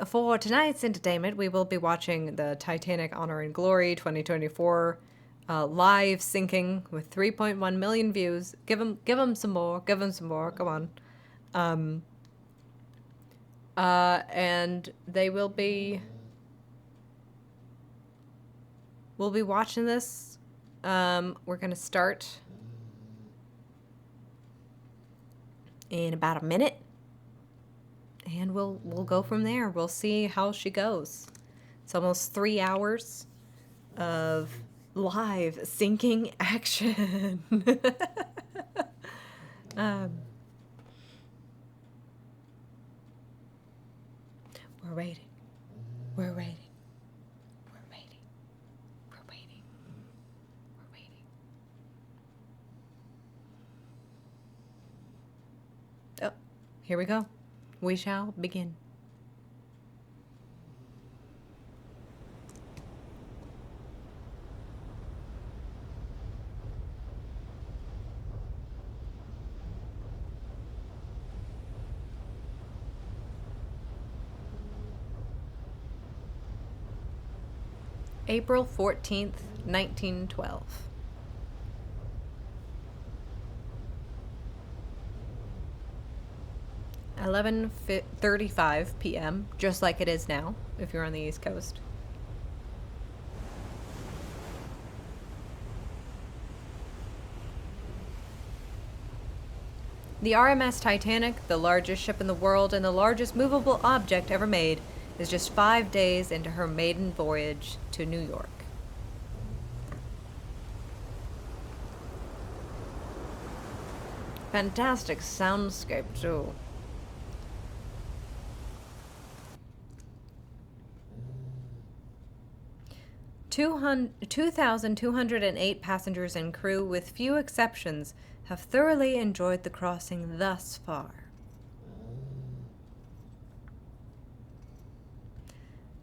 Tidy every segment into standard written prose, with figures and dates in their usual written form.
For tonight's entertainment, we will be watching the Titanic Honor and Glory 2024 live sinking with 3.1 million views. Give them some more. Give them some more. Come on. And they will be. We'll be watching this. We're gonna start in about a minute. And we'll go from there. We'll see how she goes. It's almost 3 hours of live sinking action. We're waiting. We're waiting. We're waiting. We're waiting. We're waiting. Oh, here we go. We shall begin. April 14th, 1912. 11:35 p.m., just like it is now, if you're on the East Coast. The RMS Titanic, the largest ship in the world and the largest movable object ever made, is just 5 days into her maiden voyage to New York. Fantastic soundscape, too. 2,208 passengers and crew, with few exceptions, have thoroughly enjoyed the crossing thus far.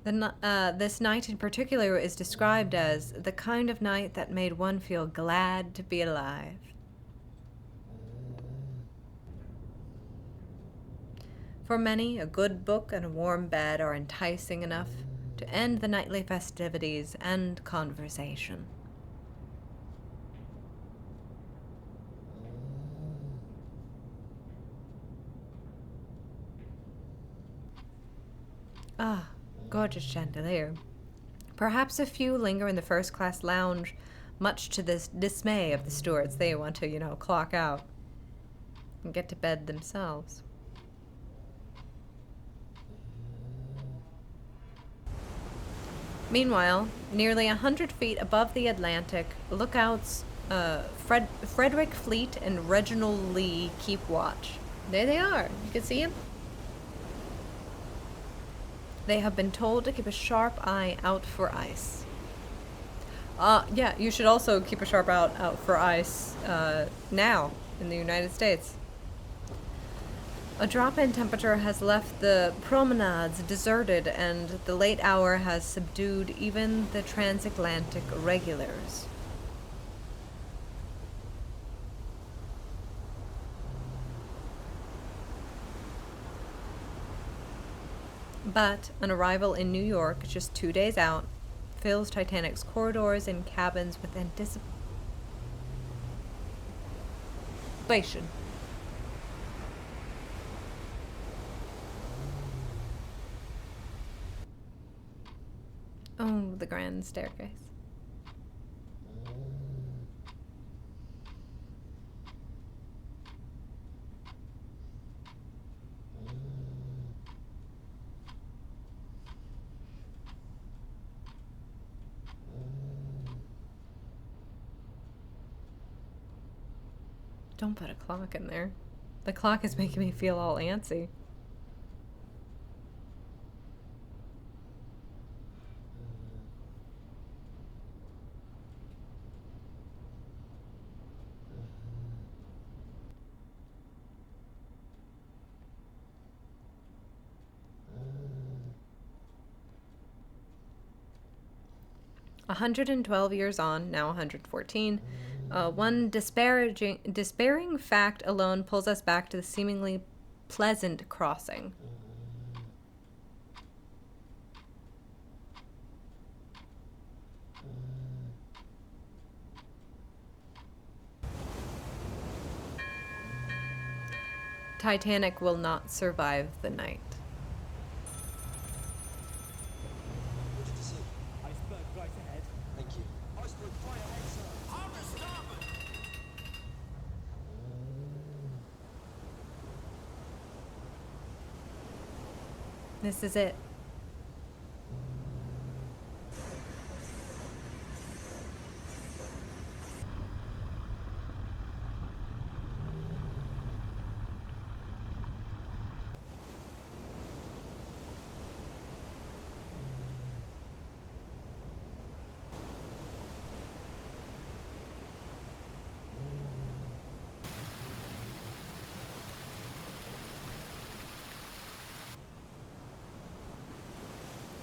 This night in particular is described as the kind of night that made one feel glad to be alive. For many, a good book and a warm bed are enticing enough to end the nightly festivities and conversation. Ah, gorgeous chandelier. Perhaps a few linger in the first-class lounge, much to the dismay of the stewards. They want to, clock out and get to bed themselves. Meanwhile, nearly 100 feet above the Atlantic, lookouts Frederick Fleet and Reginald Lee keep watch. There they are. You can see them. They have been told to keep a sharp eye out for ice. Yeah, you should also keep a sharp eye out for ice now in the United States. A drop in temperature has left the promenades deserted, and the late hour has subdued even the transatlantic regulars. But an arrival in New York just 2 days out fills Titanic's corridors and cabins with anticipation. Oh, the grand staircase. Don't put a clock in there. The clock is making me feel all antsy. A 112 years on, now 114, one despairing fact alone pulls us back to the seemingly pleasant crossing. Titanic will not survive the night. What did you see? Iceberg right ahead. Thank you. Iceberg right ahead, sir. Hard to stop it! This is it.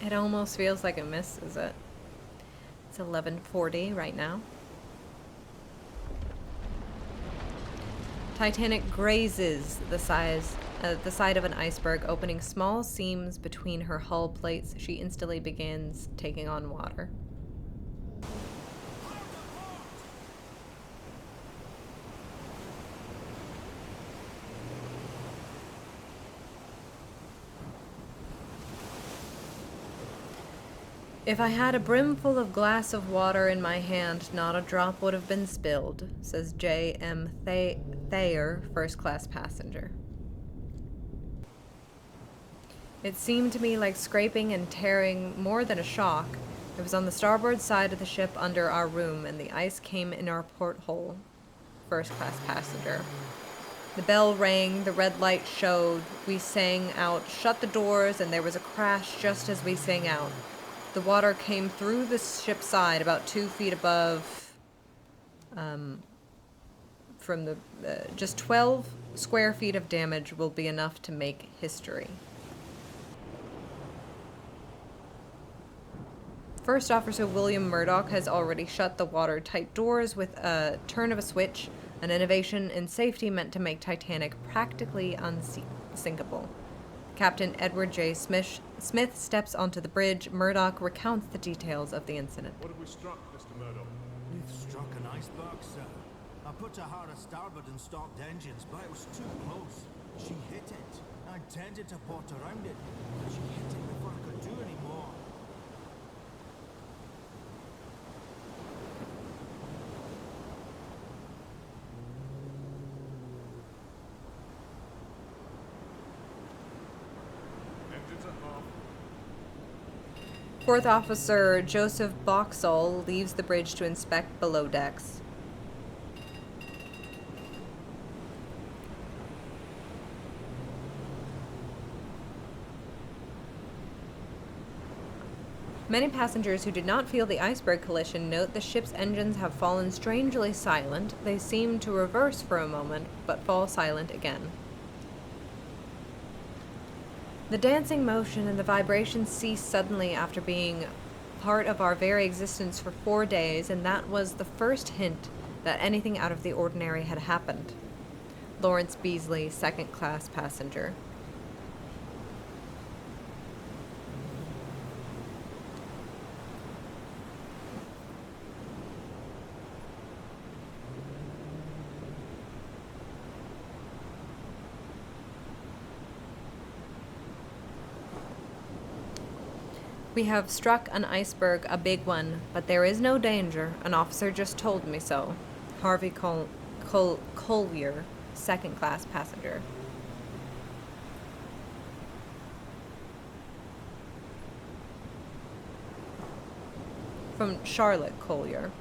It almost feels like it misses it. It's 11:40 right now. Titanic grazes the side of an iceberg, opening small seams between her hull plates. She instantly begins taking on water. If I had a brimful of glass of water in my hand, not a drop would have been spilled, says J.M. Thayer, first-class passenger. It seemed to me like scraping and tearing more than a shock. It was on the starboard side of the ship under our room, and the ice came in our porthole. First-class passenger. The bell rang, the red light showed. We sang out, "Shut the doors," and there was a crash just as we sang out. The water came through the ship's side about 2 feet above, from the, just 12 square feet of damage will be enough to make history. First Officer William Murdoch has already shut the watertight doors with a turn of a switch, an innovation in safety meant to make Titanic practically unsinkable. Captain Edward J. Smith steps onto the bridge. Murdoch recounts the details of the incident. What have we struck, Mr. Murdoch? We've struck an iceberg, sir. I put her hard a starboard and stopped engines, but it was too close. She hit it. I intended to port around it, but she hit it before I could do any more. Engines at half. Fourth Officer Joseph Boxall leaves the bridge to inspect below decks. Many passengers who did not feel the iceberg collision note the ship's engines have fallen strangely silent. They seem to reverse for a moment, but fall silent again. The dancing motion and the vibrations ceased suddenly after being part of our very existence for 4 days, and that was the first hint that anything out of the ordinary had happened. Lawrence Beasley, second-class passenger. We have struck an iceberg, a big one, but there is no danger. An officer just told me so. Harvey Collier, second-class passenger. From Charlotte Collier.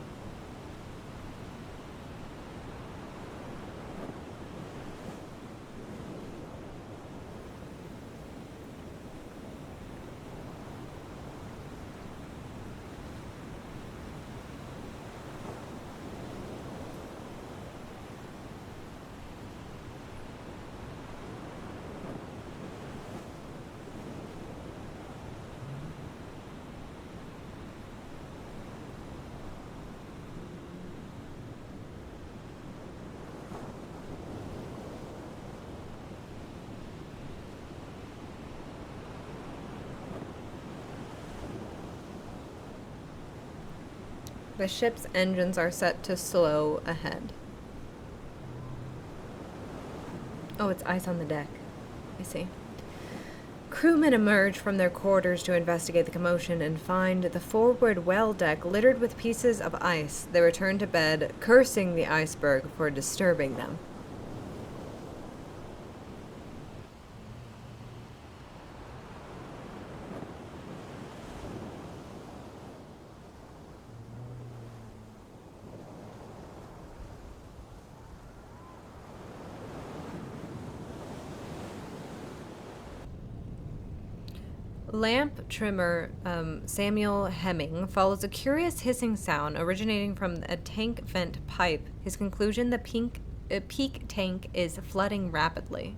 The ship's engines are set to slow ahead. Oh, it's ice on the deck. I see. Crewmen emerge from their quarters to investigate the commotion and find the forward well deck littered with pieces of ice. They return to bed, cursing the iceberg for disturbing them. Lamp trimmer Samuel Hemming follows a curious hissing sound originating from a tank vent pipe. His conclusion, the peak tank is flooding rapidly.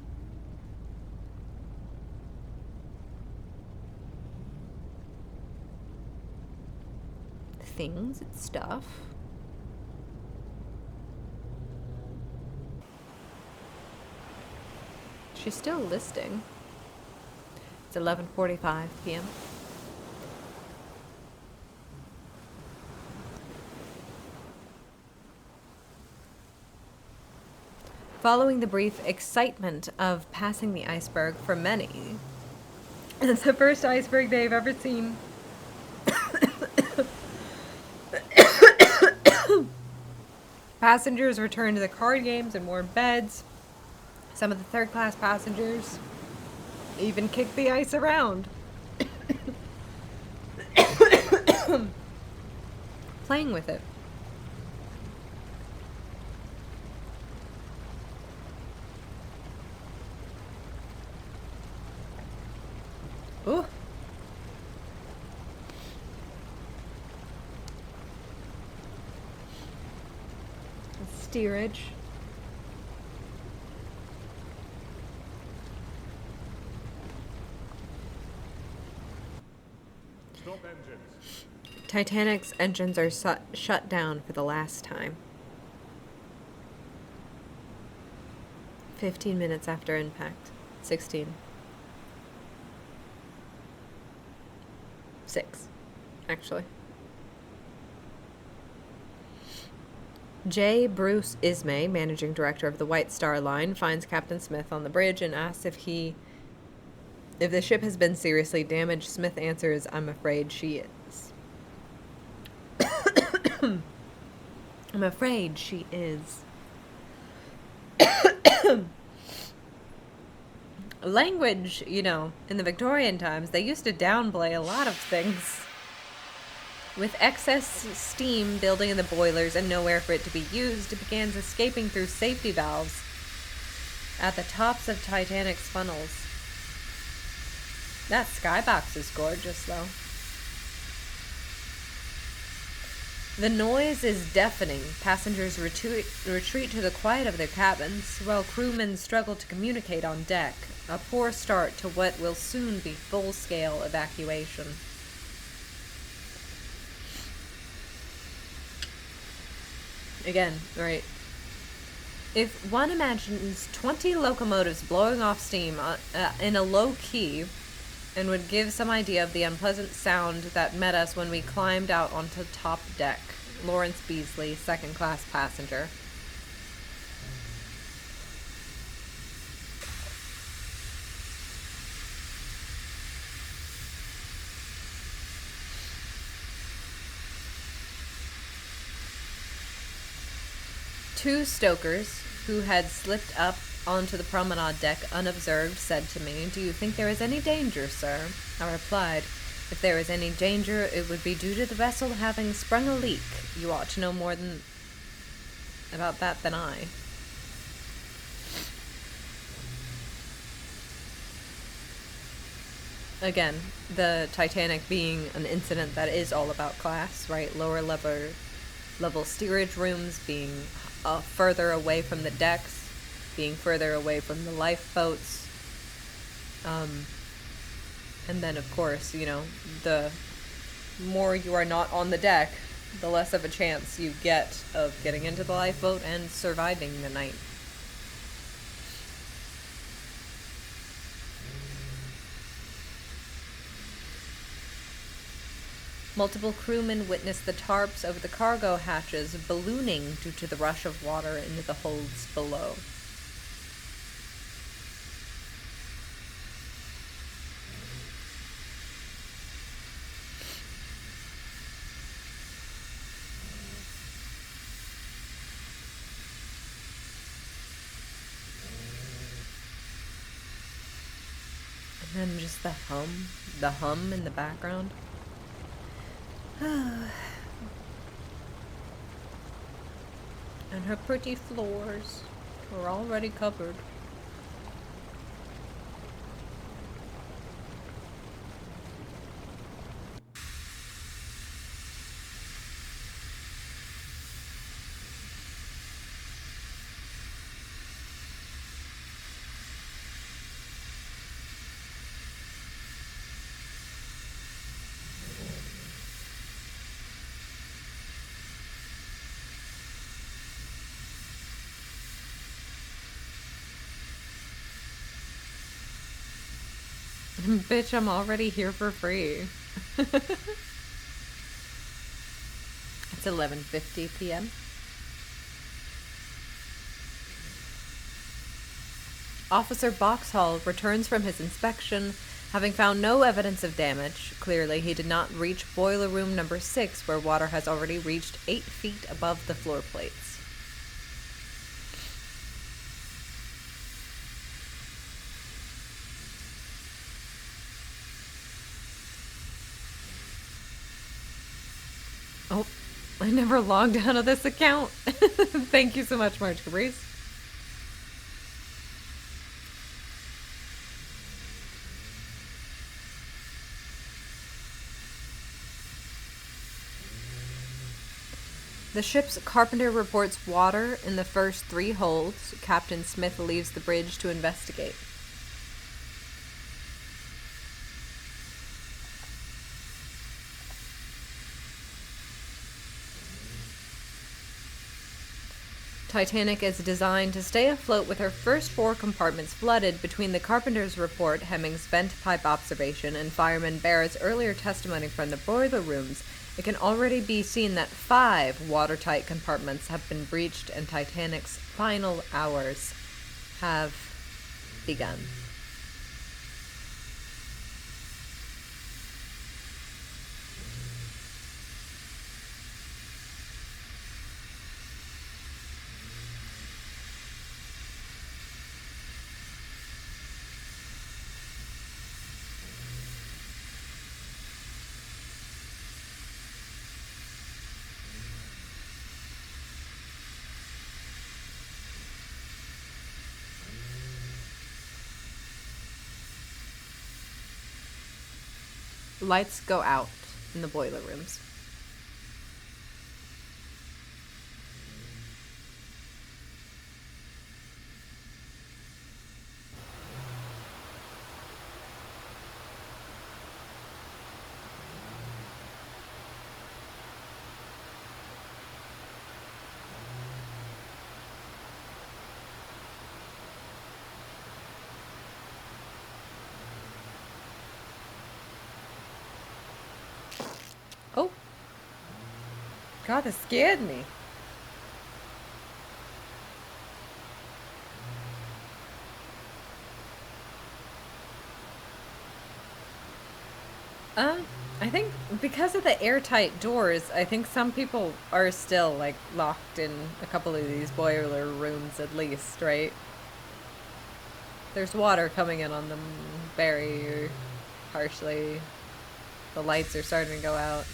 Things, it's stuff. She's still listing. It's 11:45 p.m. Following the brief excitement of passing the iceberg for many, it's the first iceberg they've ever seen. Passengers return to the card games and warm beds. Some of the third-class passengers even kick the ice around. Playing with it. Ooh. Steerage. Stop engines. Titanic's engines are shut down for the last time. 15 minutes after impact. 16. 6, actually. J. Bruce Ismay, managing director of the White Star Line, finds Captain Smith on the bridge and asks if the ship has been seriously damaged. Smith answers, "I'm afraid she is." I'm afraid she is. Language, in the Victorian times, they used to downplay a lot of things. With excess steam building in the boilers and nowhere for it to be used, it began escaping through safety valves at the tops of Titanic's funnels. That skybox is gorgeous, though. The noise is deafening. Passengers retreat to the quiet of their cabins, while crewmen struggle to communicate on deck. A poor start to what will soon be full-scale evacuation. Again, right. If one imagines 20 locomotives blowing off steam in a low key, and would give some idea of the unpleasant sound that met us when we climbed out onto top deck. Lawrence Beasley, second-class passenger. Two stokers, who had slipped up onto the promenade deck unobserved, said to me, "Do you think there is any danger, sir?" I replied, "If there is any danger, it would be due to the vessel having sprung a leak. You ought to know more about that than I." Again, the Titanic being an incident that is all about class, right? Lower level steerage rooms being further away from the decks, being further away from the lifeboats. And then, of course, the more you are not on the deck, the less of a chance you get of getting into the lifeboat and surviving the night. Multiple crewmen witnessed the tarps over the cargo hatches ballooning due to the rush of water into the holds below. And just the hum in the background. And her pretty floors were already covered. Bitch, I'm already here for free. It's 11:50 p.m. Officer Boxhall returns from his inspection, having found no evidence of damage. Clearly, he did not reach boiler room number 6, where water has already reached 8 feet above the floor plates. Oh, I never logged out of this account. Thank you so much, March Caprice. The ship's carpenter reports water in the first 3 holds. Captain Smith leaves the bridge to investigate. Titanic is designed to stay afloat with her first 4 compartments flooded. Between the carpenter's report, Hemming's vent pipe observation, and fireman Barrett's earlier testimony from the boiler rooms, it can already be seen that 5 watertight compartments have been breached and Titanic's final hours have begun. Lights go out in the boiler rooms. Oh. God, that scared me. I think because of the airtight doors, I think some people are still, like, locked in a couple of these boiler rooms at least, right? There's water coming in on them very harshly. The lights are starting to go out.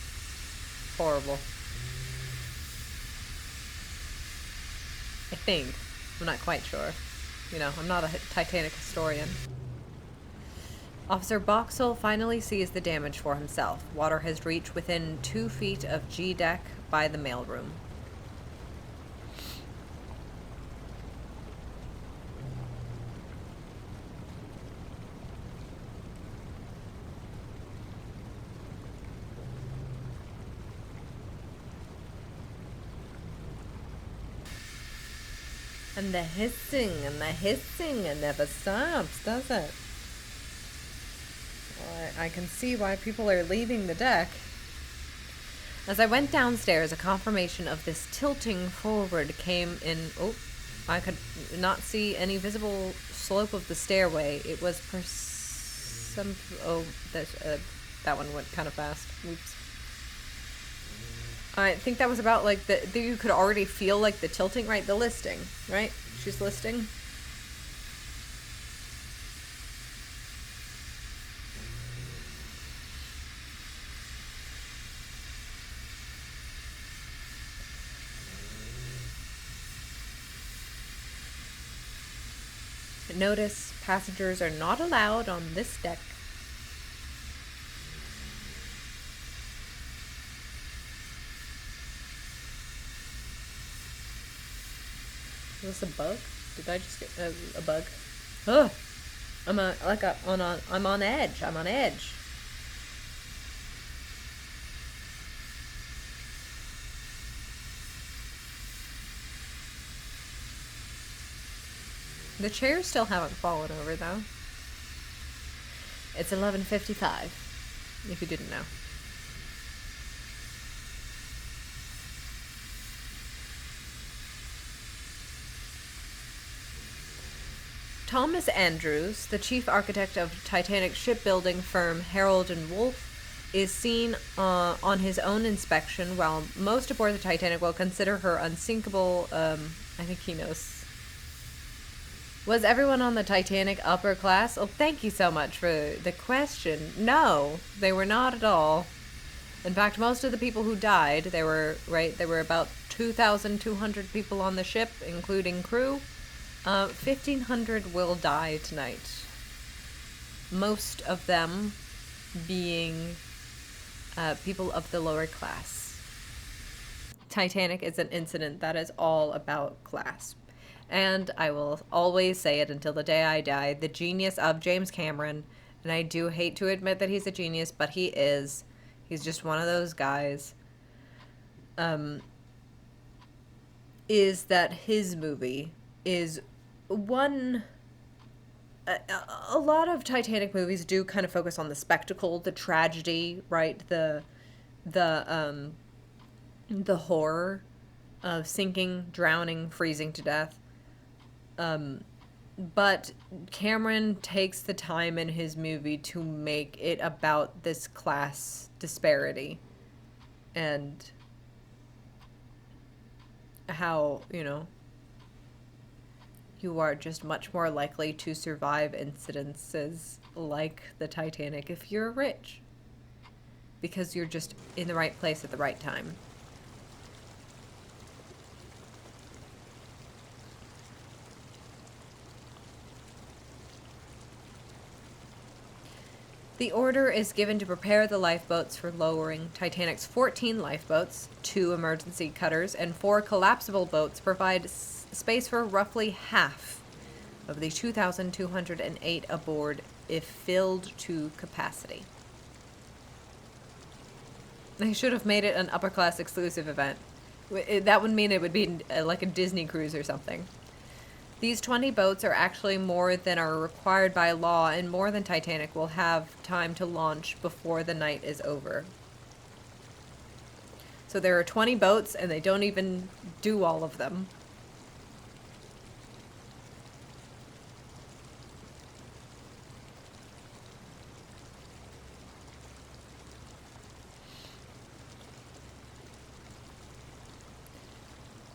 Horrible. I think. I'm not quite sure. You know, I'm not a Titanic historian. Officer Boxall finally sees the damage for himself. Water has reached within 2 feet of G deck by the mailroom. And the hissing it never stops, does it? Well, I can see why people are leaving the deck. As I went downstairs, a confirmation of this tilting forward came in. Oh, I could not see any visible slope of the stairway. It was that one went kind of fast. Oops. I think that was about, like, you could already feel, like, the tilting, right? The listing, right? She's listing. notice passengers are not allowed on this deck. Is this a bug? Did I just get a bug? Ugh! I'm on edge. I'm on edge. The chairs still haven't fallen over though. It's 11:55, if you didn't know. Thomas Andrews, the chief architect of Titanic shipbuilding firm Harold and Wolff, is seen on his own inspection while most aboard the Titanic will consider her unsinkable. I think he knows. Was everyone on the Titanic upper class? Oh, thank you so much for the question. No, they were not at all. In fact, most of the people who died, there were about 2,200 people on the ship, including crew. 1,500 will die tonight. Most of them being people of the lower class. Titanic is an incident that is all about class. And I will always say it until the day I die, the genius of James Cameron, and I do hate to admit that he's a genius, but he is. He's just one of those guys. Is that his movie is one... A lot of Titanic movies do kind of focus on the spectacle, the tragedy, right? The horror of sinking, drowning, freezing to death. But Cameron takes the time in his movie to make it about this class disparity and how, you are just much more likely to survive incidences like the Titanic if you're rich, because you're just in the right place at the right time. The order is given to prepare the lifeboats for lowering. Titanic's 14 lifeboats, 2 emergency cutters, and 4 collapsible boats provide space for roughly half of the 2,208 aboard if filled to capacity. They should have made it an upper-class exclusive event. That would mean it would be like a Disney cruise or something. These 20 boats are actually more than are required by law, and more than Titanic will have time to launch before the night is over. So there are 20 boats, and they don't even do all of them.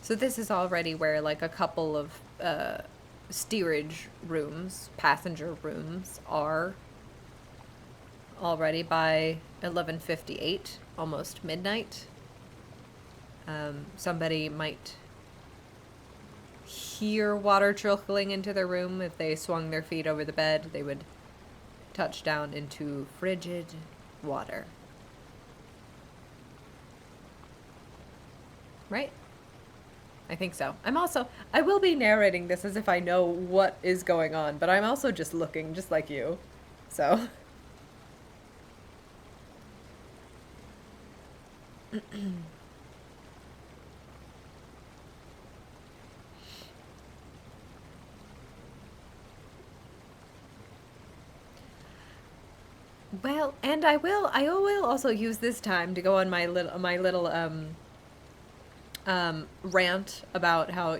So this is already where, like, a couple of steerage rooms, passenger rooms, are already by 11:58, almost midnight. Somebody might hear water trickling into their room. If they swung their feet over the bed, they would touch down into frigid water. Right? I think so. I will be narrating this as if I know what is going on, but I'm also just looking, just like you. So. Well, and I will also use this time to go on my little rant about how,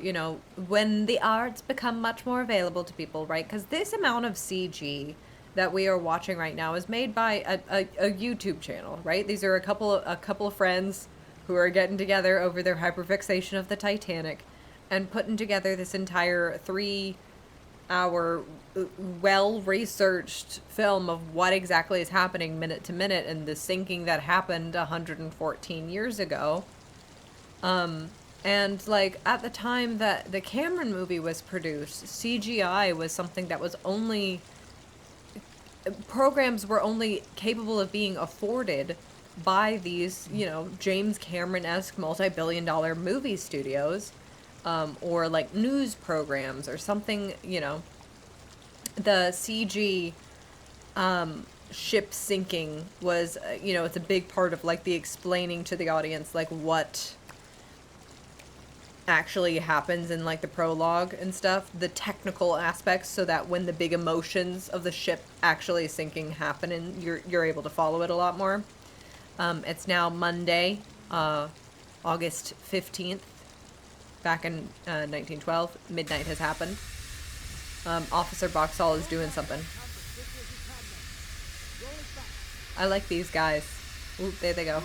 when the arts become much more available to people, right? Because this amount of CG that we are watching right now is made by a YouTube channel, right? These are a couple of friends who are getting together over their hyperfixation of the Titanic and putting together this entire 3-hour well-researched film of what exactly is happening minute to minute and the sinking that happened 114 years ago. And, like, at the time that the Cameron movie was produced, CGI was something that was only... Programs were only capable of being afforded by these, you know, James Cameron-esque multi-billion-dollar movie studios, or, like, news programs or something, you know. The CG ship sinking was, you know, it's a big part of, like, the explaining to the audience, like, what actually happens in, like, the prologue and stuff, the technical aspects, so that when the big emotions of the ship actually sinking happen, and you're able to follow it a lot more. It's now Monday, August 15th, back in 1912. Midnight has happened. Officer Boxall is doing something. I like these guys. Oop, there they go.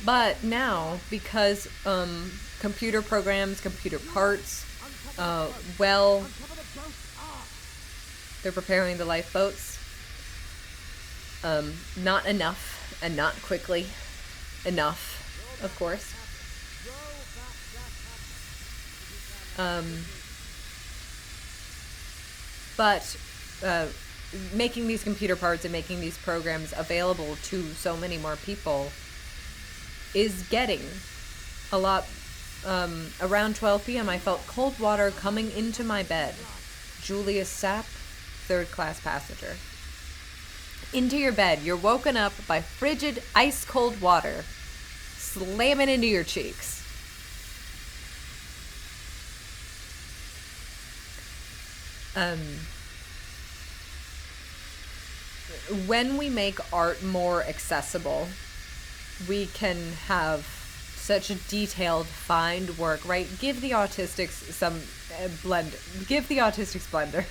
But now, because computer programs, computer parts, well, they're preparing the lifeboats. Not enough, and not quickly enough, of course. But making these computer parts and making these programs available to so many more people is getting a lot. Around 12 p.m. I felt cold water coming into my bed. Julius Sapp, third-class passenger. Into your bed, you're woken up by frigid, ice-cold water slamming into your cheeks. When we make art more accessible, we can have such a detailed, fine work, right? Give the autistics some blend. Give the autistics blender.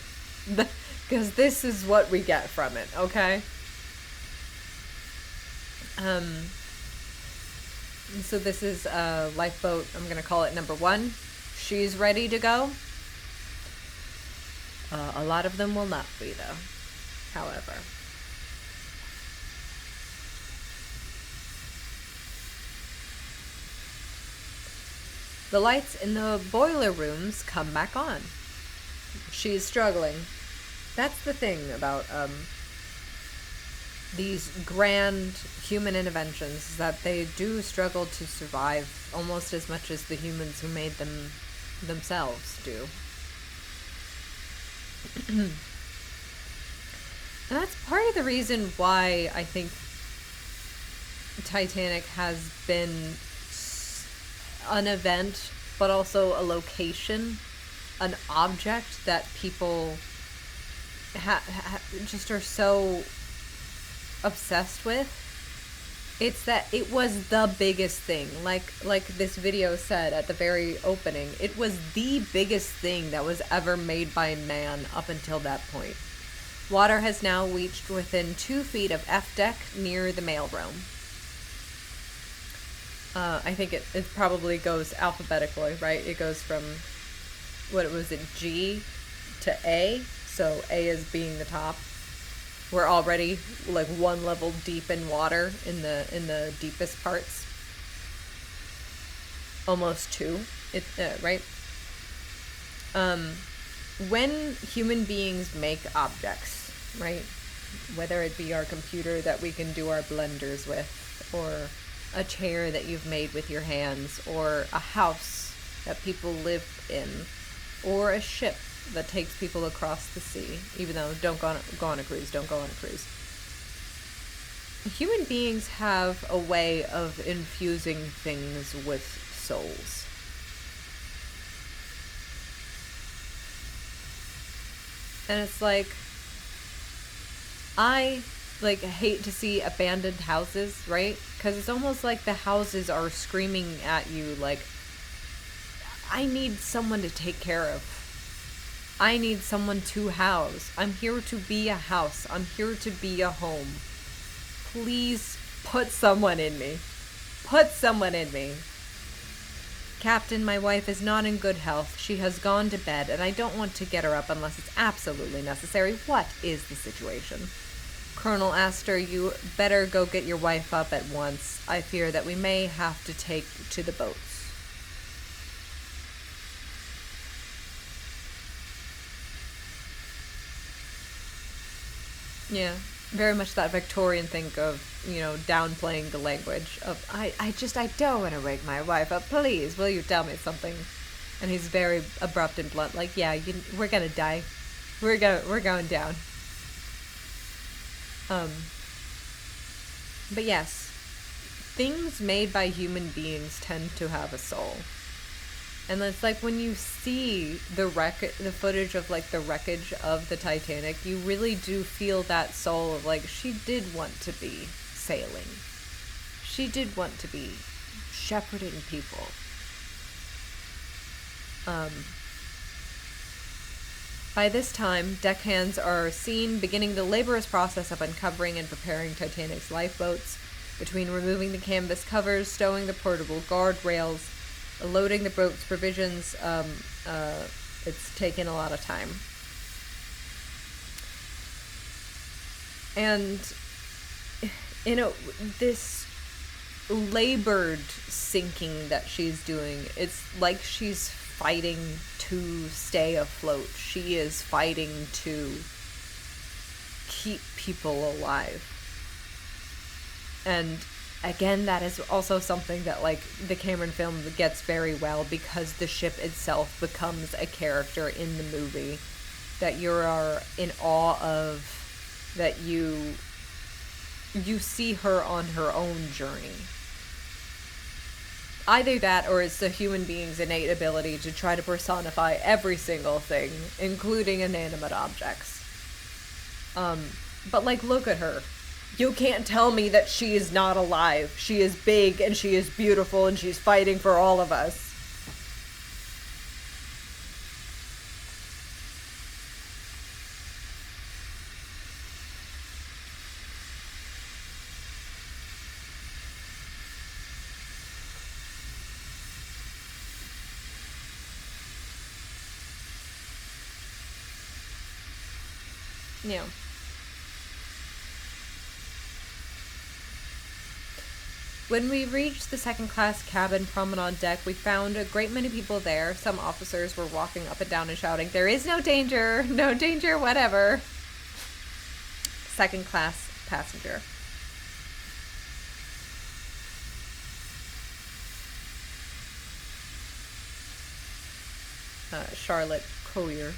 Because this is what we get from it, okay? So this is lifeboat, I'm going to call it number 1. She's ready to go. A lot of them will not be, though, however. The lights in the boiler rooms come back on. She's struggling. That's the thing about these grand human interventions, is that they do struggle to survive almost as much as the humans who made them themselves do. And that's part of the reason why I think Titanic has been an event, but also a location, an object that people just are so obsessed with. It's that it was the biggest thing. Like this video said at the very opening, it was the biggest thing that was ever made by man up until that point. Water has now reached within 2 feet of F deck near the mailroom. I think it probably goes alphabetically, right? It goes from, what was it, G to A. So A is being the top. We're already like 1 level deep in water in the deepest parts. Almost 2, right? When human beings make objects, right? Whether it be our computer that we can do our blenders with, or a chair that you've made with your hands, or a house that people live in, or a ship that takes people across the sea, even though don't go on a cruise. Human beings have a way of infusing things with souls. And it's like, I hate to see abandoned houses, right? Because it's almost like the houses are screaming at you like, I need someone to take care of. I need someone to house. I'm here to be a house. I'm here to be a home. Please put someone in me. Put someone in me. Captain, my wife is not in good health. She has gone to bed, and I don't want to get her up unless it's absolutely necessary. What is the situation? Colonel Astor, you better go get your wife up at once. I fear that we may have to take to the boats. Yeah, very much that Victorian thing of, downplaying the language of, I don't want to wake my wife up. Please, will you tell me something? And he's very abrupt and blunt, like, yeah, we're gonna die. We're going down. But yes, things made by human beings tend to have a soul. And it's like when you see the footage of like the wreckage of the Titanic, you really do feel that soul of like, she did want to be sailing. She did want to be shepherding people. By this time, deckhands are seen beginning the laborious process of uncovering and preparing Titanic's lifeboats, between removing the canvas covers, stowing the portable guardrails, loading the boat's provisions. It's taken a lot of time. And, this labored sinking that she's doing, it's like she's fighting to stay afloat. She is fighting to keep people alive. And again, that is also something that like the Cameron film gets very well, because the ship itself becomes a character in the movie that you are in awe of, that you see her on her own journey. Either that, or it's the human being's innate ability to try to personify every single thing, including inanimate objects. But like, look at her. You can't tell me that she is not alive. She is big, and she is beautiful, and she's fighting for all of us. Yeah. When we reached the second-class cabin promenade deck, we found a great many people there. Some officers were walking up and down and shouting, "There is no danger, whatever." Second-class passenger. Charlotte Collier.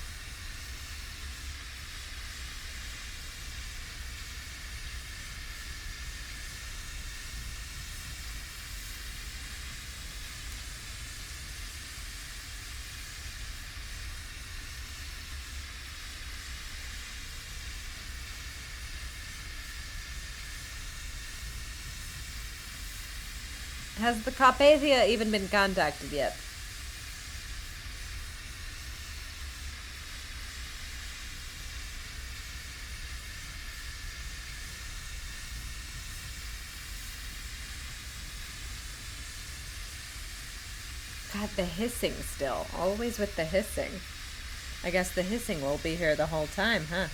Has the Carpathia even been contacted yet? God, the hissing still. Always with the hissing. I guess the hissing will be here the whole time, huh?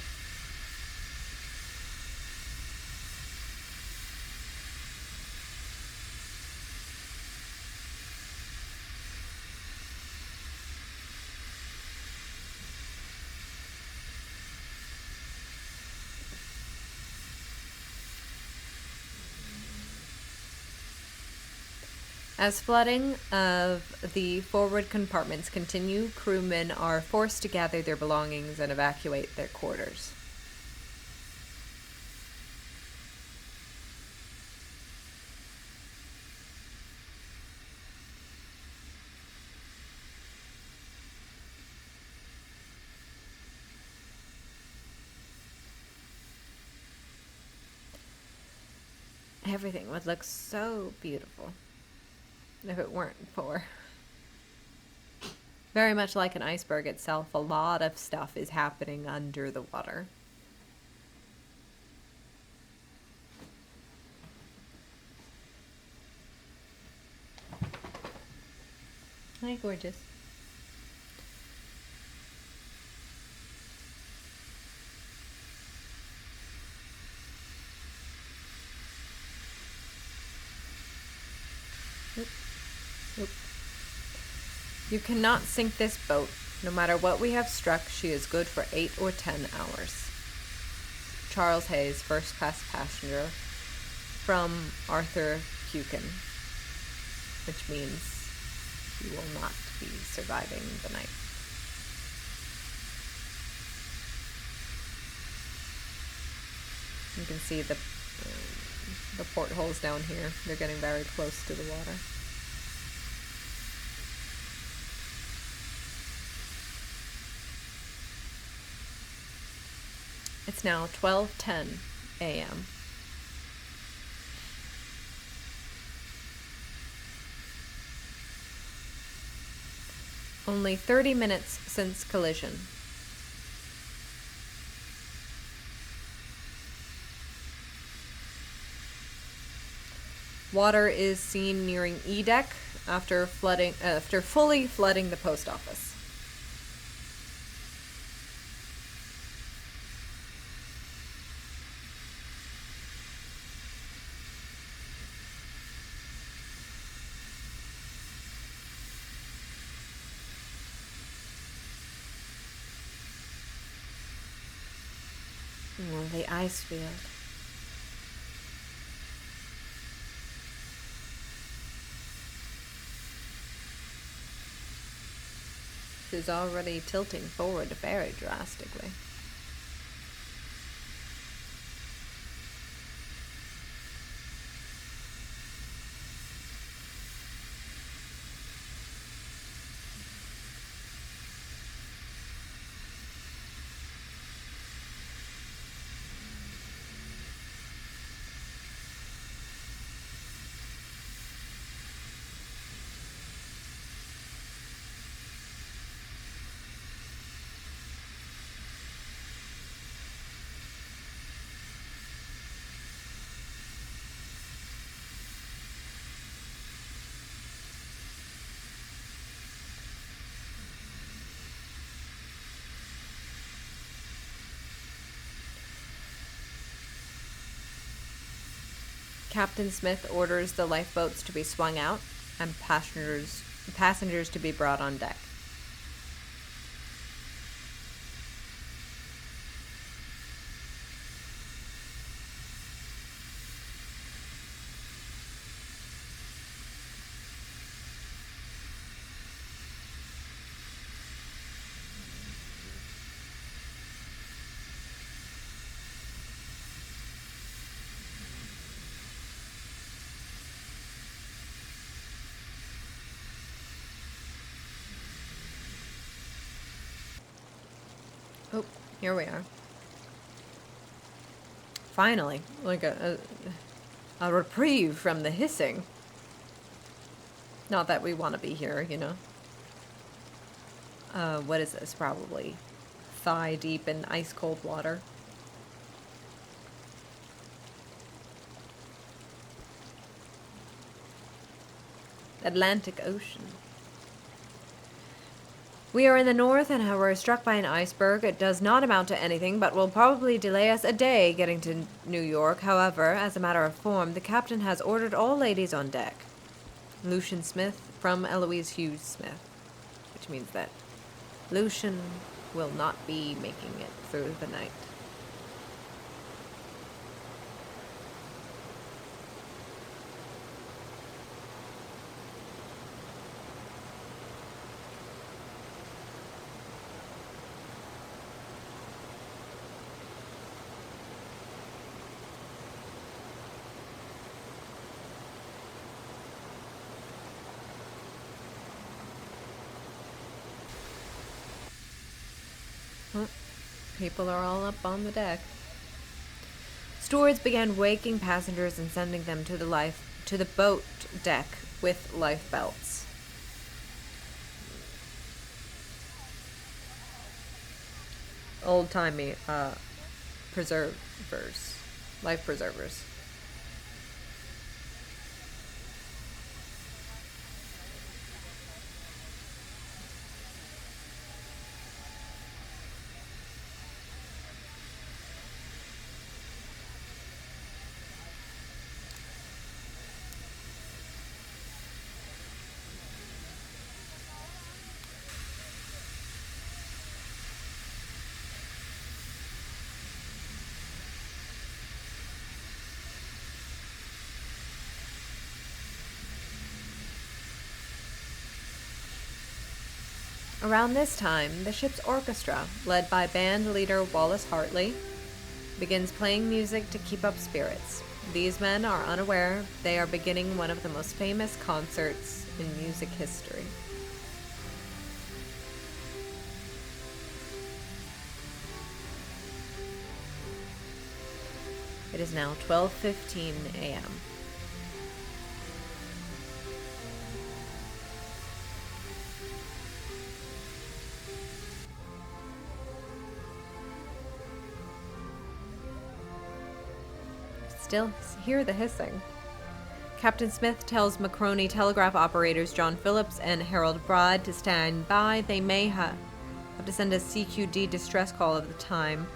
As flooding of the forward compartments continue, crewmen are forced to gather their belongings and evacuate their quarters. Everything would look so beautiful if it weren't for, very much like an iceberg itself, a lot of stuff is happening under the water. Hi, gorgeous. Oop. You cannot sink this boat. No matter what we have struck, she is good for 8 or 10 hours. Charles Hayes, first class passenger, from Arthur Cukin, which means he will not be surviving the night. You can see the portholes down here. They're getting very close to the water. It's now 12:10 a.m. Only 30 minutes since collision. Water is seen nearing E deck after fully flooding the post office. Oh, the ice field. It is already tilting forward very drastically. Captain Smith orders the lifeboats to be swung out and passengers to be brought on deck. Oh, here we are. Finally, like a reprieve from the hissing. Not that we want to be here, you know. What is this? Probably thigh deep in ice cold water. Atlantic Ocean. We are in the north and were struck by an iceberg. It does not amount to anything, but will probably delay us a day getting to New York. However, as a matter of form, the captain has ordered all ladies on deck. Lucian Smith from Eloise Hughes Smith, which means that Lucian will not be making it through the night. People are all up on the deck. Stewards began waking passengers and sending them to the boat deck with life belts. Old-timey preservers, life preservers. Around this time, the ship's orchestra, led by band leader Wallace Hartley, begins playing music to keep up spirits. These men are unaware they are beginning one of the most famous concerts in music history. It is now 12:15 a.m. Still hear the hissing. Captain Smith tells Macroney telegraph operators John Phillips and Harold Bride to stand by. They may have to send a CQD distress call at the time.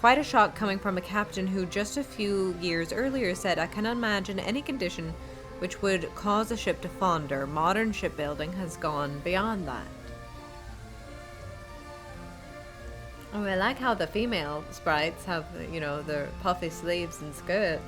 Quite a shock coming from a captain who just a few years earlier said, "I cannot imagine any condition which would cause a ship to founder. Modern shipbuilding has gone beyond that." Oh, I like how the female sprites have, you know, their puffy sleeves and skirts.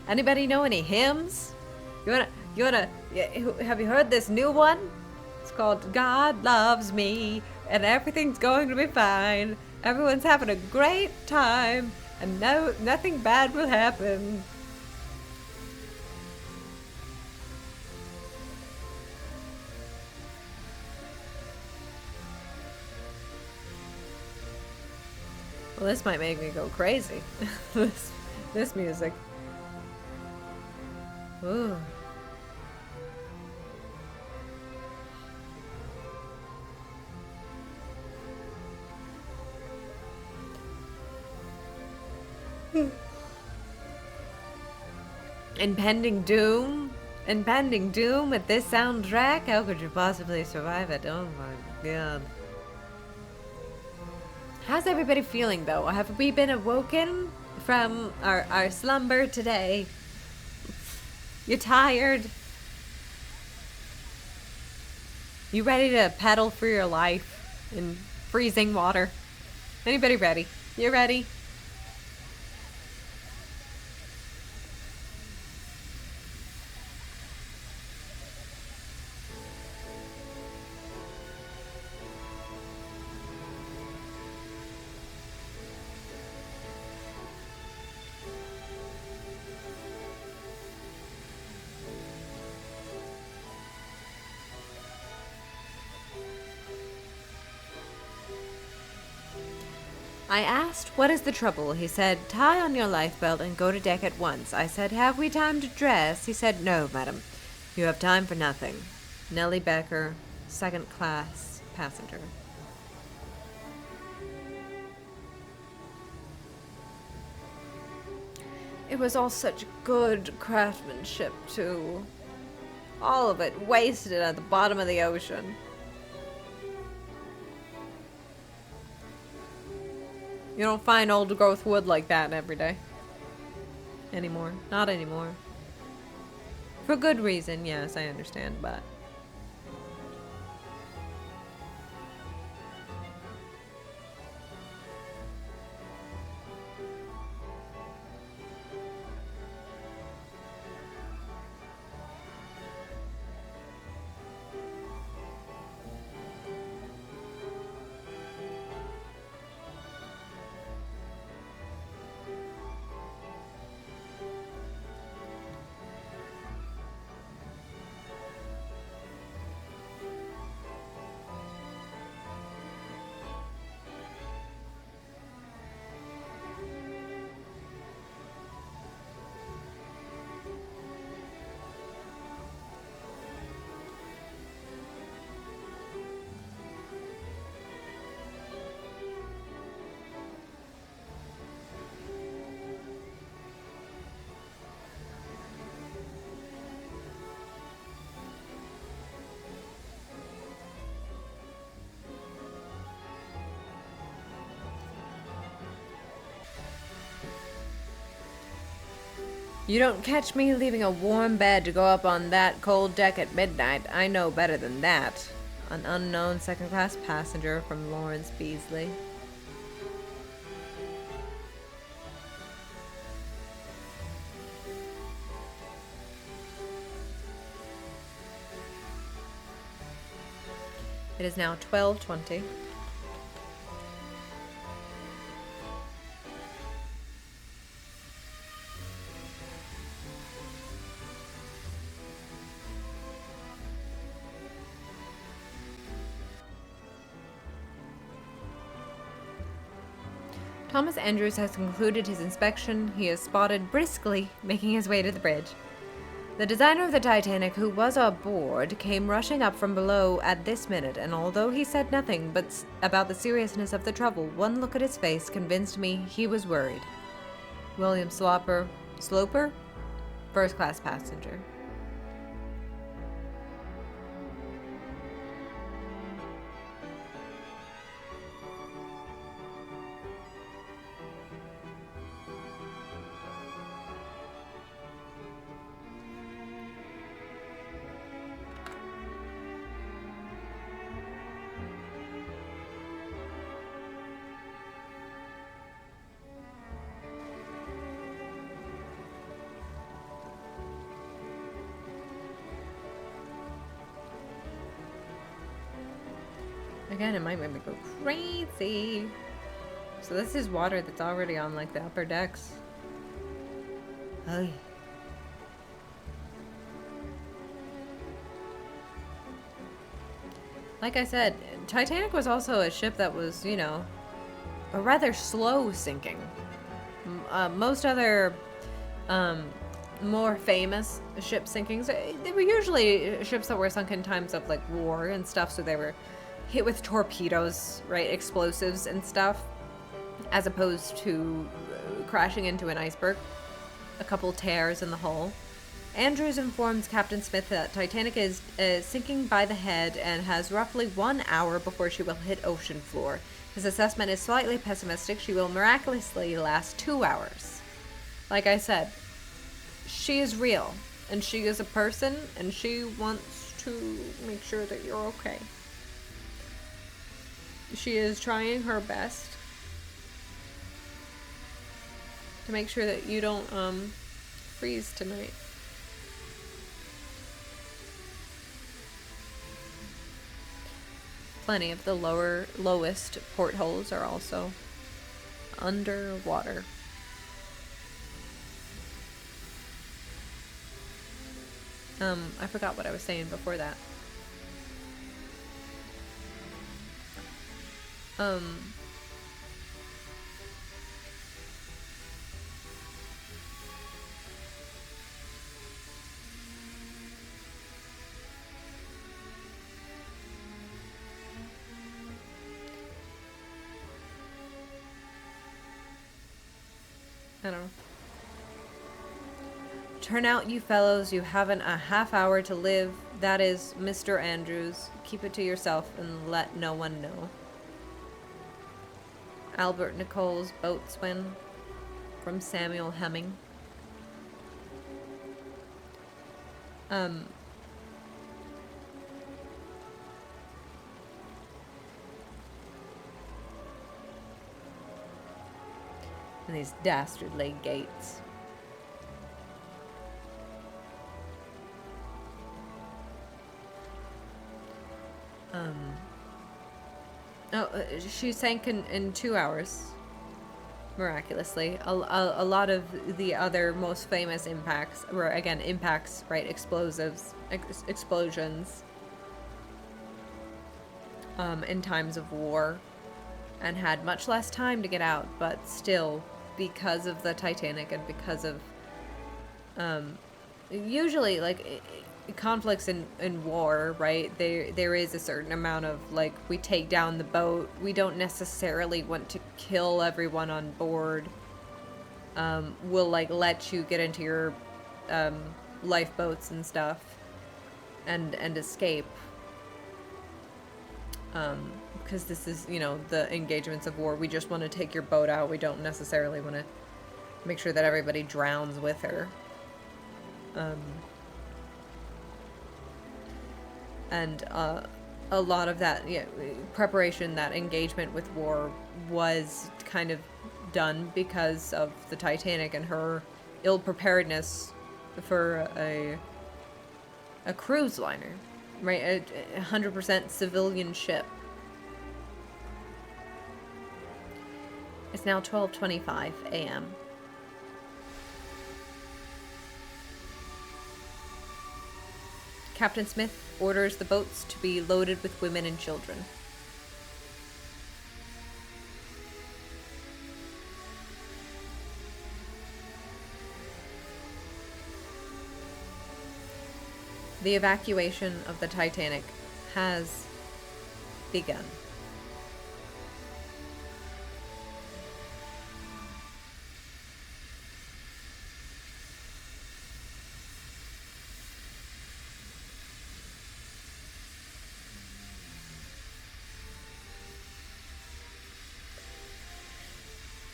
Anybody know any hymns? Have you heard this new one? It's called God Loves Me and Everything's Going to Be Fine. Everyone's having a great time and nothing bad will happen. Well, this might make me go crazy. this music. Ooh. Impending doom with this soundtrack? How could you possibly survive it? Oh my god. How's everybody feeling though? Have we been awoken from our slumber today? You tired? You ready to paddle for your life in freezing water? Anybody ready? You ready? I asked, "What is the trouble?" He said, "Tie on your lifebelt and go to deck at once." I said, "Have we time to dress?" He said, "No, madam. You have time for nothing." Nellie Becker, second class passenger. It was all such good craftsmanship, too. All of it wasted at the bottom of the ocean. You don't find old growth wood like that every day. Anymore. Not anymore. For good reason, yes, I understand, but... You don't catch me leaving a warm bed to go up on that cold deck at midnight. I know better than that. An unknown second-class passenger from Lawrence Beasley. It is now 12:20. Thomas Andrews has concluded his inspection. He is spotted briskly making his way to the bridge. The designer of the Titanic, who was aboard, came rushing up from below at this minute, and although he said nothing but about the seriousness of the trouble, one look at his face convinced me he was worried. William Sloper, first-class passenger. Again, it might make me go crazy. So this is water that's already on, like, the upper decks. Oh. Like I said, Titanic was also a ship that was, you know, a rather slow sinking. Most other more famous ship sinkings, they were usually ships that were sunk in times of, like, war and stuff, so they were hit with torpedoes, right, explosives and stuff, as opposed to crashing into an iceberg. A couple tears in the hull. Andrews informs Captain Smith that Titanic is sinking by the head and has roughly 1 hour before she will hit ocean floor. His assessment is slightly pessimistic. She will miraculously last 2 hours. Like I said, she is real, and she is a person, and she wants to make sure that you're okay. She is trying her best to make sure that you don't freeze tonight. Plenty of the lowest portholes are also underwater. I forgot what I was saying before that. I don't know. Turn out, you fellows. You haven't a half hour to live. That is Mr. Andrews. Keep it to yourself and let no one know. Albert Nichols, boatswain, from Samuel Hemming. And these dastardly gates. She sank in 2 hours, miraculously. A lot of the other most famous impacts were, again, impacts, right? Explosives, explosions in times of war, and had much less time to get out, but still, because of the Titanic and because of usually, like, conflicts in war, right? There is a certain amount of, like, we take down the boat. We don't necessarily want to kill everyone on board. We'll, like, let you get into your lifeboats and stuff and escape. Because this is, you know, the engagements of war. We just want to take your boat out. We don't necessarily want to make sure that everybody drowns with her. And a lot of that preparation, that engagement with war, was kind of done because of the Titanic and her ill-preparedness for a cruise liner, right? A 100% civilian ship. It's now 12:25 a.m. Captain Smith orders the boats to be loaded with women and children. The evacuation of the Titanic has begun.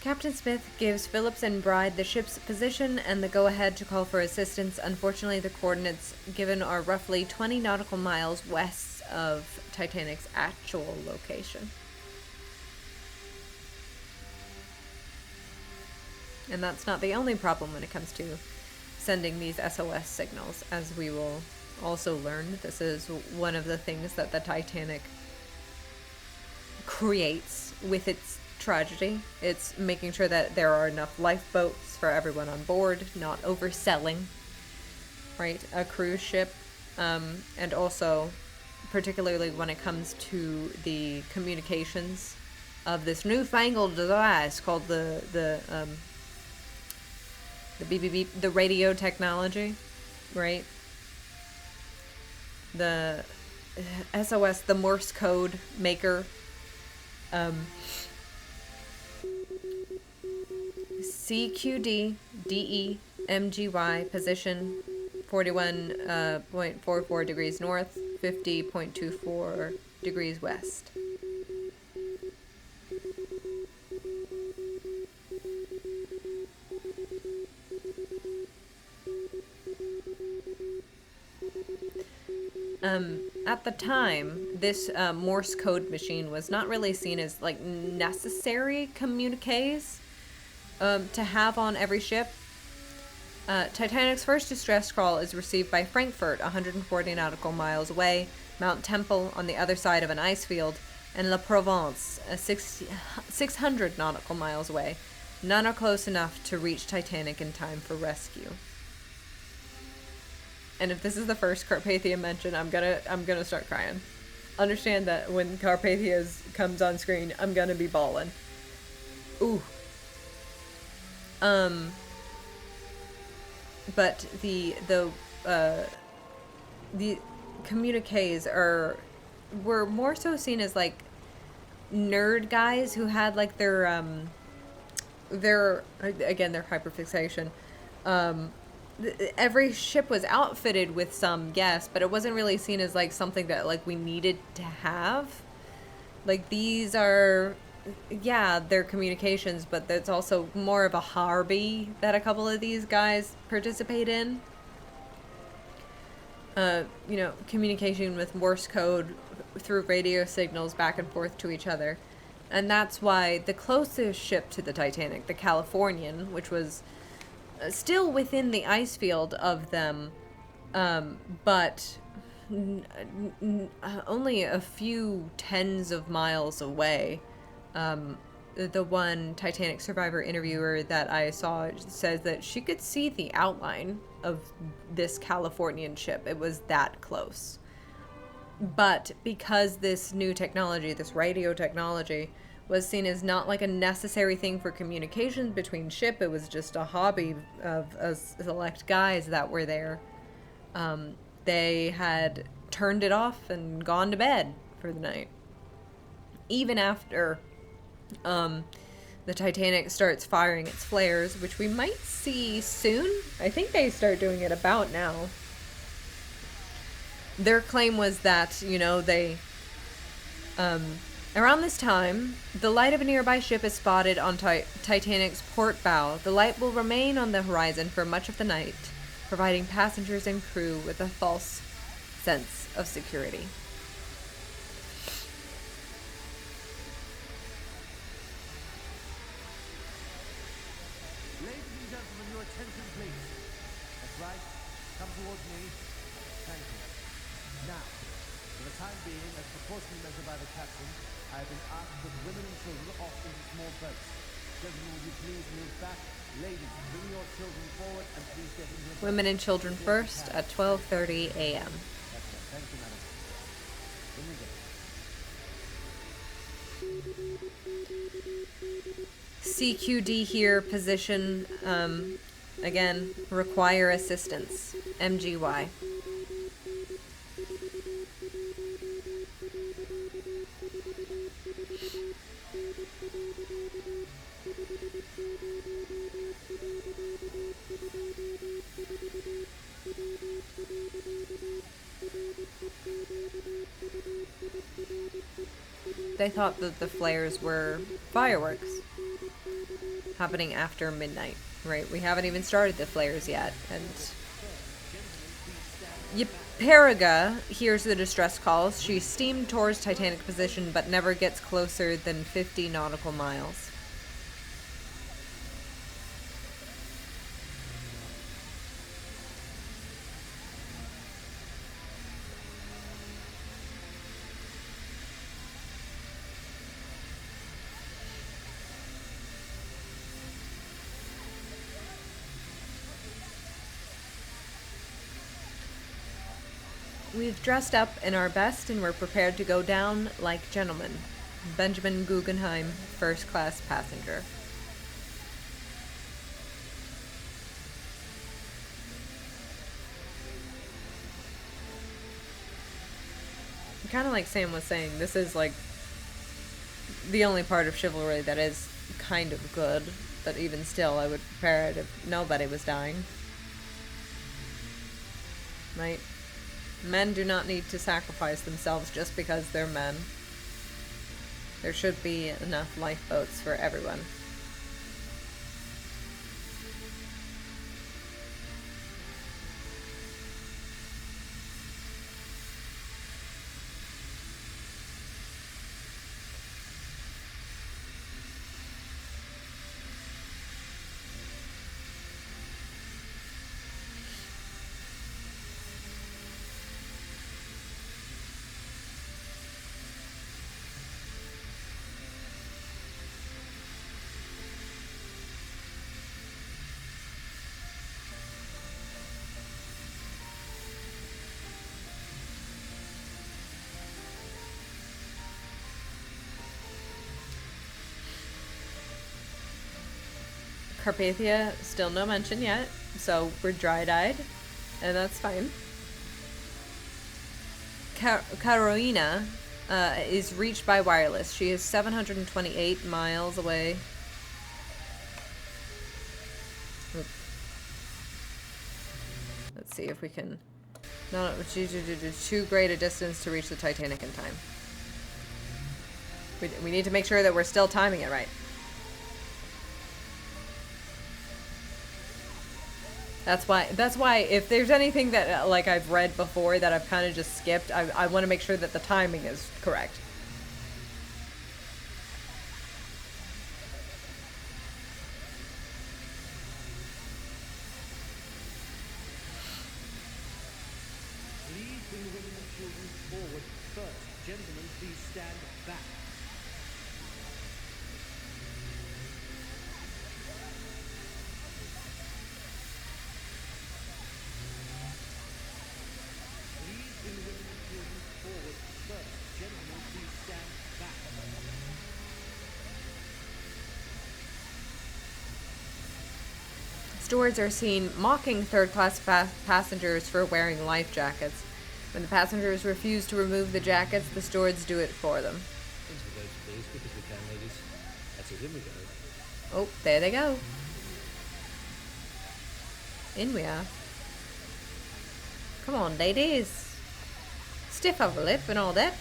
Captain Smith gives Phillips and Bride the ship's position and the go-ahead to call for assistance. Unfortunately, the coordinates given are roughly 20 nautical miles west of Titanic's actual location. And that's not the only problem when it comes to sending these SOS signals, as we will also learn. This is one of the things that the Titanic creates with its tragedy. It's making sure that there are enough lifeboats for everyone on board, not overselling, right, a cruise ship, and also particularly when it comes to the communications of this newfangled device called the BBB, the radio technology, right? The SOS, the Morse code maker. CQD DE MGY position 41.44 degrees north, 50.24 degrees west. At the time, this Morse code machine was not really seen as like necessary communiques to have on every ship. Titanic's first distress call is received by Frankfurt, 140 nautical miles away, Mount Temple on the other side of an ice field, and La Provence, 600 nautical miles away. None are close enough to reach Titanic in time for rescue. And if this is the first Carpathia mention, I'm gonna start crying. Understand that when Carpathia comes on screen, I'm gonna be bawling. Ooh. But the communiques were more so seen as like nerd guys who had like their hyperfixation. Every ship was outfitted with some, yes, but it wasn't really seen as like something that like we needed to have. Like these are, yeah, they're communications, but that's also more of a hobby that a couple of these guys participate in. Communication with Morse code through radio signals back and forth to each other. And that's why the closest ship to the Titanic, the Californian, which was still within the ice field of them, but only a few tens of miles away. The one Titanic survivor interviewer that I saw says that she could see the outline of this Californian ship. It was that close. But because this new technology, this radio technology, was seen as not like a necessary thing for communications between ship, it was just a hobby of select guys that were there. They had turned it off and gone to bed for the night. Even after the Titanic starts firing its flares, which we might see soon. I think they start doing it about now. Their claim was that, they... around this time, the light of a nearby ship is spotted on Titanic's port bow. The light will remain on the horizon for much of the night. providing passengers and crew with a false sense of security. Ladies and gentlemen, your attention, please. That's right. Come towards me. Thank you. Now, for the time being, as precautionary measure by the captain, I have been asked to put women and children off into small boats. Gentlemen, will you please move back? Ladies, bring your children forward and please get into the boat. Women and children first at 12:30 a.m. That's right. Thank you, madam. In we go. CQD here, position, again, require assistance. MGY. They thought that the flares were fireworks happening after midnight, right? We haven't even started the flares yet. And Yperiga hears the distress calls. She's steamed towards Titanic position, but never gets closer than 50 nautical miles. We've dressed up in our best and we're prepared to go down like gentlemen. Benjamin Guggenheim, first class passenger. Kind of like Sam was saying, this is like the only part of chivalry that is kind of good, but even still I would prepare it if nobody was dying. Right? Men do not need to sacrifice themselves just because they're men. There should be enough lifeboats for everyone. Carpathia, still no mention yet, so we're dry-eyed, and that's fine. Carolina is reached by wireless. She is 728 miles away. Oop. Let's see if we can... No, too great a distance to reach the Titanic in time. We need to make sure that we're still timing it right. That's why if there's anything that like I've read before that I've kind of just skipped, I want to make sure that the timing is correct. Please bring the women and children forward first. Gentlemen, please stand back. Please bring the women and children forward first. Gentlemen, please stand back. Stewards are seen mocking third-class passengers for wearing life jackets. When the passengers refuse to remove the jackets, the stewards do it for them. Into the boats, please, because we can, ladies. That's it, in we go. Oh, there they go. In we are. Come on, ladies. Stiff upper lip and all that.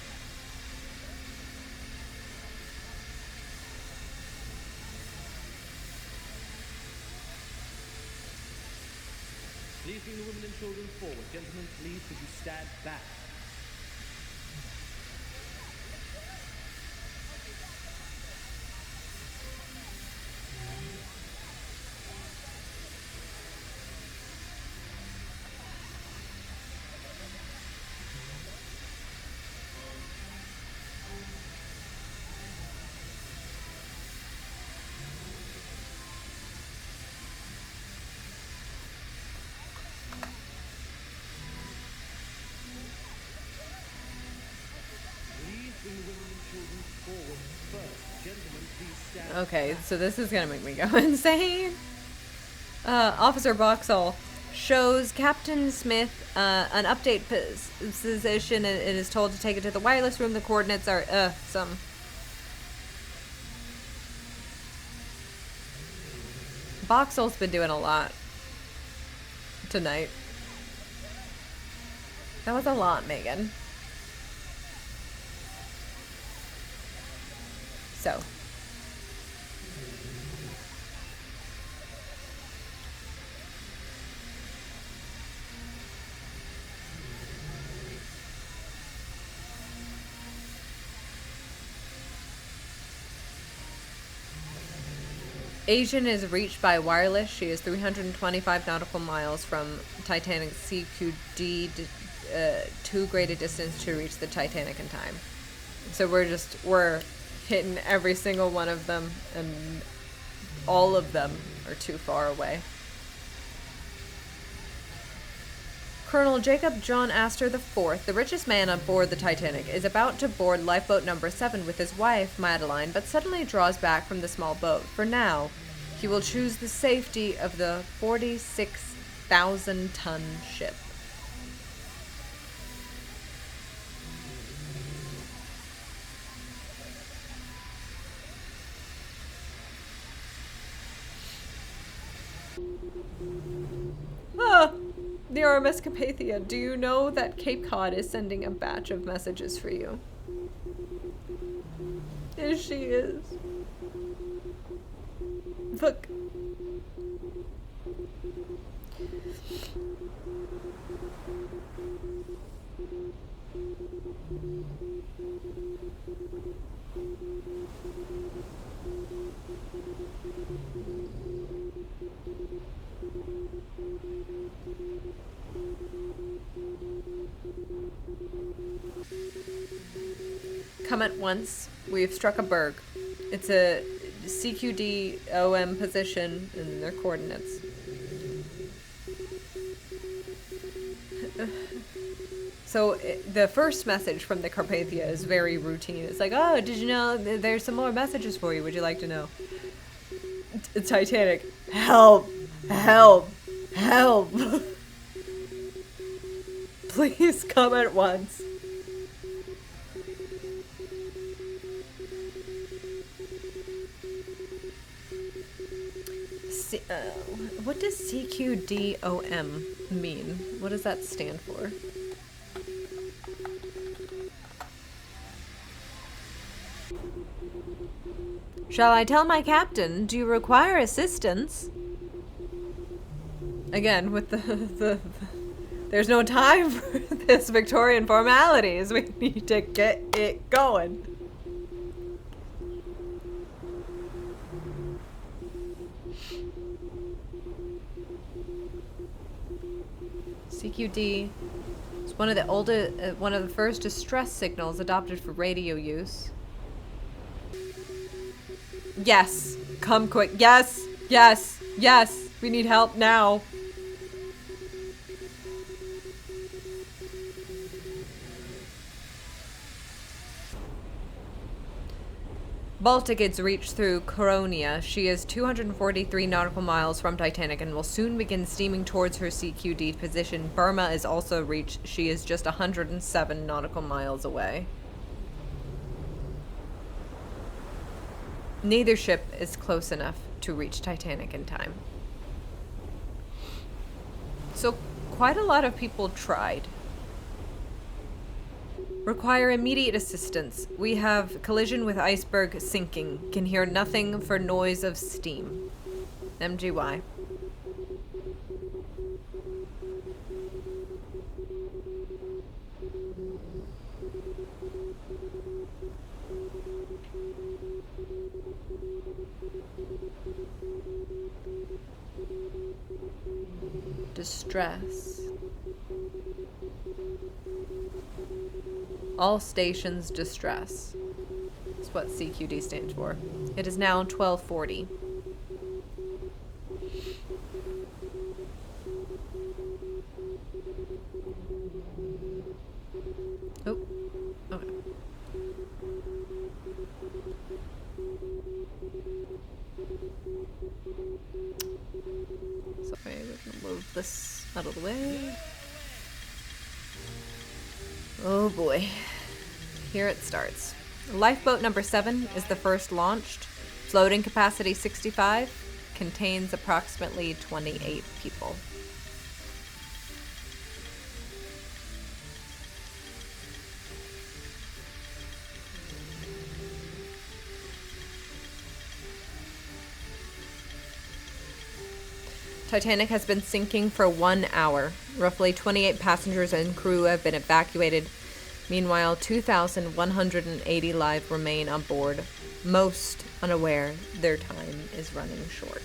Please bring the women and children forward. Gentlemen, please could you stand back? Okay, so this is gonna make me go insane. Officer Boxall shows Captain Smith an update position and is told to take it to the wireless room. The coordinates are some. Boxall's been doing a lot tonight. That was a lot, Megan. So. Asian is reached by wireless. She is 325 nautical miles from Titanic CQD, too great a distance to reach the Titanic in time. So we're hitting every single one of them, and all of them are too far away. Colonel Jacob John Astor IV, the richest man on board the Titanic, is about to board lifeboat number 7 with his wife, Madeline, but suddenly draws back from the small boat. For now, he will choose the safety of the 46,000-ton ship. The RMS Carpathia, do you know that Cape Cod is sending a batch of messages for you? Yes, she is. Look. Come at once. We have struck a berg. It's a CQD OM position and their coordinates. So the first message from the Carpathia is very routine. It's like, oh, did you know there's some more messages for you? Would you like to know? Titanic, help, help, help. Please come at once. What does CQDOM mean? What does that stand for? Shall I tell my captain? Do you require assistance? Again, with the there's no time for this Victorian formalities. We need to get it going. CQD is one of the first distress signals adopted for radio use. Yes, come quick. Yes, yes, yes. We need help now. Baltic gets reached through Coronia. She is 243 nautical miles from Titanic and will soon begin steaming towards her CQD position. Burma is also reached. She is just 107 nautical miles away. Neither ship is close enough to reach Titanic in time. So quite a lot of people tried. Require immediate assistance. We have collision with iceberg sinking. Can hear nothing for noise of steam. MGY. Distress. All stations distress. That's what CQD stands for. It is now 12:40. Oh, okay. Sorry, we're gonna move this out of the way. Oh boy. Here it starts. Lifeboat number 7 is the first launched. Floating capacity 65. Contains approximately 28 people. Titanic has been sinking for 1 hour. Roughly 28 passengers and crew have been evacuated. Meanwhile, 2,180 lives remain on board, most unaware their time is running short.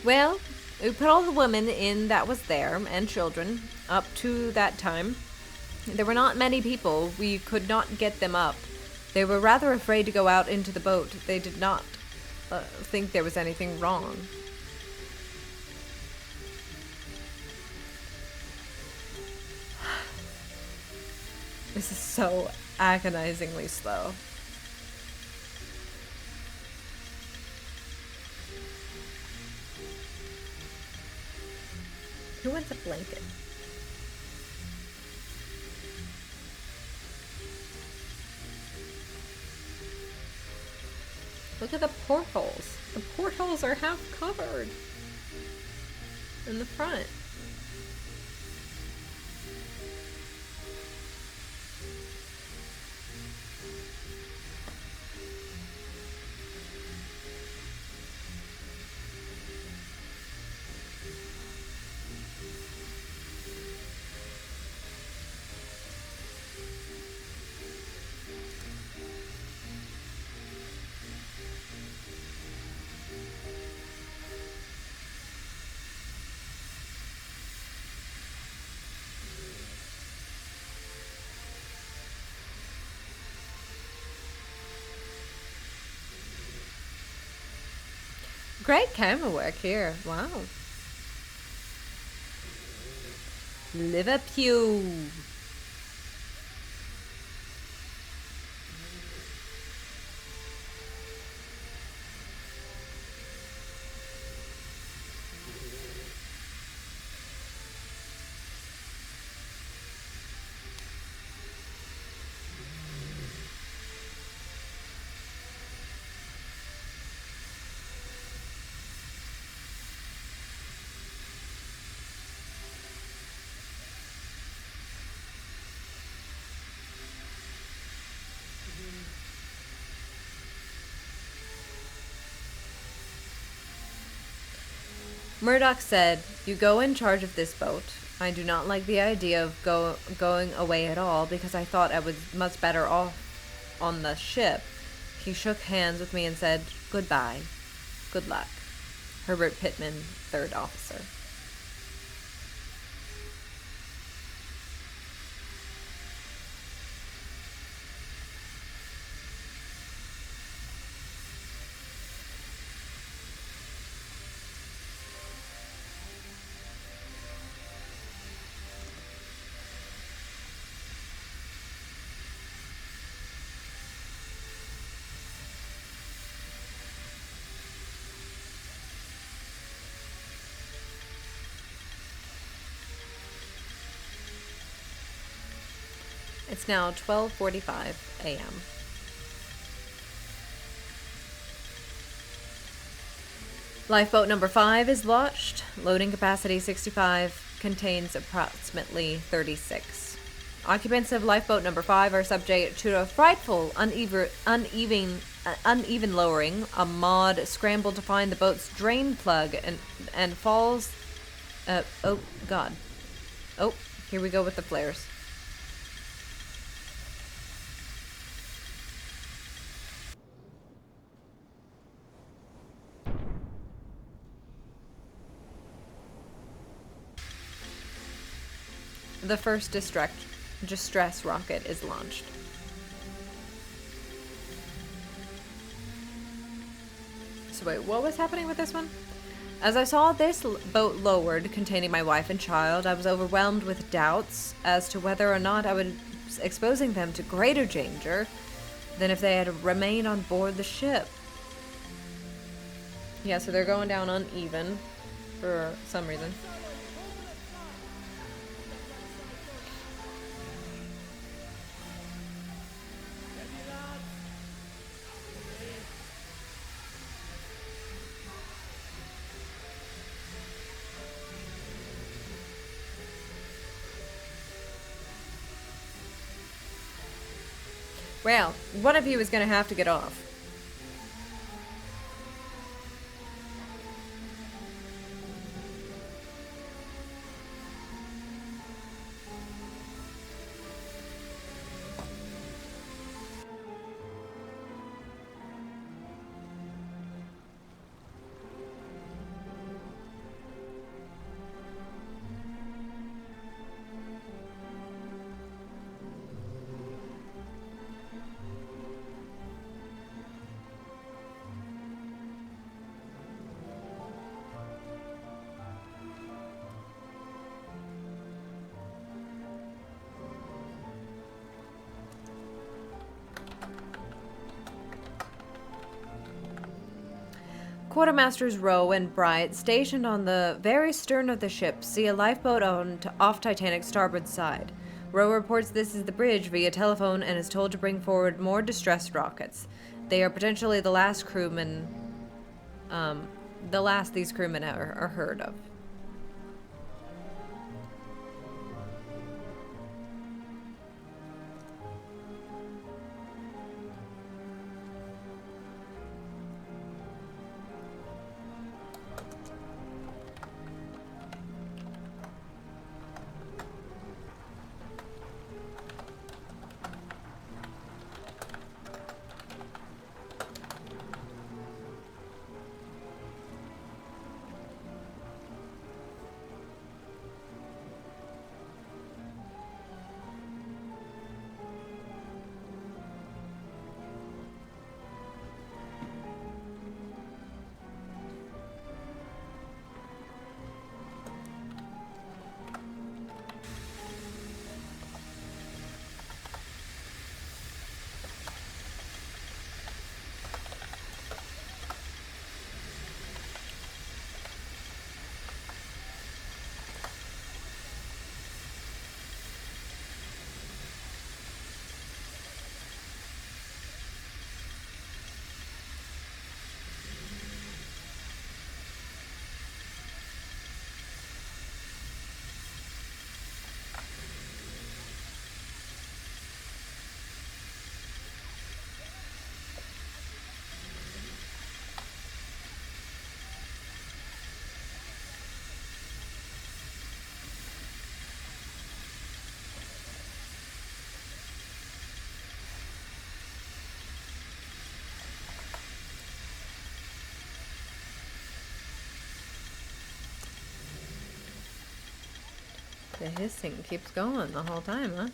Well, we put all the women in that was there, and children, up to that time. There were not many people. We could not get them up. They were rather afraid to go out into the boat. They did not think there was anything wrong. This is so agonizingly slow. Who wants a blanket? Look at the portholes. The portholes are half covered in the front. Great camera work here. Wow. Liverpool. Murdoch said, "You go in charge of this boat. I do not like the idea of going away at all because I thought I was much better off on the ship." He shook hands with me and said, "Goodbye. Good luck." Herbert Pittman, 3rd officer. It's now 12:45 a.m. Lifeboat number 5 is launched. Loading capacity 65, contains approximately 36. Occupants of lifeboat number 5 are subject to a frightful uneven lowering. A mod scrambled to find the boat's drain plug and falls. Oh God. Oh, here we go with the flares. The first distress rocket is launched. So wait, what was happening with this one? As I saw this boat lowered, containing my wife and child, I was overwhelmed with doubts as to whether or not I was exposing them to greater danger than if they had remained on board the ship. Yeah, so they're going down uneven for some reason. Well, one of you is going to have to get off. Quartermasters Rowe and Bright, stationed on the very stern of the ship, see a lifeboat off Titanic's starboard side. Rowe reports this is the bridge via telephone and is told to bring forward more distress rockets. They are potentially the last crewmen, these crewmen are heard of. The hissing keeps going the whole time, huh?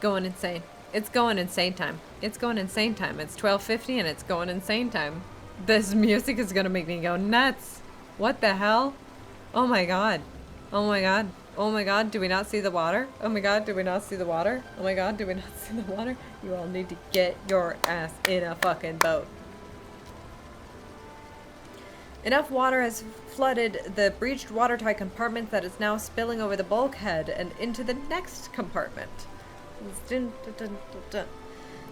Going insane. It's going insane time. It's going insane time. It's 12:50 and it's going insane time. This music is gonna make me go nuts. What the hell? Oh my god. Oh my god. Oh my god, do we not see the water? Oh my god, do we not see the water? Oh my god, do we not see the water? You all need to get your ass in a fucking boat. Enough water has flooded the breached watertight compartment that is now spilling over the bulkhead and into the next compartment.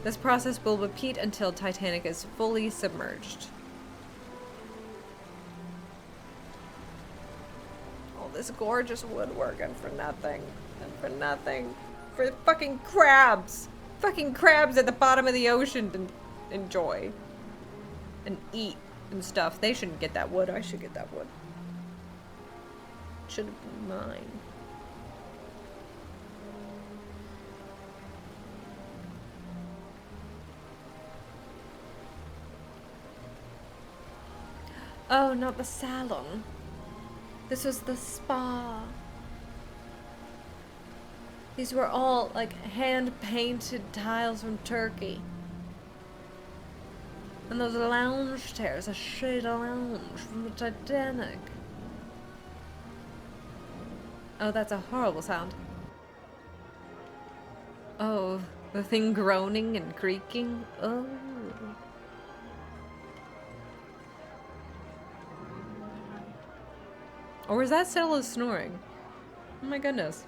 This process will repeat until Titanic is fully submerged. All this gorgeous woodworking for nothing. And for nothing. For fucking crabs. Fucking crabs at the bottom of the ocean to enjoy. And eat and stuff. They shouldn't get that wood. I should get that wood. Should have been mine. Oh, not the salon. This was the spa. These were all like hand-painted tiles from Turkey. And those lounge chairs, a shade of lounge from the Titanic. Oh, that's a horrible sound. Oh, the thing groaning and creaking. Oh. Or was that Siddle snoring? Oh my goodness.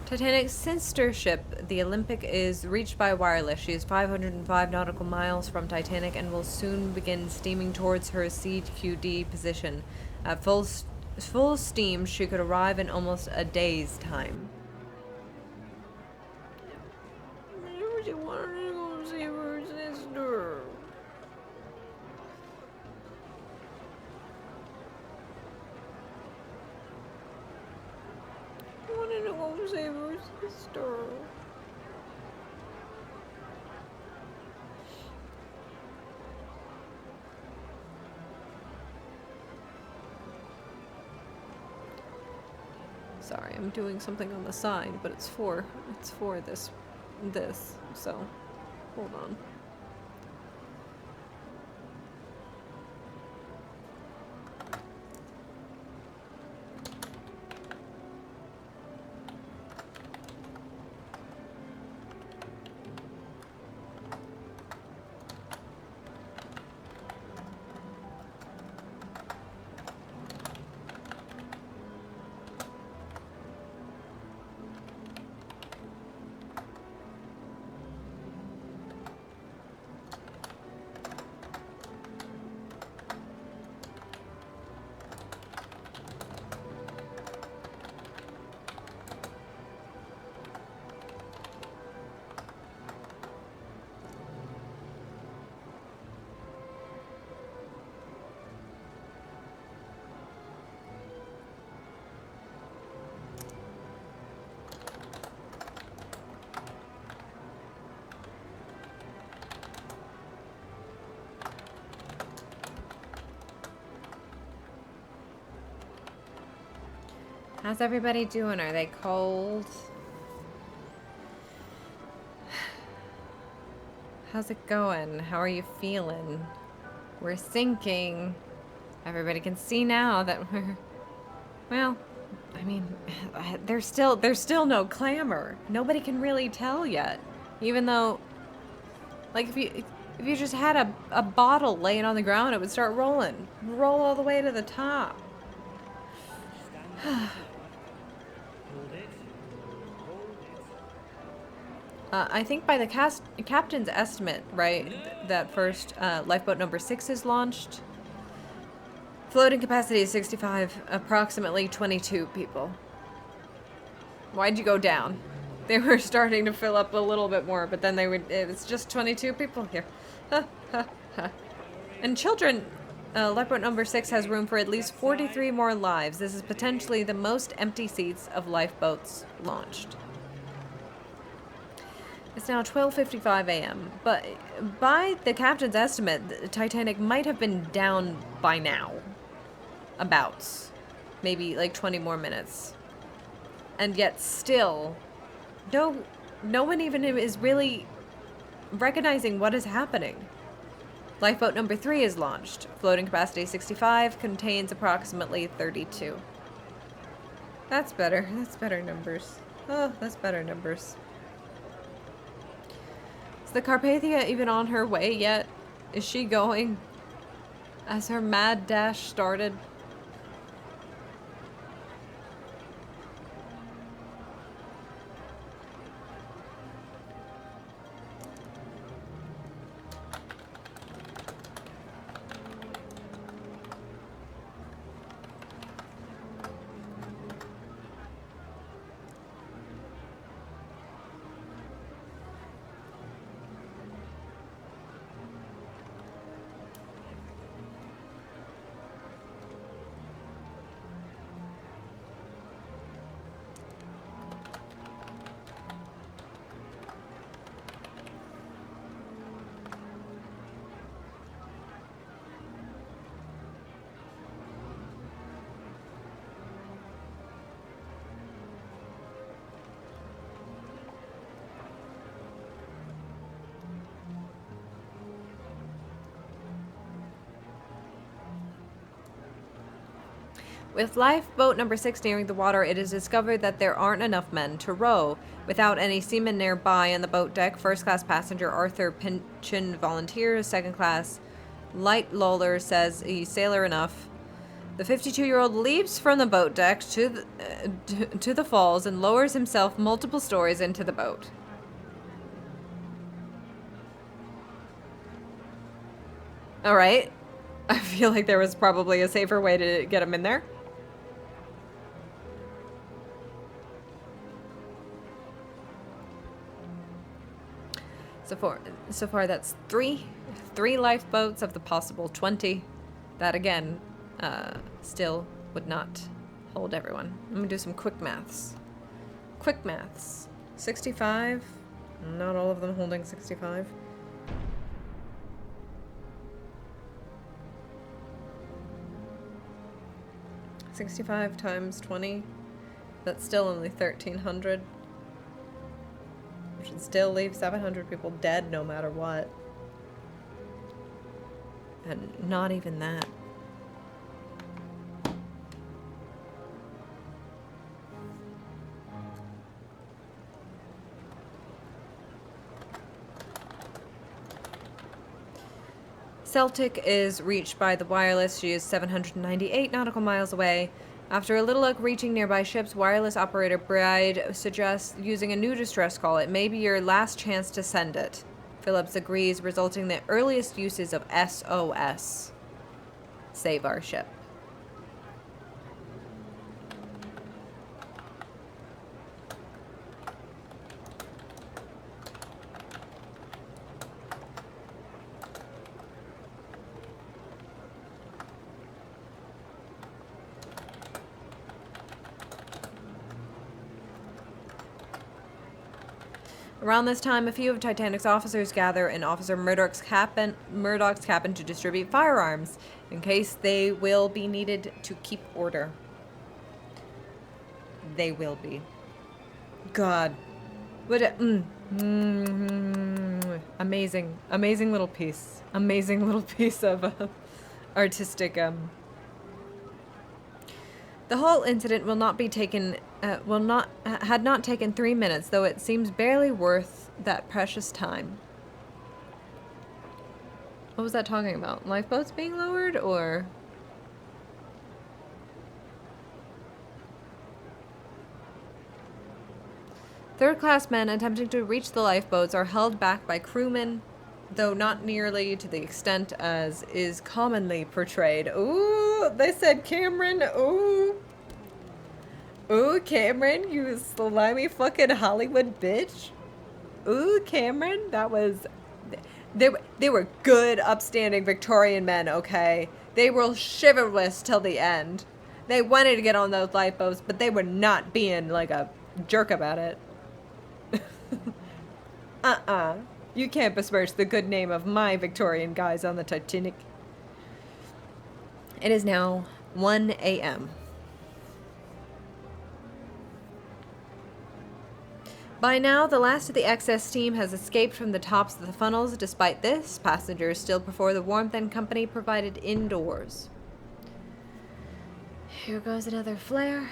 Titanic's sister ship, the Olympic, is reached by wireless. She is 505 nautical miles from Titanic and will soon begin steaming towards her CQD position. At full steam, she could arrive in almost a day's time. She wanted to go see her sister. I wanted to go save her sister. Sorry, I'm doing something on the side, but it's for this, so hold on. How's everybody doing? Are they cold? How's it going? How are you feeling? We're sinking. Everybody can see now that we're... Well, I mean, there's still no clamor. Nobody can really tell yet. Even though, like, if you just had a bottle laying on the ground, it would start rolling. Roll all the way to the top. I think by the captain's estimate, right, that first lifeboat number 6 is launched. Floating capacity is 65, approximately 22 people. Why'd you go down? They were starting to fill up a little bit more, but then it was just 22 people here. And children, lifeboat number 6 has room for at least 43 more lives. This is potentially the most empty seats of lifeboats launched. It's now 12:55 a.m., but by the captain's estimate, the Titanic might have been down by now. About. Maybe like 20 more minutes. And yet still, no one even is really recognizing what is happening. Lifeboat number 3 is launched. Floating capacity 65, contains approximately 32. That's better. That's better numbers. Oh, that's better numbers. Is the Carpathia even on her way yet? Is she going? As her mad dash started? With lifeboat number 6 nearing the water, it is discovered that there aren't enough men to row. Without any seamen nearby on the boat deck, first-class passenger Arthur Pinchin volunteers. Second-class Light Lawler says he's sailor enough. The 52-year-old leaps from the boat deck to the falls and lowers himself multiple stories into the boat. All right. I feel like there was probably a safer way to get him in there. So far that's three lifeboats of the possible 20. That again, still would not hold everyone. I'm gonna do some quick maths. 65. Not all of them holding 65. $65 times 20. That's still only 1,300. Which would still leave 700 people dead no matter what. And not even that. Celtic is reached by the wireless. She is 798 nautical miles away. After a little luck reaching nearby ships, wireless operator Bride suggests using a new distress call. It may be your last chance to send it. Phillips agrees, resulting in the earliest uses of SOS. Save our ship. Around this time, a few of Titanic's officers gather in Officer Murdoch's cabin to distribute firearms, in case they will be needed to keep order. They will be. God. What a... amazing. Amazing little piece. Amazing little piece of artistic... The whole incident will not be taken... had not taken 3 minutes, though it seems barely worth that precious time. What was that talking about? Lifeboats being lowered, or... Third-class men attempting to reach the lifeboats are held back by crewmen, though not nearly to the extent as is commonly portrayed. Ooh, they said Cameron. Ooh. Ooh, Cameron, you slimy fucking Hollywood bitch. Ooh, Cameron, that was... They were good, upstanding Victorian men, okay? They were chivalrous till the end. They wanted to get on those lifeboats, but they were not being like a jerk about it. You can't besmirch the good name of my Victorian guys on the Titanic. It is now 1 a.m. By now, the last of the excess steam has escaped from the tops of the funnels. Despite this, passengers still prefer the warmth and company provided indoors. Here goes another flare.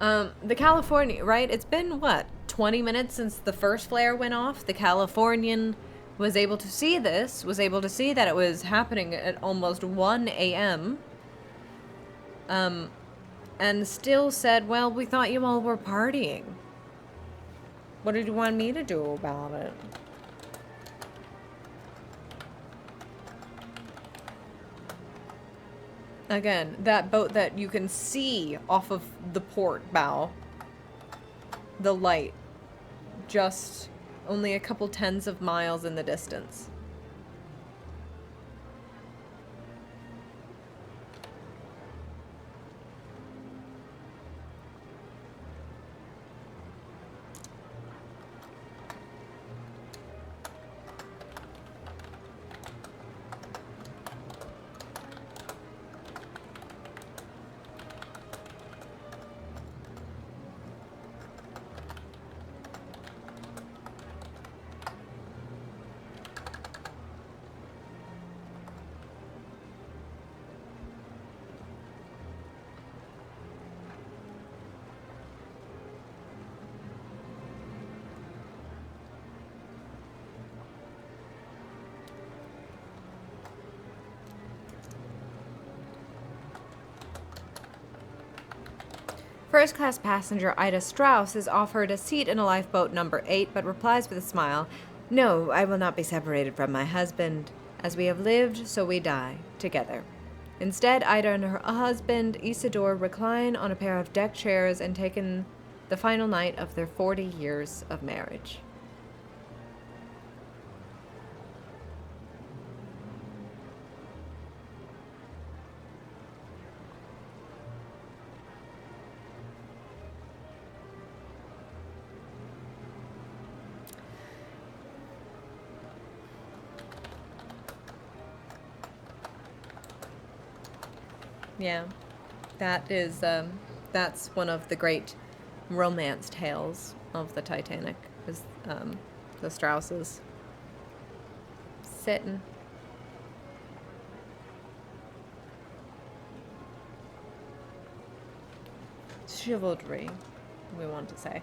The California, right? It's been, what, 20 minutes since the first flare went off? The Californian was able to see this, was able to see that it was happening at almost 1 a.m. And still said, well, we thought you all were partying. What did you want me to do about it? Again, that boat that you can see off of the port bow, the light, just only a couple tens of miles in the distance. First-class passenger Ida Strauss is offered a seat in a lifeboat number 8, but replies with a smile, "No, I will not be separated from my husband. As we have lived, so we die, together." Instead, Ida and her husband, Isidore, recline on a pair of deck chairs and take in the final night of their 40 years of marriage. Yeah, that is, that's one of the great romance tales of the Titanic, is, the Strausses sitting. Chivalry, we want to say.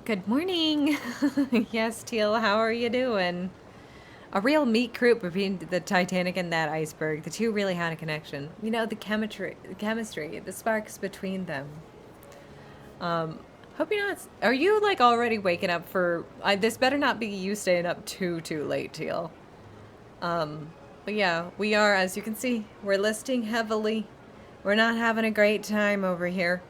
Good morning. Yes, Teal, how are you doing? A real meet cute between the Titanic and that iceberg. The two really had a connection. You know, the chemistry, the sparks between them. Hope you're not. Are you like already waking up for? This better not be you staying up too late, Teal. But yeah, we are, as you can see, we're listing heavily. We're not having a great time over here.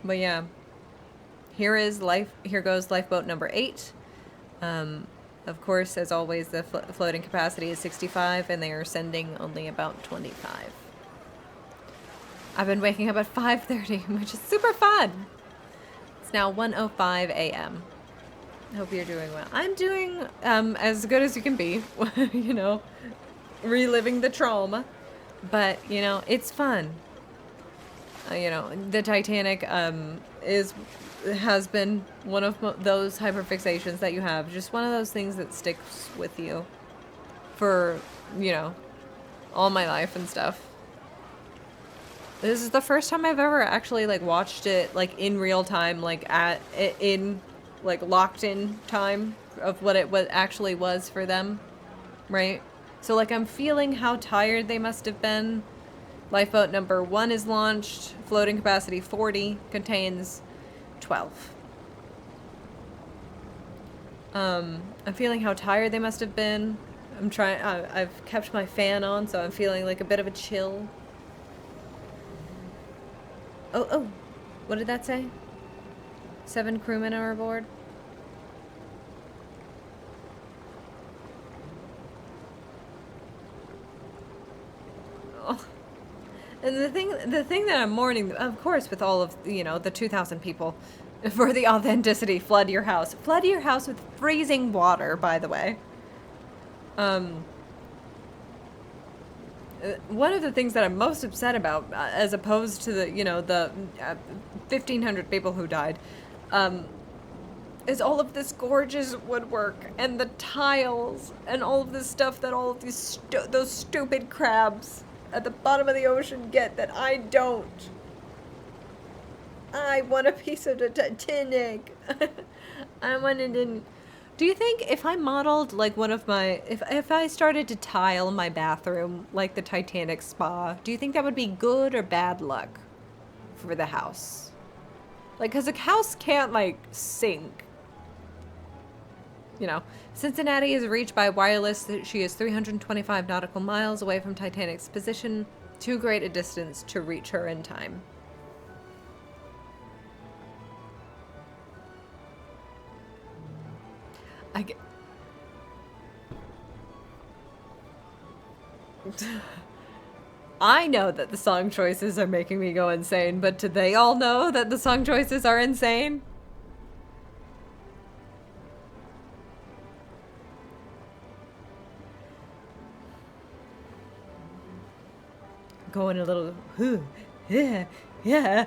But yeah, here goes lifeboat number 8. Of course, as always, the floating capacity is 65, and they are sending only about 25. I've been waking up at 5:30, which is super fun. It's now 1:05 a.m. Hope you're doing well. I'm doing as good as you can be, you know, reliving the trauma. But, you know, it's fun. You know, the Titanic has been one of those hyperfixations that you have. Just one of those things that sticks with you for, you know, all my life and stuff. This is the first time I've ever actually, like, watched it, like, in real time, like, like, locked in time of what actually was for them, right? So, like, I'm feeling how tired they must have been. Lifeboat number 1 is launched. Floating capacity 40, contains 12. I'm feeling how tired they must have been. I've kept my fan on, so I'm feeling like a bit of a chill. Oh, what did that say? 7 crewmen are aboard. Oh. And the thing that I'm mourning, of course, with all of, you know, the 2,000 people, for the authenticity, flood your house. Flood your house with freezing water, by the way. One of the things that I'm most upset about, as opposed to the, you know, the 1,500 people who died, is all of this gorgeous woodwork and the tiles and all of this stuff that all of these those stupid crabs at the bottom of the ocean get that I don't. I want a piece of the Titanic. I wanted in. Do you think if I modeled like one of my, if I started to tile my bathroom like the Titanic spa, do you think that would be good or bad luck for the house? Like, because a house can't like sink. You know, Cincinnati is reached by wireless. She is 325 nautical miles away from Titanic's position, too great a distance to reach her in time. I know that the song choices are making me go insane, but do they all know that the song choices are insane? Going a little, yeah, yeah.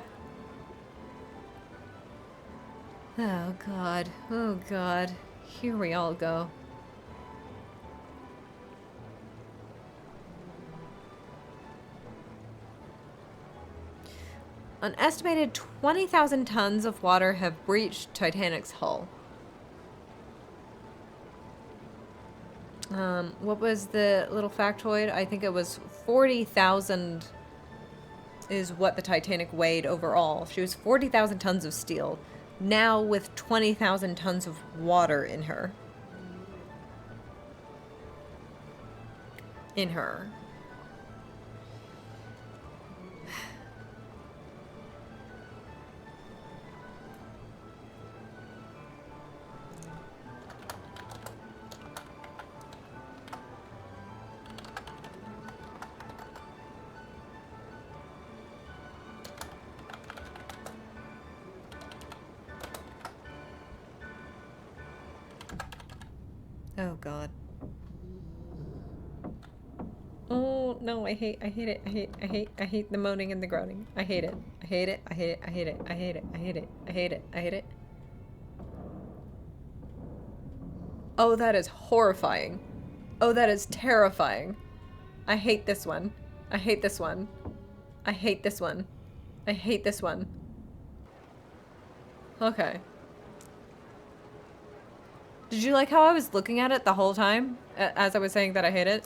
Oh God, oh God. Here we all go. An estimated 20,000 tons of water have breached Titanic's hull. What was the little factoid? I think it was 40,000 is what the Titanic weighed overall. She was 40,000 tons of steel, now with 20,000 tons of water in her. In her. Oh God. Oh no, I hate the moaning and the groaning. I hate it. I hate it. I hate it. I hate it. I hate it. I hate it. I hate it. I hate it. Oh, that is horrifying. Oh, that is terrifying. I hate this one. I hate this one. I hate this one. I hate this one. Okay. Did you like how I was looking at it the whole time as I was saying that I hate it?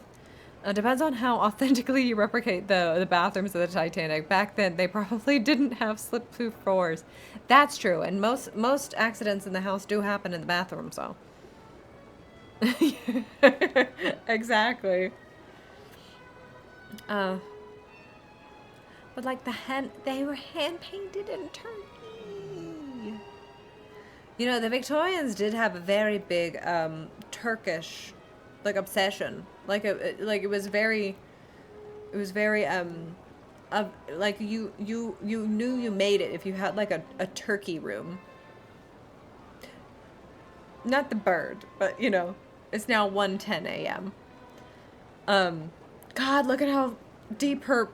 It depends on how authentically you replicate the bathrooms of the Titanic. Back then, they probably didn't have slip-proof floors. That's true, and most accidents in the house do happen in the bathroom, so. Exactly. But like they were hand-painted in Turkey. You know, the Victorians did have a very big Turkish like obsession. Like it was very like you knew you made it if you had like a turkey room. Not the bird, but, you know, it's now 1:10 a.m. God, look at how deep her...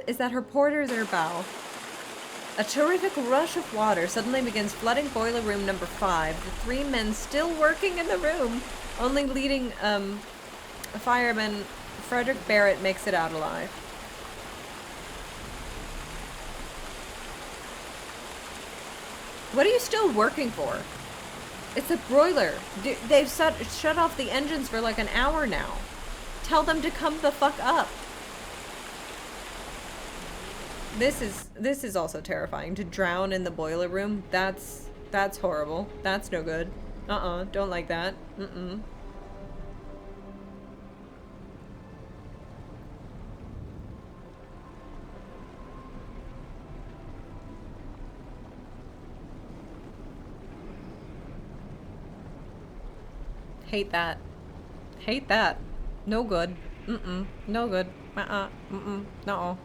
Is that her port or is it her bow? A terrific rush of water suddenly begins flooding boiler room number 5. The 3 men still working in the room. Only leading, fireman Frederick Barrett makes it out alive. What are you still working for? It's a broiler. They've shut off the engines for like an hour now. Tell them to come the fuck up. This is also terrifying. To drown in the boiler room, that's horrible. That's no good. Don't like that. Hate that. Hate that. No good. No good. No.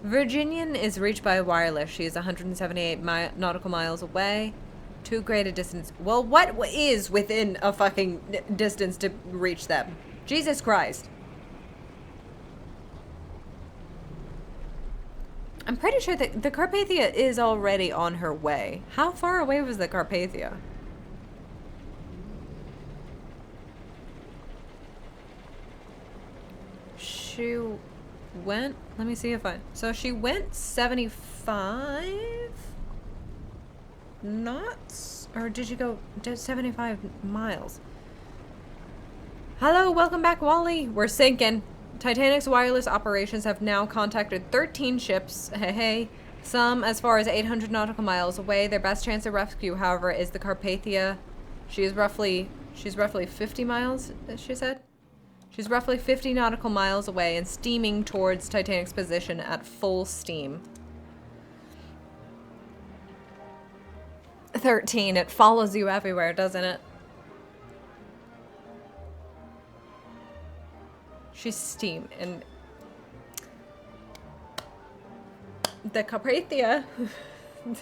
Virginian is reached by wireless. She is 178 nautical miles away. Too great a distance. Well, what is within a fucking distance to reach them? Jesus Christ. I'm pretty sure that the Carpathia is already on her way. How far away was the Carpathia? She went... Let me see if I... So she went 75 knots? Or did you go 75 miles? Hello, welcome back, Wally. We're sinking. Titanic's wireless operations have now contacted 13 ships. Hey. Some as far as 800 nautical miles away. Their best chance of rescue, however, is the Carpathia. She's roughly 50 miles, she said? She's roughly 50 nautical miles away and steaming towards Titanic's position at full steam. 13. It follows you everywhere, doesn't it? She's steam, and the Carpathia,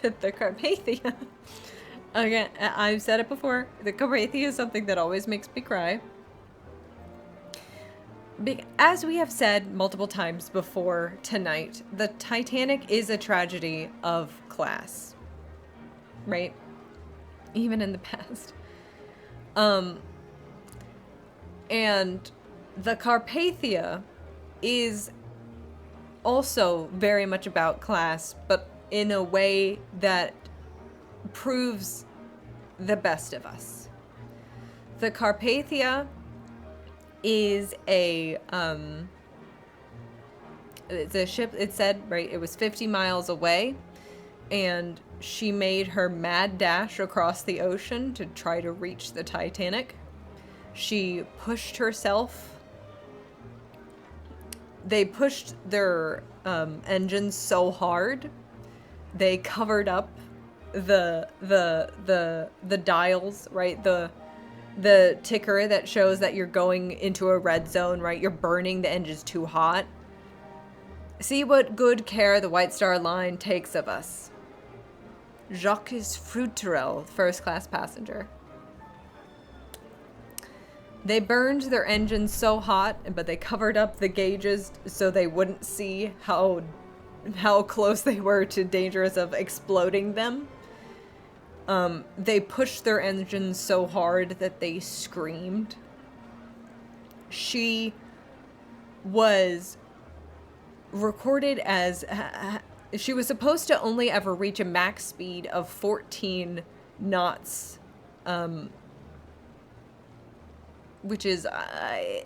the Carpathia, again, I've said it before, the Carpathia is something that always makes me cry. As we have said multiple times before tonight, the Titanic is a tragedy of class, right? Even in the past. And the Carpathia is also very much about class, but in a way that proves the best of us. The Carpathia is it's a ship, it said, right, it was 50 miles away, and she made her mad dash across the ocean to try to reach the Titanic. She pushed herself. They pushed their engines so hard, they covered up the dials, right? The ticker that shows that you're going into a red zone, right? You're burning, the engine's too hot. See what good care the White Star Line takes of us. Jacques Fruterel, first class passenger. They burned their engines so hot, but they covered up the gauges so they wouldn't see how close they were to dangerous of exploding them. They pushed their engines so hard that they screamed. She was recorded as... she was supposed to only ever reach a max speed of 14 knots. Which is, I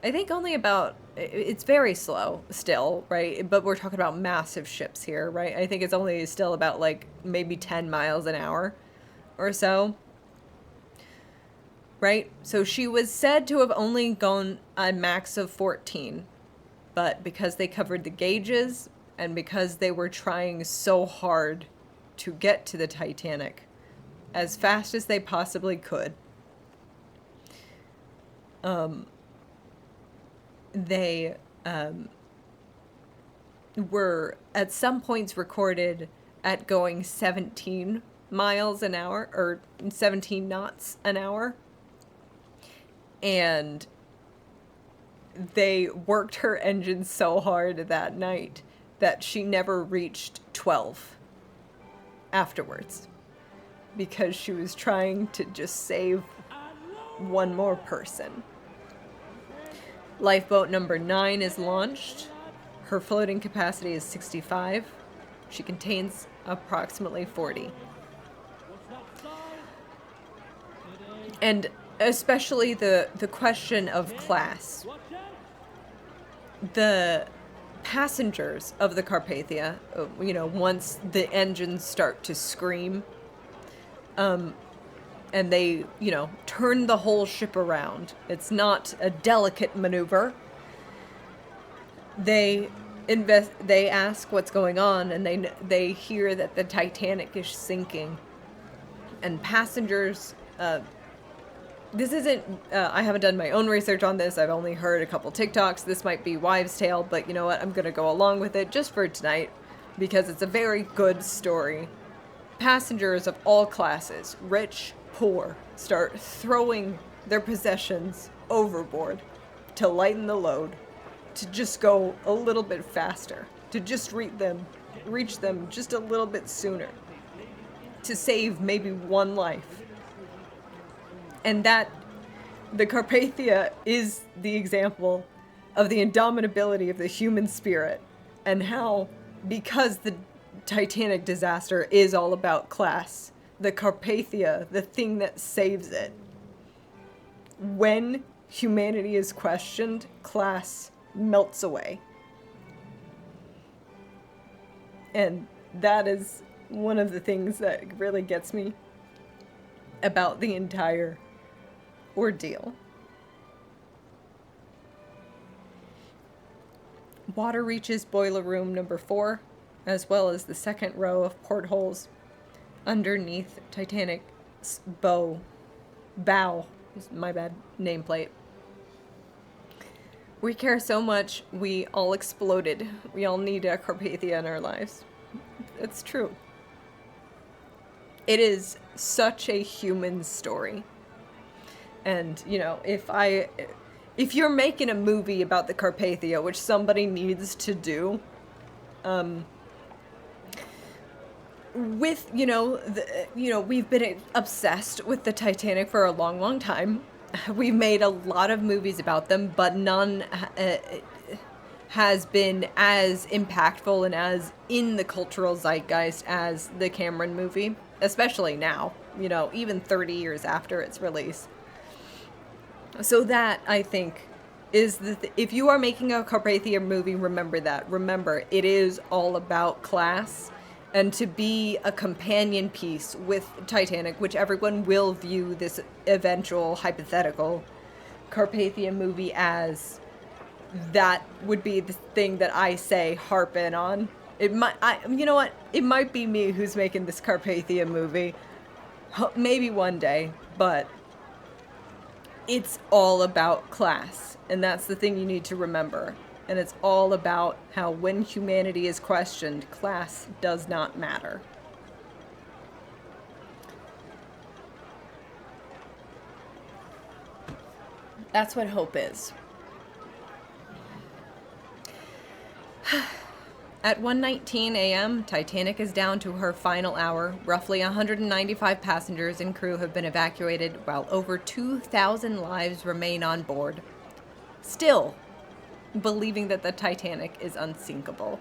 think only about... It's very slow still, right? But we're talking about massive ships here, right? I think it's only still about, like, maybe 10 miles an hour or so. Right? So she was said to have only gone a max of 14. But because they covered the gauges and because they were trying so hard to get to the Titanic, as fast as they possibly could. They were at some points recorded at going 17 miles an hour, or 17 knots an hour. And they worked her engine so hard that night that she never reached 12 afterwards, because she was trying to just save one more person. Lifeboat number 9 is launched. Her floating capacity is 65. She contains approximately 40. And especially the question of class. The passengers of the Carpathia, once the engines start to scream, and they, turn the whole ship around. It's not a delicate maneuver. They ask what's going on, and they hear that the Titanic is sinking. And passengers, this isn't, I haven't done my own research on this. I've only heard a couple TikToks. This might be wives' tale, but you know what? I'm going to go along with it just for tonight, because it's a very good story. Passengers of all classes, rich, poor, start throwing their possessions overboard to lighten the load, to just go a little bit faster, to just reach them just a little bit sooner, to save maybe one life. And that, the Carpathia is the example of the indomitability of the human spirit, and how, because the Titanic disaster is all about class, the Carpathia, the thing that saves it, when humanity is questioned, class melts away. And that is one of the things that really gets me about the entire ordeal. Water reaches boiler room number 4, as well as the second row of portholes underneath Titanic's bow, my bad, nameplate. We care so much, we all exploded. We all need a Carpathia in our lives. It's true. It is such a human story. And, if you're making a movie about the Carpathia, which somebody needs to do, with, we've been obsessed with the Titanic for a long, long time. We've made a lot of movies about them, but none has been as impactful and as in the cultural zeitgeist as the Cameron movie, especially now, even 30 years after its release. So that, I think, is if you are making a Carpathia movie, remember that. Remember, it is all about class. And to be a companion piece with Titanic, which everyone will view this eventual hypothetical Carpathia movie as, that would be the thing that I say harp in on. It might, you know what? It might be me who's making this Carpathia movie. Maybe one day, but it's all about class. And that's the thing you need to remember. And it's all about how when humanity is questioned, class does not matter. That's what hope is. At 1:19 a.m., Titanic is down to her final hour. Roughly 195 passengers and crew have been evacuated, while over 2,000 lives remain on board. Still believing that the Titanic is unsinkable.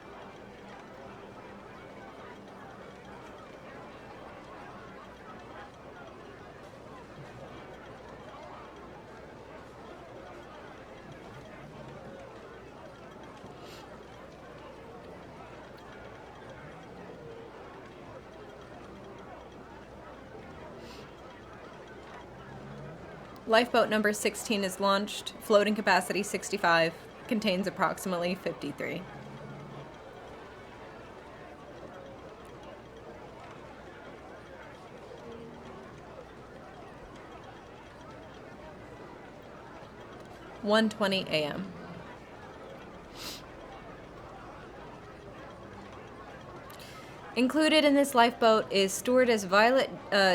Lifeboat number 16 is launched. Floating capacity 65. Contains approximately 53. 1:20 a.m. Included in this lifeboat is stewardess Violet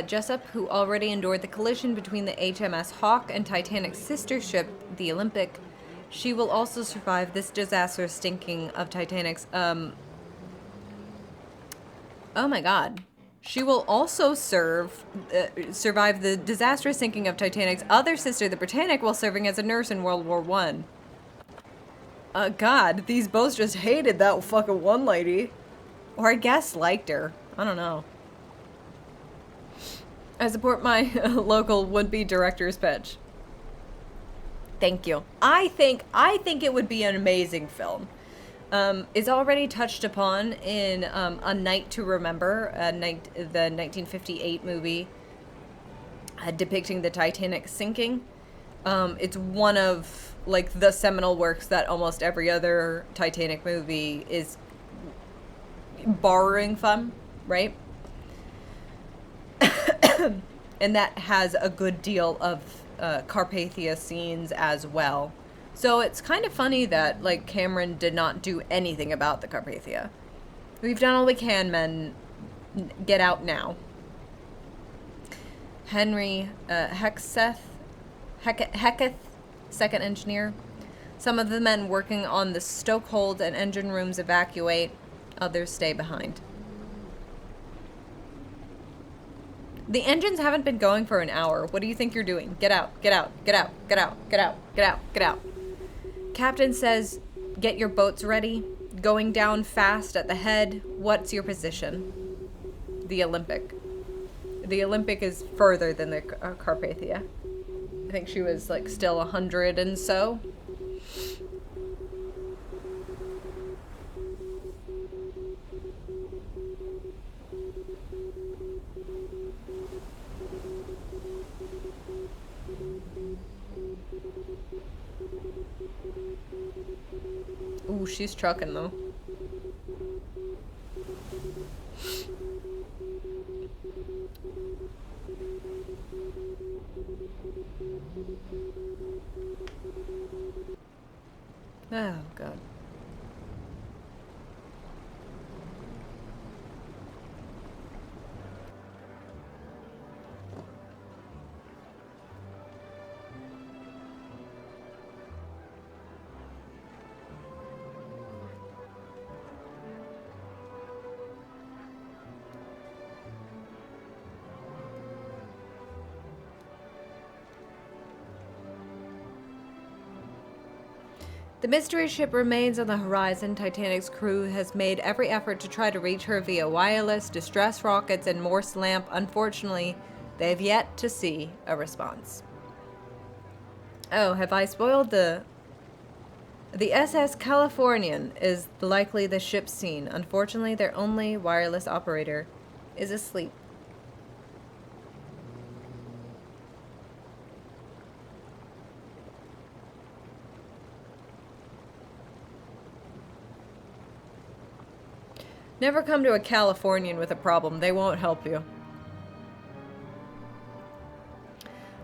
Jessup, who already endured the collision between the HMS Hawk and Titanic's sister ship, the Olympic. She will also survive this disastrous sinking of Titanic's, oh my god. She will also survive the disastrous sinking of Titanic's other sister, the Britannic, while serving as a nurse in World War I. God, these boats just hated that fucking one lady. Or I guess liked her. I don't know. I support my local would-be director's pitch. Thank you. I think it would be an amazing film. It's already touched upon in A Night to Remember, the 1958 movie depicting the Titanic sinking. It's one of like the seminal works that almost every other Titanic movie is borrowing from, right? And that has a good deal of Carpathia scenes as well. So it's kind of funny that like Cameron did not do anything about the Carpathia. We've done all we can, men. Get out now. Henry Heketh, second engineer. Some of the men working on the stokehold and engine rooms evacuate. Others stay behind. The engines haven't been going for an hour. What do you think you're doing? Get out, get out, get out, get out, get out, get out, get out. Captain says, get your boats ready. Going down fast at the head. What's your position? The Olympic. The Olympic is further than the Carpathia. I think she was like still 100 and so. Ooh, she's trucking though. Oh, God. The mystery ship remains on the horizon. Titanic's crew has made every effort to try to reach her via wireless, distress rockets, and Morse lamp. Unfortunately, they have yet to see a response. Oh, have I spoiled the SS Californian is likely the ship's scene. Unfortunately, their only wireless operator is asleep. Never come to a Californian with a problem. They won't help you.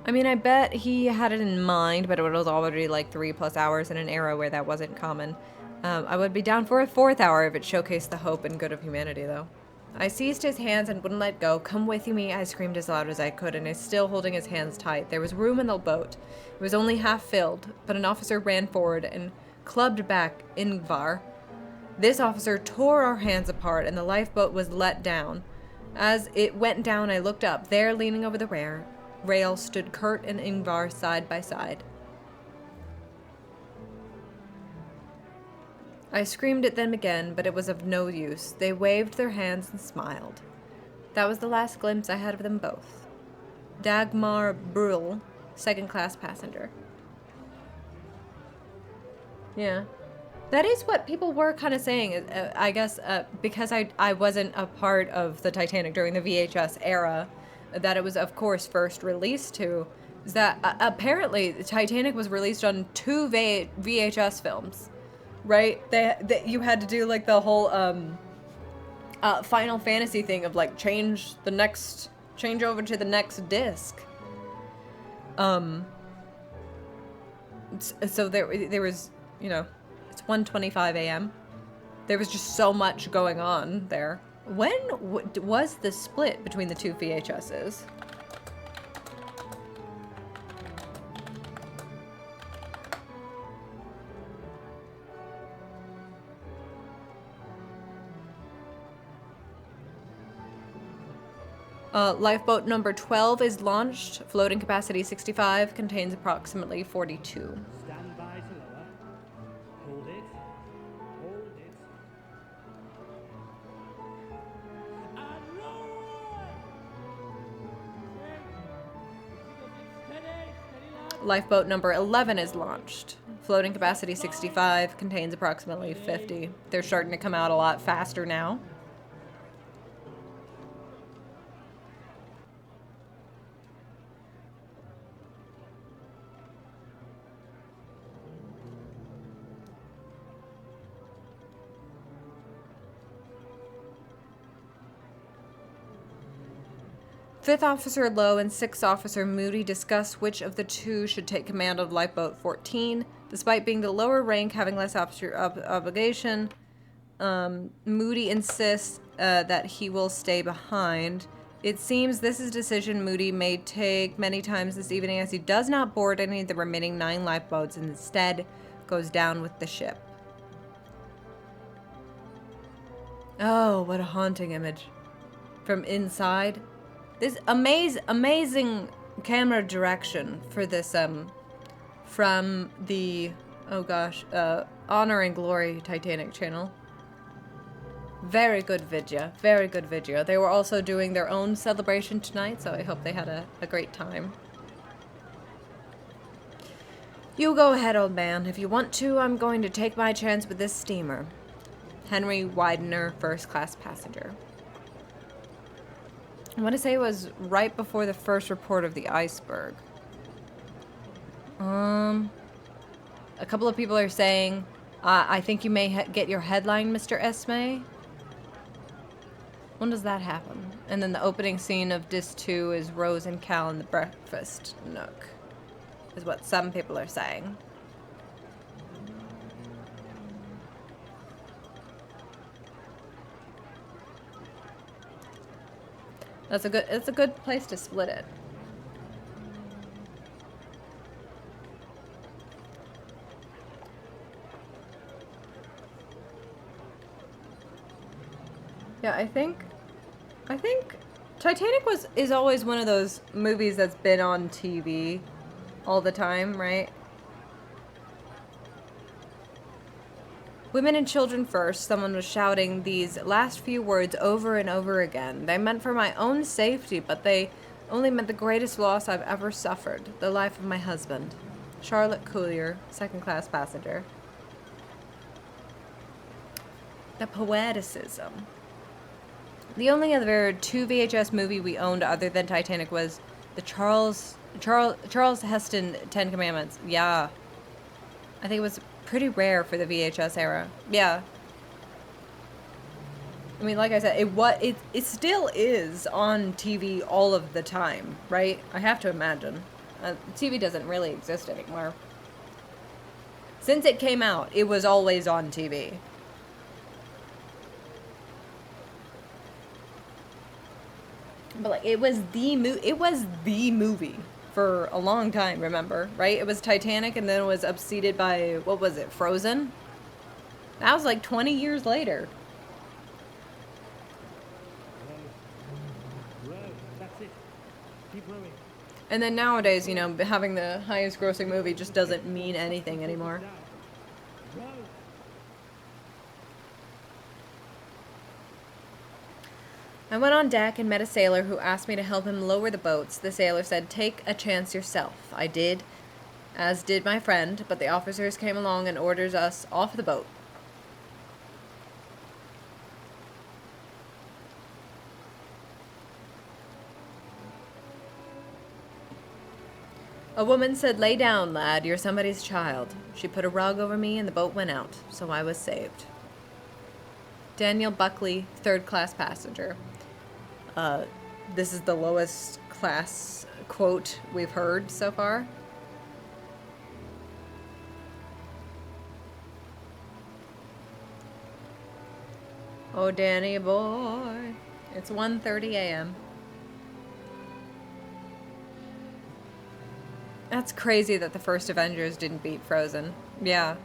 I mean, I bet he had it in mind, but it was already like 3+ hours in an era where that wasn't common. I would be down for a 4th hour if it showcased the hope and good of humanity, though. I seized his hands and wouldn't let go. Come with me, I screamed as loud as I could, and I still holding his hands tight. There was room in the boat. It was only half filled, but an officer ran forward and clubbed back Ingvar. This officer tore our hands apart, and the lifeboat was let down. As it went down, I looked up. There, leaning over the rail, stood Kurt and Ingvar side by side. I screamed at them again, but it was of no use. They waved their hands and smiled. That was the last glimpse I had of them both. Dagmar Brühl, second-class passenger. Yeah. That is what people were kind of saying, I guess, because I wasn't a part of the Titanic during the VHS era, that it was, of course, first released to, is that apparently the Titanic was released on 2 VHS films, right? You had to do, like, the whole Final Fantasy thing of, like, change over to the next disc. So there was, you know, it's 1:25 a.m. There was just so much going on there. When was the split between the two VHSs? Lifeboat number 12 is launched. Floating capacity 65, contains approximately 42. Stand by to lower. Hold it. Hold it. And lower! Steady, Lifeboat number 11 is launched. Floating capacity 65, contains approximately 50. They're starting to come out a lot faster now. Fifth Officer Lowe and Sixth Officer Moody discuss which of the two should take command of Lifeboat 14. Despite being the lower rank, having less officer obligation, Moody insists that he will stay behind. It seems this is a decision Moody may take many times this evening, as he does not board any of the remaining 9 lifeboats and instead goes down with the ship. Oh, what a haunting image. From inside. This amazing camera direction for this, from the, oh gosh, Honor and Glory Titanic channel. Very good video, very good video. They were also doing their own celebration tonight, so I hope they had a great time. You go ahead, old man. If you want to, I'm going to take my chance with this steamer. Henry Widener, first class passenger. I want to say it was right before the first report of the iceberg. A couple of people are saying, I think you may get your headline, Mr. Esme. When does that happen? And then the opening scene of Disc 2 is Rose and Cal in the breakfast nook, is what some people are saying. It's a good place to split it. Yeah, I think Titanic is always one of those movies that's been on TV all the time, right? Women and children first, someone was shouting these last few words over and over again. They meant for my own safety, but they only meant the greatest loss I've ever suffered, the life of my husband. Charlotte Collier, second class passenger. The poeticism. The only other 2 VHS movie we owned other than Titanic was the Charles Heston 10 Commandments. Yeah. I think it was pretty rare for the VHS era. Yeah. I mean, like I said, it still is on TV all of the time, right? I have to imagine. TV doesn't really exist anymore. Since it came out, it was always on TV. But like, it was the movie for a long time, remember, right? It was Titanic, and then it was upseated by, what was it, Frozen? That was like 20 years later. Row. That's it. Keep rowing. And then nowadays, you know, having the highest grossing movie just doesn't mean anything anymore. Row. I went on deck and met a sailor who asked me to help him lower the boats. The sailor said, "Take a chance yourself." I did, as did my friend, but the officers came along and ordered us off the boat. A woman said, "Lay down, lad, you're somebody's child." She put a rug over me and the boat went out, so I was saved. Daniel Buckley, third class passenger. This is the lowest class quote we've heard so far. Oh, Danny boy. It's 1:30 a.m. That's crazy that the first Avengers didn't beat Frozen. Yeah.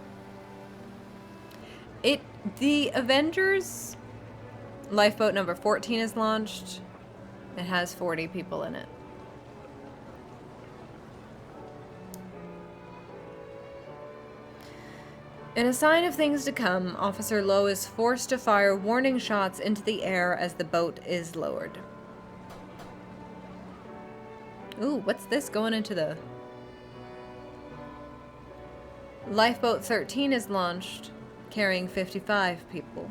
The Avengers lifeboat number 14 is launched. It has 40 people in it. In a sign of things to come, Officer Lowe is forced to fire warning shots into the air as the boat is lowered. Ooh, what's this going into the... Lifeboat 13 is launched, carrying 55 people.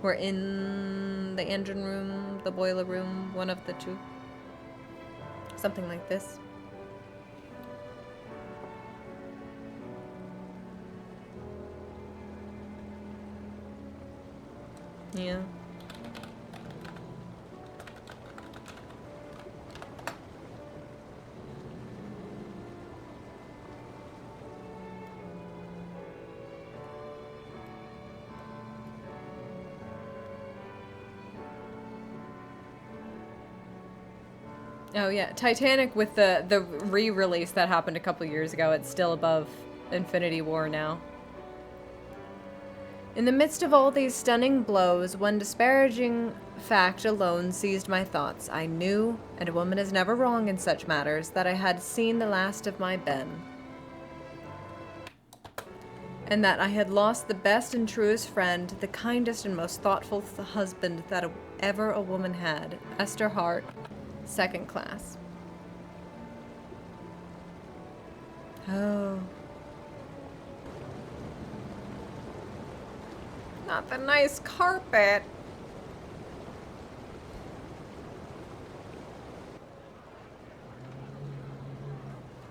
We're in the engine room, the boiler room, one of the two. Something like this. Yeah. Oh yeah, Titanic with the re-release that happened a couple years ago, it's still above Infinity War now. In the midst of all these stunning blows, one disparaging fact alone seized my thoughts. I knew, and a woman is never wrong in such matters, that I had seen the last of my Ben. And that I had lost the best and truest friend, the kindest and most thoughtful husband that ever a woman had. Esther Hart, second class. Oh. Not the nice carpet.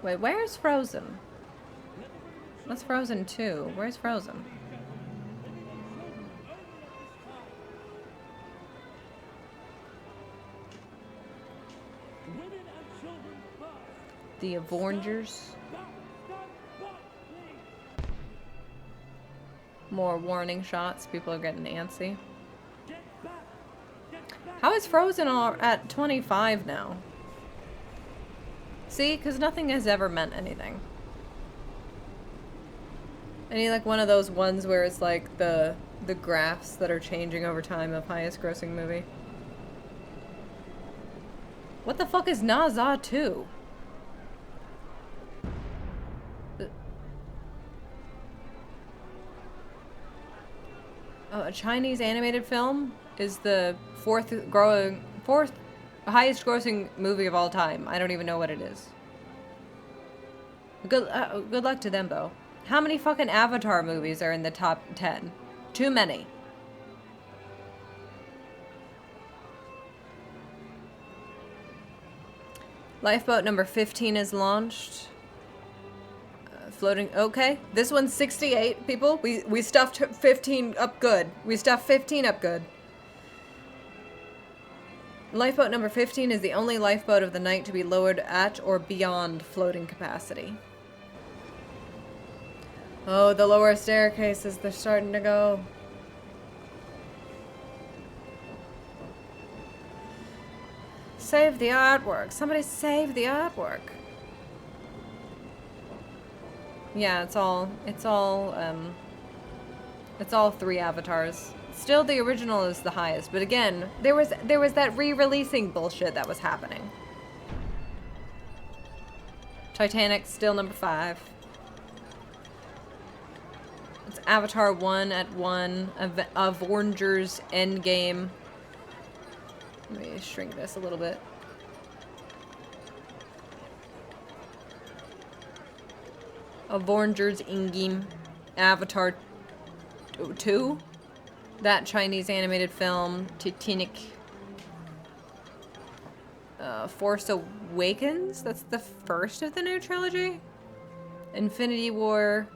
Wait, where's Frozen? That's Frozen 2. Where's Frozen? The Avengers. More warning shots. People are getting antsy. How is Frozen all at 25 now? See, because nothing has ever meant anything. I need like one of those ones where it's like the graphs that are changing over time of highest grossing movie. What the fuck is Naza 2? A Chinese animated film is the fourth highest grossing movie of all time. I don't even know what it is. Good luck to them, though. How many fucking Avatar movies are in the top 10? Too many. Lifeboat number 15 is launched. Floating, okay. This one's 68, people. We stuffed 15 up good. We stuffed 15 up good. Lifeboat number 15 is the only lifeboat of the night to be lowered at or beyond floating capacity. Oh, the lower staircases, they're starting to go. Save the artwork. Somebody save the artwork. Yeah, it's all three avatars. Still, the original is the highest, but again, there was that re-releasing bullshit that was happening. Titanic still number 5. It's Avatar 1 at 1. Avengers Endgame. Let me shrink this a little bit. Avengers Endgame. Avatar 2. That Chinese animated film. Titanic. Force Awakens. That's the first of the new trilogy. Infinity War.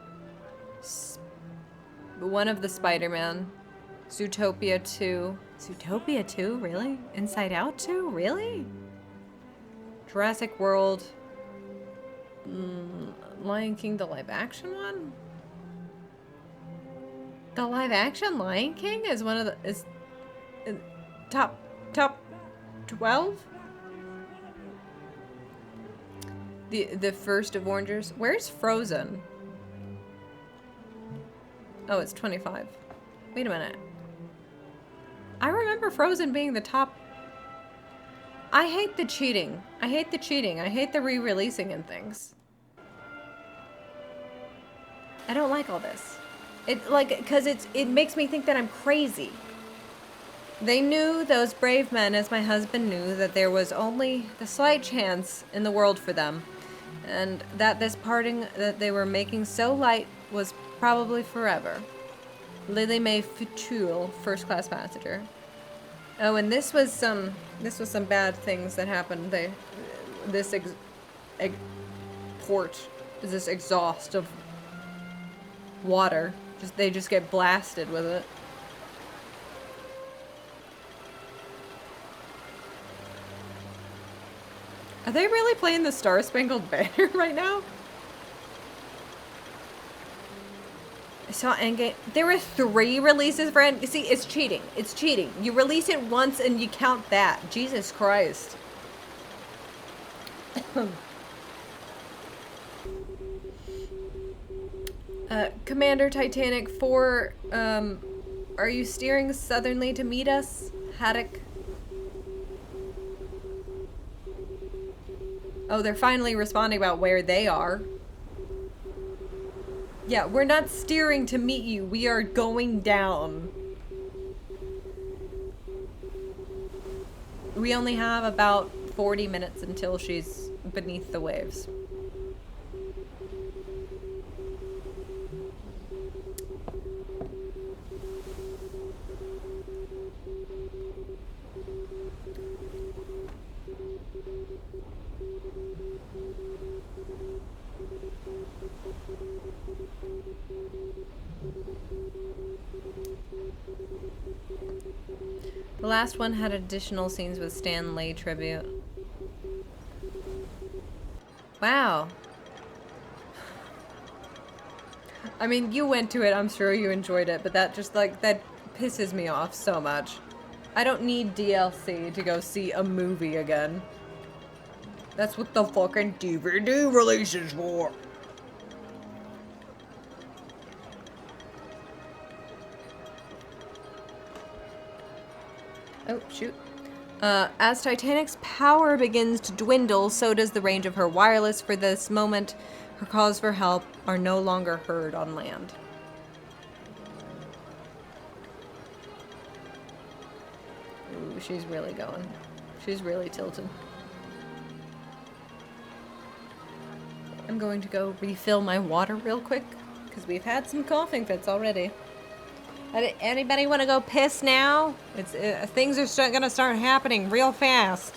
One of the Spider-Man. Zootopia 2. Zootopia 2? Really? Inside Out 2? Really? Jurassic World. Lion King, the live action one? The live action Lion King is one of the top 12. The first of Orangers. Where's Frozen? Oh, it's 25. Wait a minute. I remember Frozen being the top. I hate the cheating. I hate the cheating. I hate the re-releasing and things. I don't like all this. Because it makes me think that I'm crazy. They knew, those brave men, as my husband knew, that there was only the slight chance in the world for them, and that this parting that they were making so light was probably forever. Lily Mae Futul, first class passenger. Oh, and this was some bad things that happened. This exhaust of water. They just get blasted with it. Are they really playing the Star Spangled Banner right now? I saw Endgame. There were 3 releases for Endgame. See, it's cheating. It's cheating. You release it once and you count that. Jesus Christ. Commander Titanic 4, are you steering southerly to meet us? Haddock. Oh, they're finally responding about where they are. Yeah, we're not steering to meet you. We are going down. We only have about 40 minutes until she's beneath the waves. The last one had additional scenes with Stan Lee tribute. Wow. I mean, you went to it, I'm sure you enjoyed it, but that just, like, that pisses me off so much. I don't need DLC to go see a movie again. That's what the fucking DVD release is for. Oh, shoot. As Titanic's power begins to dwindle, so does the range of her wireless. For this moment, her calls for help are no longer heard on land. Ooh, she's really going. She's really tilted. I'm going to go refill my water real quick, because we've had some coughing fits already. Anybody want to go piss now? Things are gonna start happening real fast.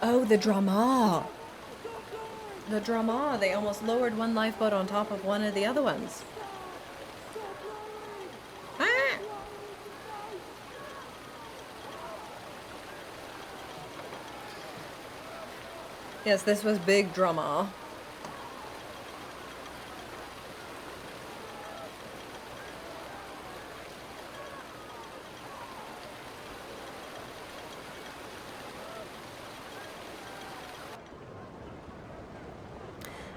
Oh, the drama. The drama. They almost lowered one lifeboat on top of one of the other ones. Ah! Yes, this was big drama.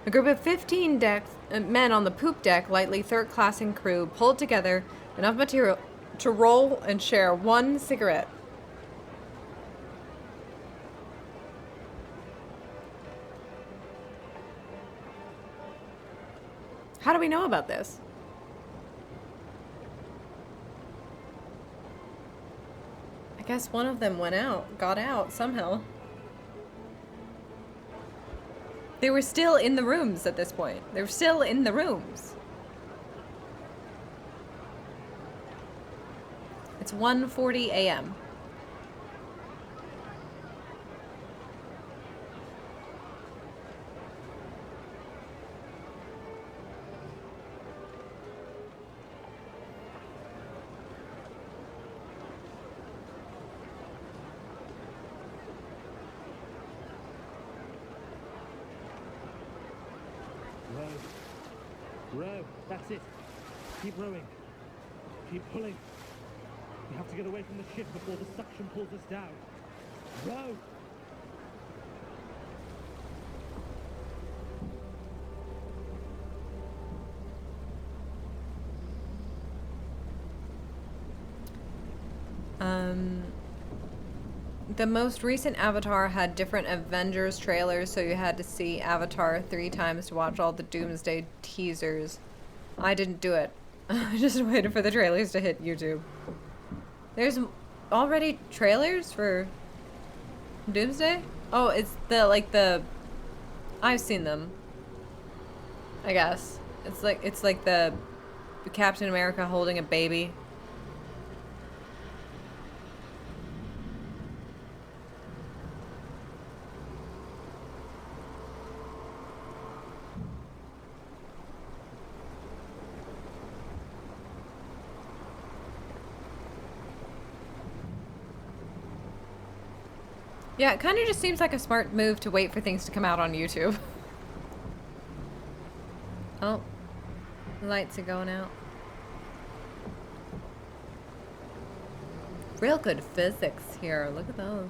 A group of 15 men on the poop deck, lightly third-classing crew, pulled together enough material to roll and share one cigarette. How do we know about this? I guess one of them got out somehow. They were still in the rooms at this point. They were still in the rooms. It's 1:40 a.m. Row. That's it. Keep rowing. Keep pulling. We have to get away from the ship before the suction pulls us down. Row. The most recent Avatar had different Avengers trailers, so you had to see Avatar 3 times to watch all the Doomsday teasers. I didn't do it. I just waited for the trailers to hit YouTube. There's already trailers for Doomsday? Oh, it's the I've seen them. I guess. It's like the Captain America holding a baby. Yeah, it kind of just seems like a smart move to wait for things to come out on YouTube. Oh, lights are going out. Real good physics here. Look at those.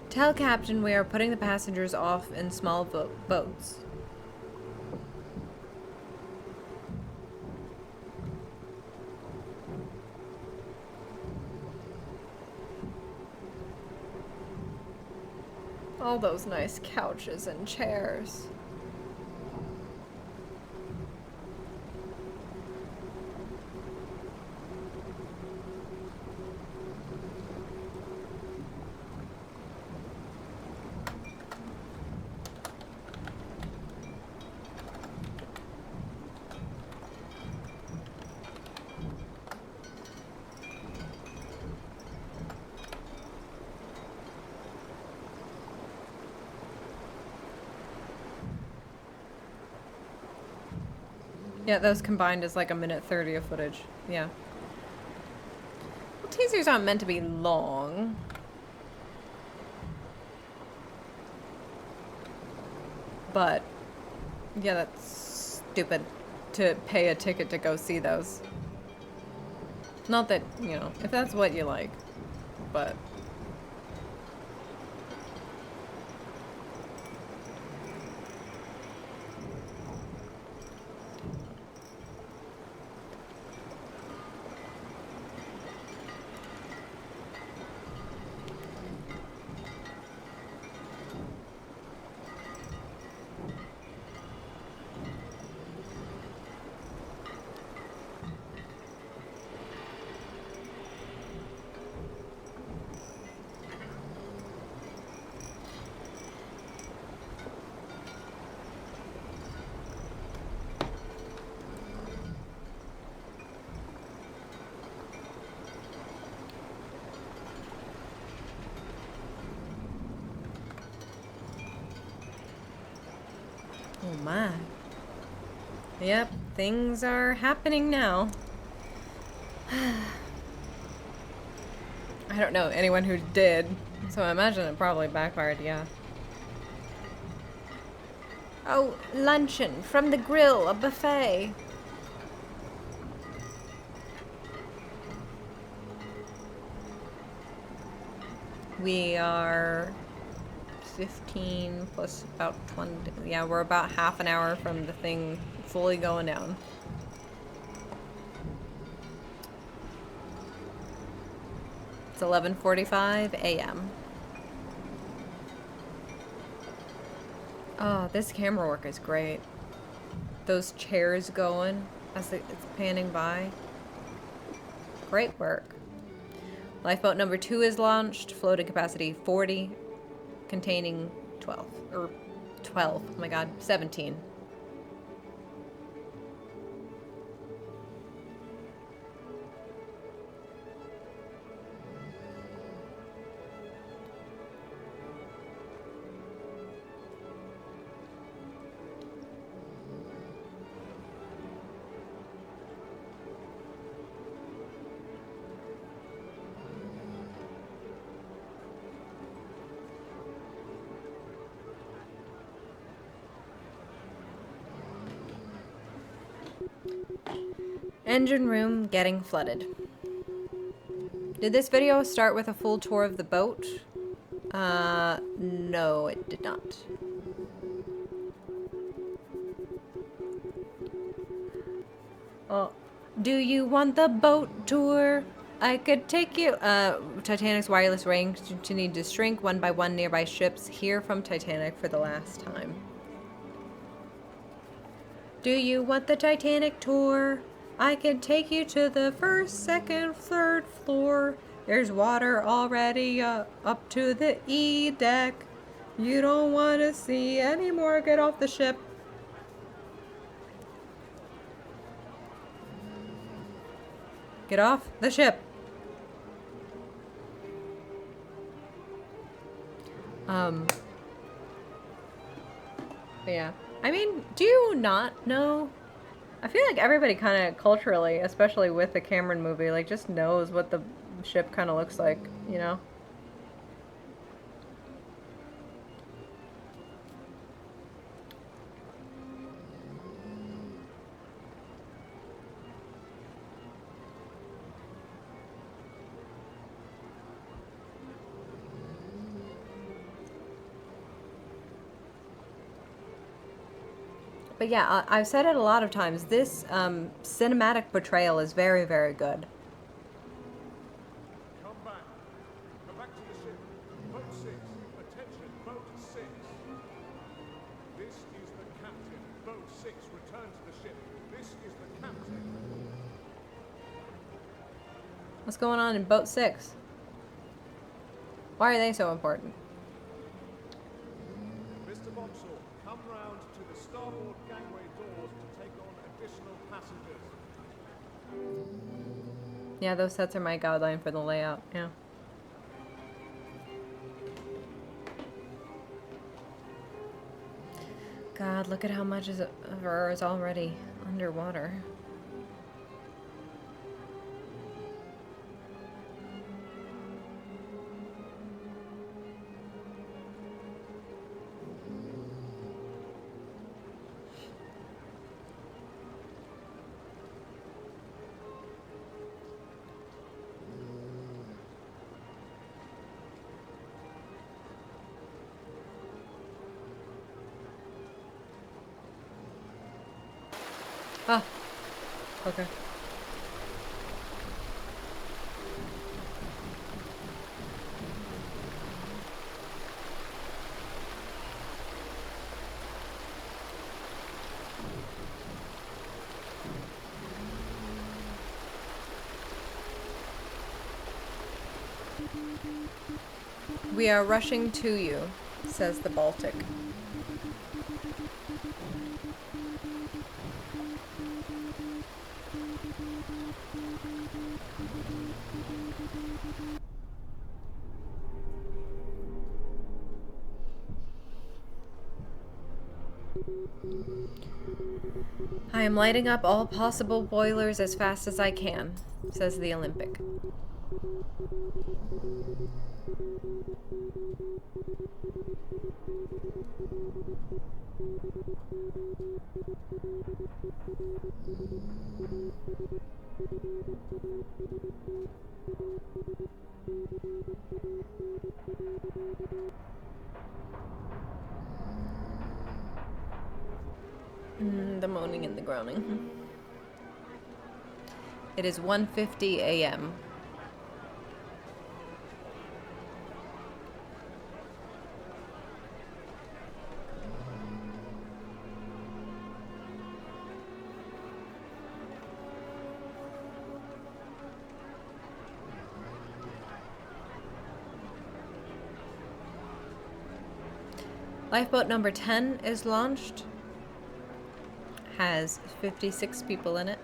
Tell Captain we are putting the passengers off in small boats. All those nice couches and chairs. Yeah, those combined is like 1:30 of footage. Yeah. Well, teasers aren't meant to be long. But, yeah, that's stupid to pay a ticket to go see those. Not that, you know, if that's what you like, but... Oh my. Yep, things are happening now. I don't know anyone who did, so I imagine it probably backfired, yeah. Oh, luncheon from the grill, a buffet. We are 15 plus about 20. Yeah, we're about half an hour from the thing fully going down. It's 11:45 a.m. Oh, this camera work is great. Those chairs going as it's panning by. Great work. Lifeboat number 2 is launched. Floating capacity 40. Containing 12. Or 12. Oh my god. 17. Engine room getting flooded. Did this video start with a full tour of the boat? No, it did not. Oh, do you want the boat tour? I could take you. Titanic's wireless range continued to shrink one by one. Nearby ships hear from Titanic for the last time. Do you want the Titanic tour? I can take you to the first, second, third floor. There's water already up to the E deck. You don't want to see any more. Get off the ship. Get off the ship. Yeah. I mean, do you not know? I feel like everybody kind of culturally, especially with the Cameron movie, like just knows what the ship kind of looks like, you know? But yeah, I've said it a lot of times. This cinematic portrayal is very, very good. Come back. Come back to the ship. Boat 6. Attention, boat 6. This is the captain. Boat 6, return to the ship. This is the captain. What's going on in boat 6? Why are they so important? Mr. Boxall, come round to the starboard gangway doors to take on additional passengers. Yeah, those sets are my guideline for the layout, yeah. God, look at how much of her is already underwater. Ah, okay. We are rushing to you, says the Baltic. I am lighting up all possible boilers as fast as I can, says the Olympic. The moaning and the groaning. It is 1:50 a.m. Lifeboat number 10 is launched. Has 56 people in it.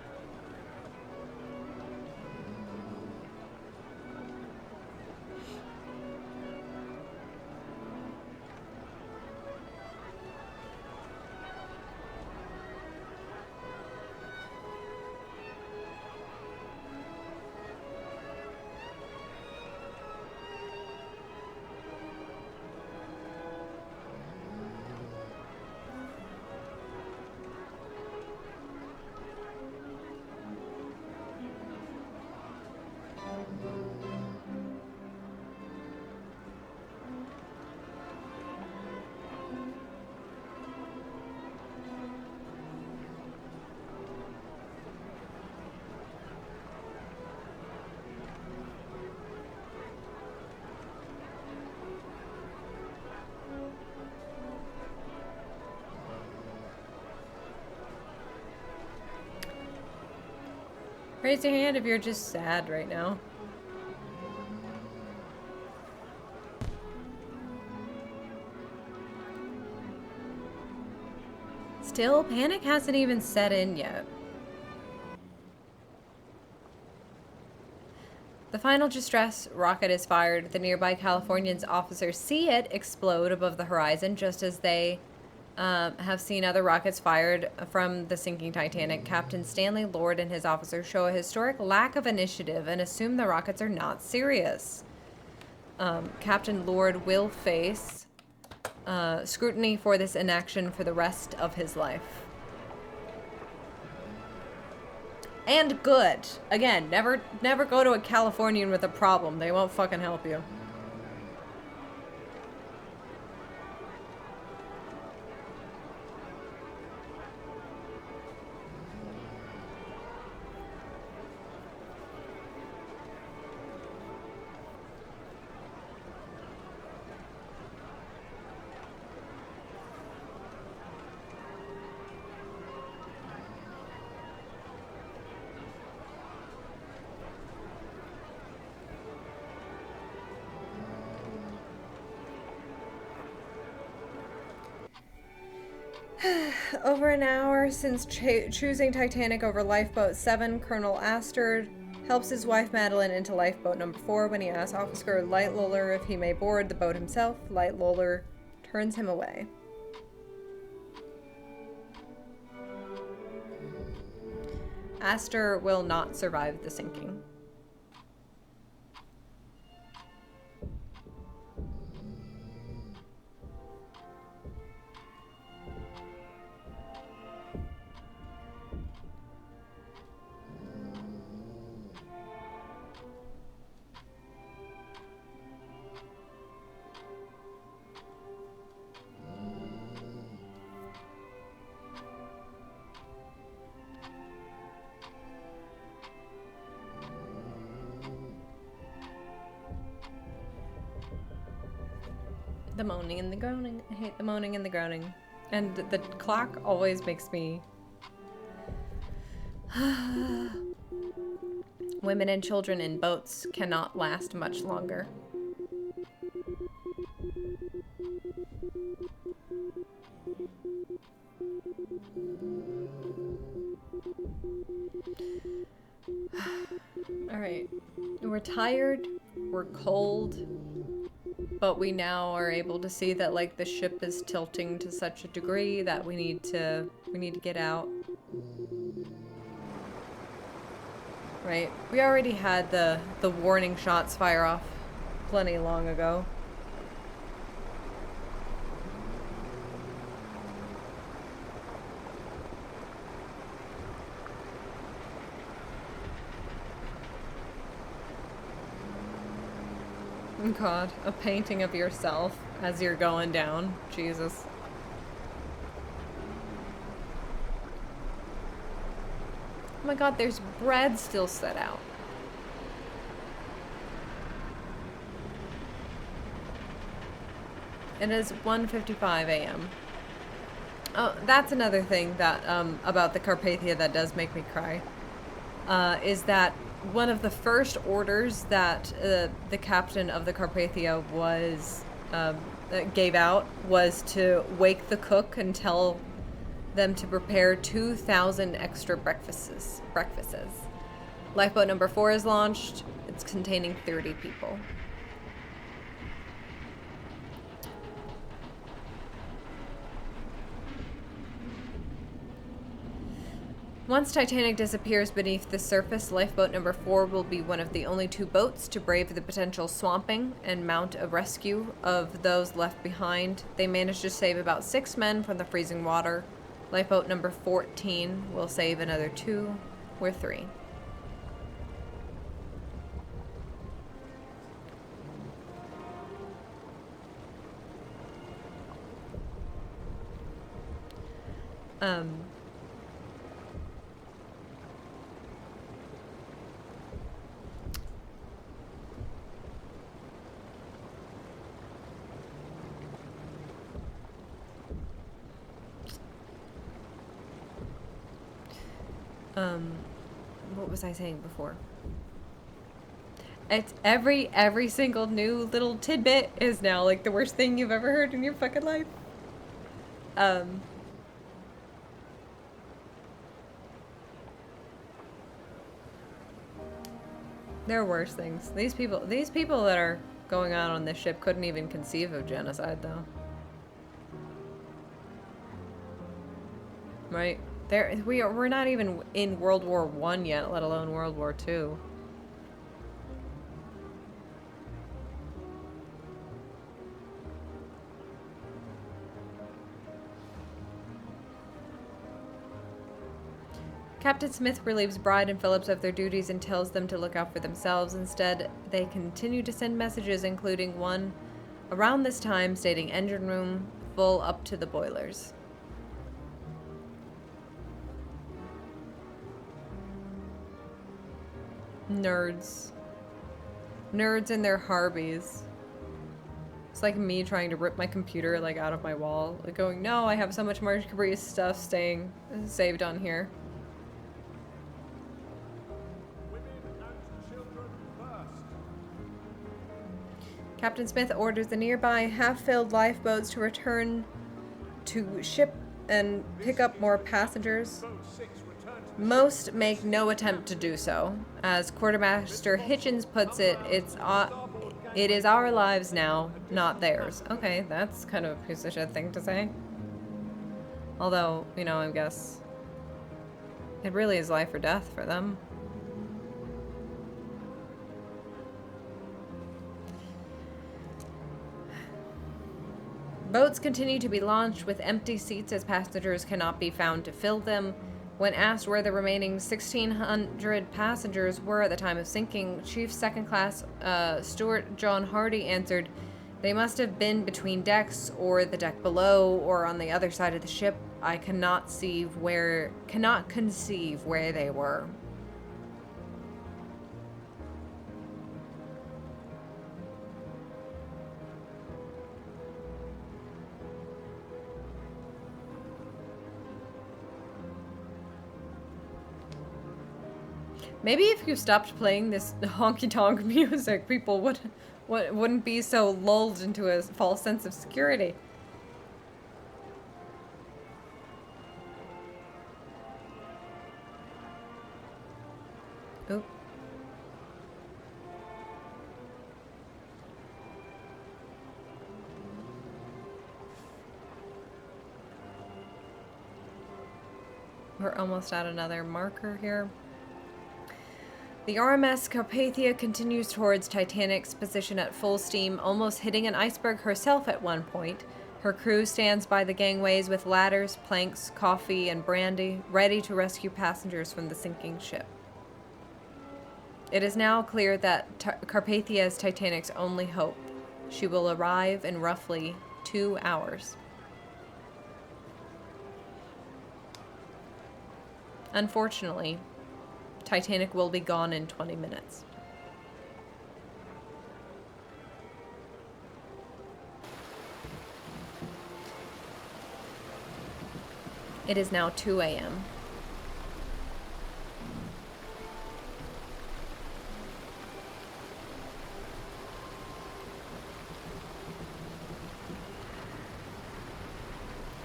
Raise your hand if you're just sad right now. Still, panic hasn't even set in yet. The final distress rocket is fired. The nearby Californians officers see it explode above the horizon just as they have seen other rockets fired from the sinking Titanic. Captain Stanley Lord and his officers show a historic lack of initiative and assume the rockets are not serious. Captain Lord will face scrutiny for this inaction for the rest of his life. And good. Again, never go to a Californian with a problem. They won't fucking help you. Over an hour since choosing Titanic over Lifeboat 7, Colonel Astor helps his wife Madeline into Lifeboat number 4 when he asks Officer Lightroller if he may board the boat himself. Lightroller turns him away. Astor will not survive the sinking. The moaning and the groaning. I hate the moaning and the groaning. And the clock always makes me... Women and children in boats cannot last much longer. Alright. We're tired. We're cold. But we now are able to see that, like, the ship is tilting to such a degree that we need to get out. Right? We already had the warning shots fire off plenty long ago. God, a painting of yourself as you're going down. Jesus. Oh my God, there's bread still set out. It is 1:55 a.m. Oh, that's another thing that about the Carpathia that does make me cry. Is that one of the first orders that the captain of the Carpathia was gave out was to wake the cook and tell them to prepare 2,000 extra breakfasts. Lifeboat number 4 is launched. It's containing 30 people. Once Titanic disappears beneath the surface, lifeboat number 4 will be one of the only 2 boats to brave the potential swamping and mount a rescue of those left behind. They managed to save about 6 men from the freezing water. Lifeboat number 14 will save another 2 or 3. What was I saying before? It's every single new little tidbit is now like the worst thing you've ever heard in your fucking life. There are worse things. These people that are going out on this ship couldn't even conceive of genocide, though. Right? We're not even in World War I yet, let alone World War II. Captain Smith relieves Bride and Phillips of their duties and tells them to look out for themselves. Instead, they continue to send messages, including one around this time stating engine room full up to the boilers. Nerds. Nerds and their Harbies. It's like me trying to rip my computer like out of my wall. Like going, no, I have so much more Caprice stuff staying saved on here. Women and children first. Captain Smith orders the nearby half-filled lifeboats to return to ship and pick up more passengers. Boat 6 return to the Most make no attempt to do so. As Quartermaster Hitchens puts it, it is our lives now, not theirs. Okay, that's kind of a piece of shit thing to say. Although, you know, I guess it really is life or death for them. Boats continue to be launched with empty seats as passengers cannot be found to fill them. When asked where the remaining 1,600 passengers were at the time of sinking, Chief Second Class Stewart John Hardy answered, "They must have been between decks or the deck below or on the other side of the ship. I cannot conceive where they were." Maybe if you stopped playing this honky-tonk music, people wouldn't be so lulled into a false sense of security. Oop. We're almost at another marker here. The RMS Carpathia continues towards Titanic's position at full steam, almost hitting an iceberg herself at one point. Her crew stands by the gangways with ladders, planks, coffee, and brandy, ready to rescue passengers from the sinking ship. It is now clear that Carpathia is Titanic's only hope. She will arrive in roughly 2 hours. Unfortunately, Titanic will be gone in 20 minutes. It is now 2 a.m.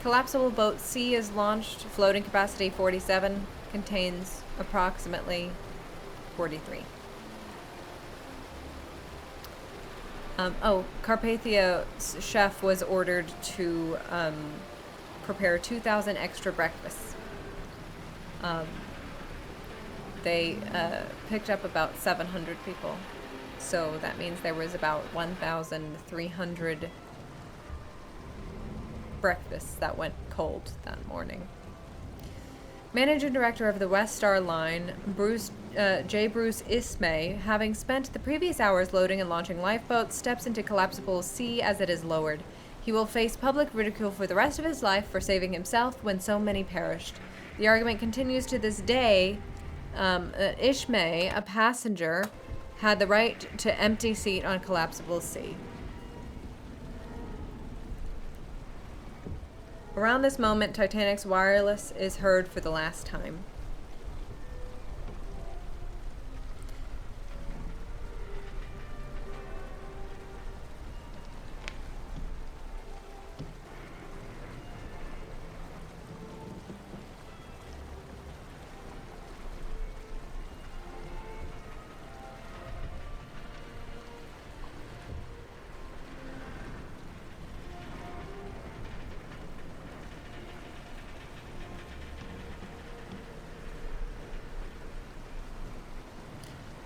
Collapsible boat C is launched. Floating capacity 47. Contains approximately 43. Carpathia chef was ordered to prepare 2,000 extra breakfasts. They picked up about 700 people. So that means there was about 1,300 breakfasts that went cold that morning. Managing Director of the West Star Line, J. Bruce Ismay, having spent the previous hours loading and launching lifeboats, steps into Collapsible C as it is lowered. He will face public ridicule for the rest of his life for saving himself when so many perished. The argument continues to this day. Ismay, a passenger, had the right to empty seat on Collapsible C. Around this moment, Titanic's wireless is heard for the last time.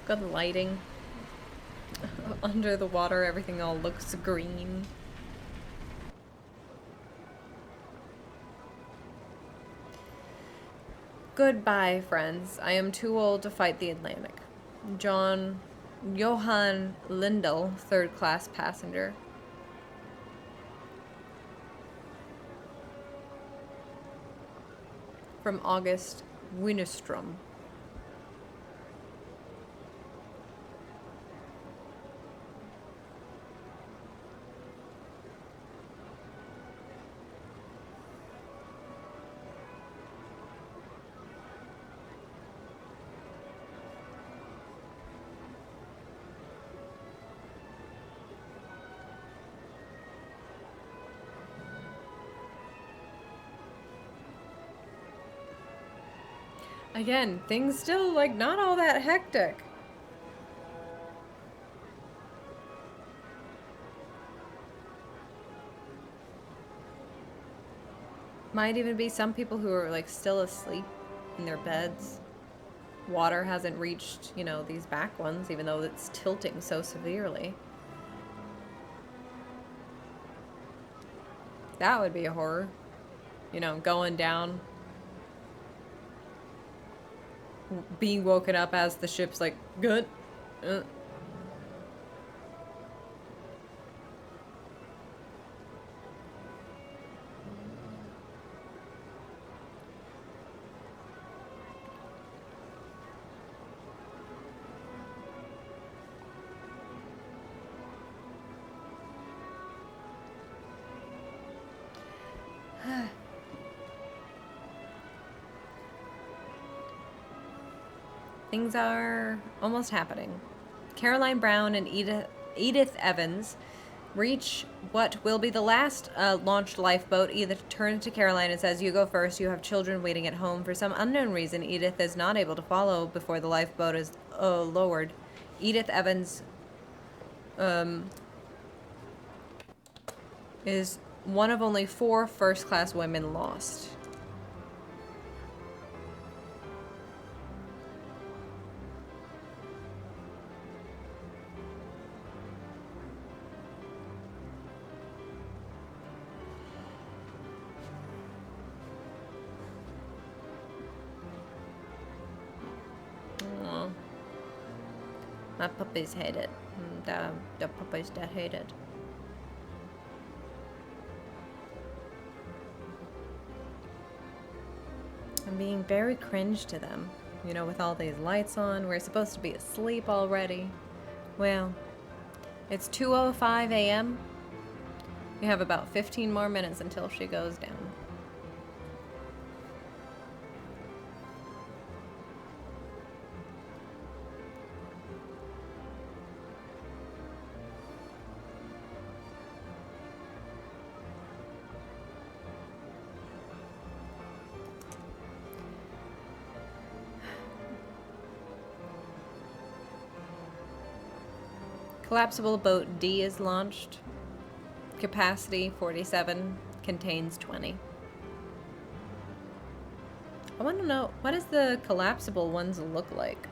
Good lighting. Under the water, everything all looks green. Goodbye, friends. I am too old to fight the Atlantic. Johann Lindell, third class passenger. From August Winnerstrom. Again, things still, like, not all that hectic. Might even be some people who are, like, still asleep in their beds. Water hasn't reached, you know, these back ones, even though it's tilting so severely. That would be a horror. You know, going down. Being woken up as the ship's like, good. Things are almost happening. Caroline Brown and Edith Evans reach what will be the last launched lifeboat. Edith turns to Caroline and says, "You go first. You have children waiting at home." For some unknown reason, Edith is not able to follow before the lifeboat is lowered. Edith Evans is one of only 4 first-class women lost. My puppies hate it. The puppies that hate it. I'm being very cringe to them. You know, with all these lights on, we're supposed to be asleep already. Well, it's 2:05 a.m. We have about 15 more minutes until she goes down. Collapsible boat D is launched. Capacity 47, contains 20. I want to know, what does the collapsible ones look like?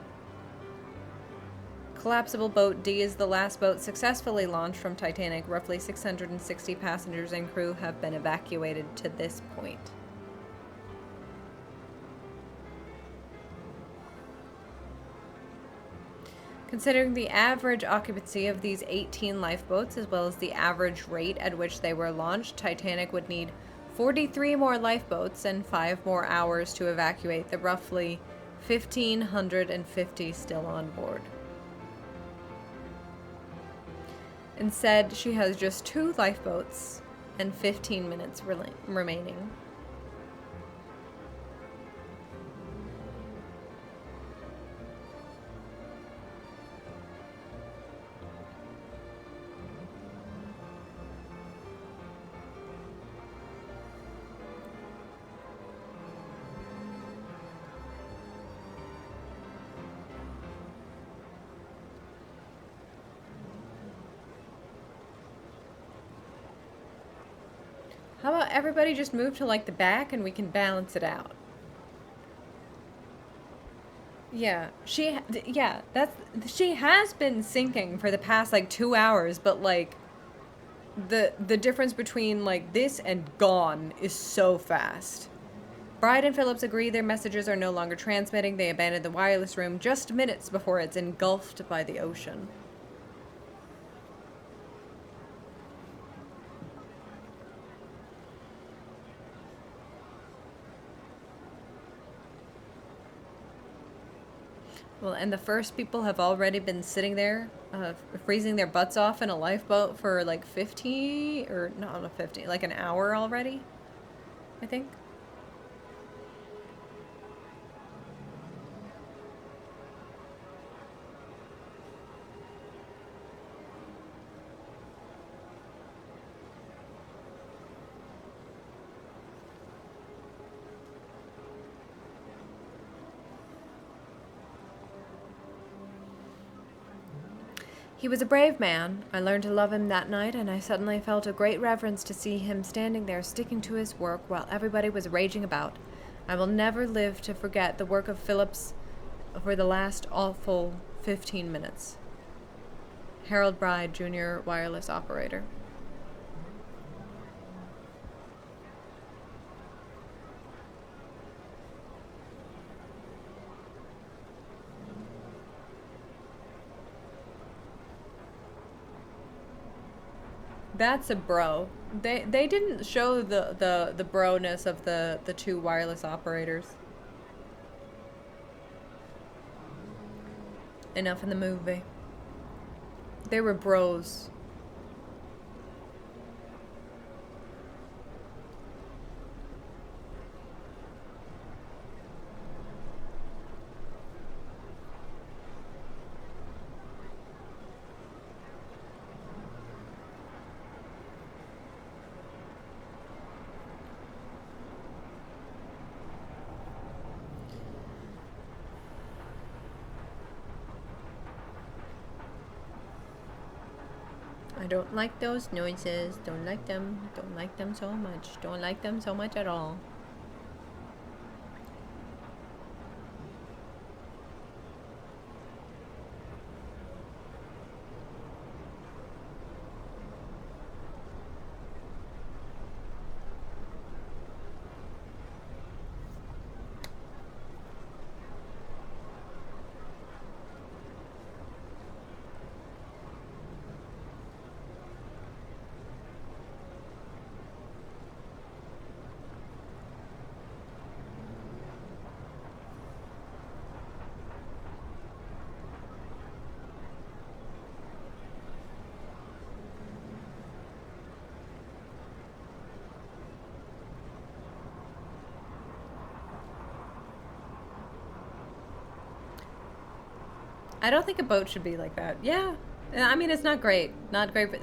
Collapsible boat D is the last boat successfully launched from Titanic. Roughly 660 passengers and crew have been evacuated to this point. Considering the average occupancy of these 18 lifeboats, as well as the average rate at which they were launched, Titanic would need 43 more lifeboats and 5 more hours to evacuate the roughly 1,550 still on board. Instead, she has just 2 lifeboats and 15 minutes remaining. How about everybody just move to like the back and we can balance it out? Yeah, she has been sinking for the past like 2 hours, but like the difference between like this and gone is so fast. Bride and Phillips agree their messages are no longer transmitting. They abandon the wireless room just minutes before it's engulfed by the ocean. Well, and the first people have already been sitting there, freezing their butts off in a lifeboat for like 50, or not 50, like an hour already, I think. He was a brave man. I learned to love him that night, and I suddenly felt a great reverence to see him standing there sticking to his work while everybody was raging about. I will never live to forget the work of Phillips for the last awful 15 minutes. Harold Bride, Jr., wireless operator. That's a bro. They didn't show the bro-ness of the 2 wireless operators. Enough in the movie. They were bros. I don't like those noises. Don't like them. Don't like them so much. Don't like them so much at all. I don't think a boat should be like that. Yeah. I mean, it's not great. Not great. But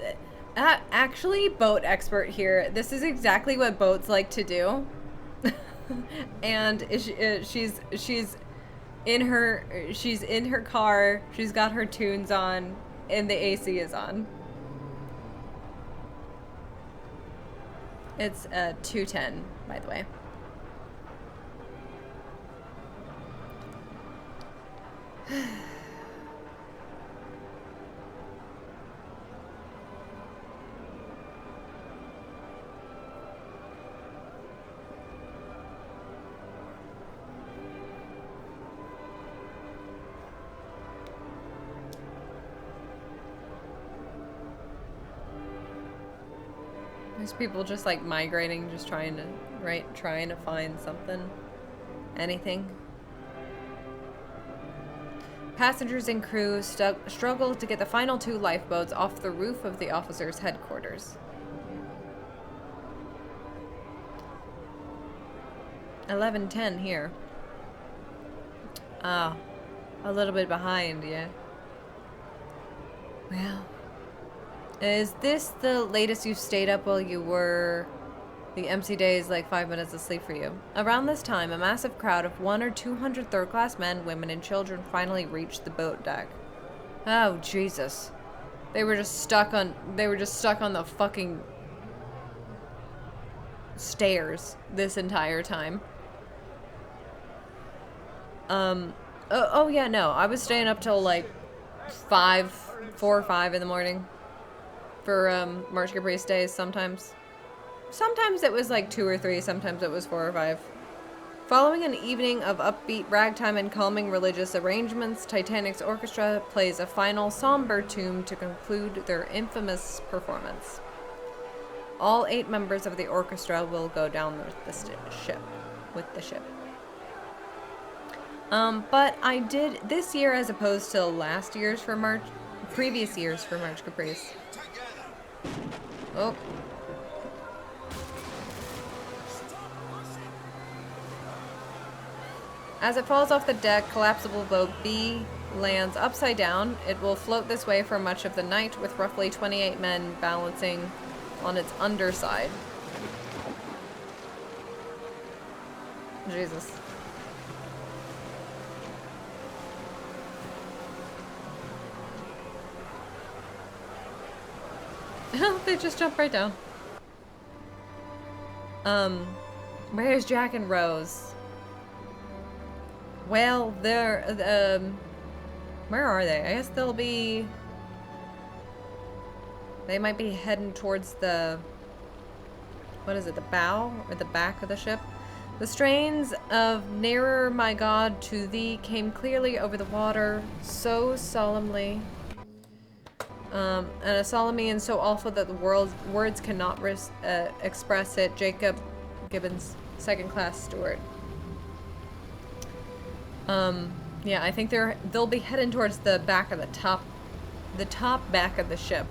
actually, boat expert here. This is exactly what boats like to do. And she's in her car. She's got her tunes on, and the AC is on. It's 2:10, by the way. There's people just like migrating, just trying to, right, trying to find something, anything. Passengers and crew struggled to get the final 2 lifeboats off the roof of the officers' headquarters. 11:10 here. Ah, a little bit behind, yeah. Well, is this the latest you've stayed up while you were... The MC day is like 5 minutes of sleep for you. Around this time, a massive crowd of 100 or 200 third-class men, women, and children finally reached the boat deck. Oh, Jesus. They were just stuck on the fucking stairs this entire time. Oh yeah, no. I was staying up till like 4 or 5 in the morning for March Caprice days sometimes. Sometimes it was like 2 or 3, sometimes it was 4 or 5. Following an evening of upbeat ragtime and calming religious arrangements, Titanic's orchestra plays a final somber tune to conclude their infamous performance. All 8 members of the orchestra will go down with the ship. But I did this year as opposed to last year's for previous years for March Caprice. Oh. As it falls off the deck, collapsible boat B lands upside down. It will float this way for much of the night, with roughly 28 men balancing on its underside. Jesus. They just jump right down. Where's Jack and Rose? Well, they're, where are they? I guess they might be heading towards the, what is it, the bow or the back of the ship? The strains of Nearer, My God, to Thee came clearly over the water, so solemnly, and a solemnity and so awful that the words cannot express it. Jacob Gibbons, second class steward. Yeah, I think they'll be heading towards the back of the top back of the ship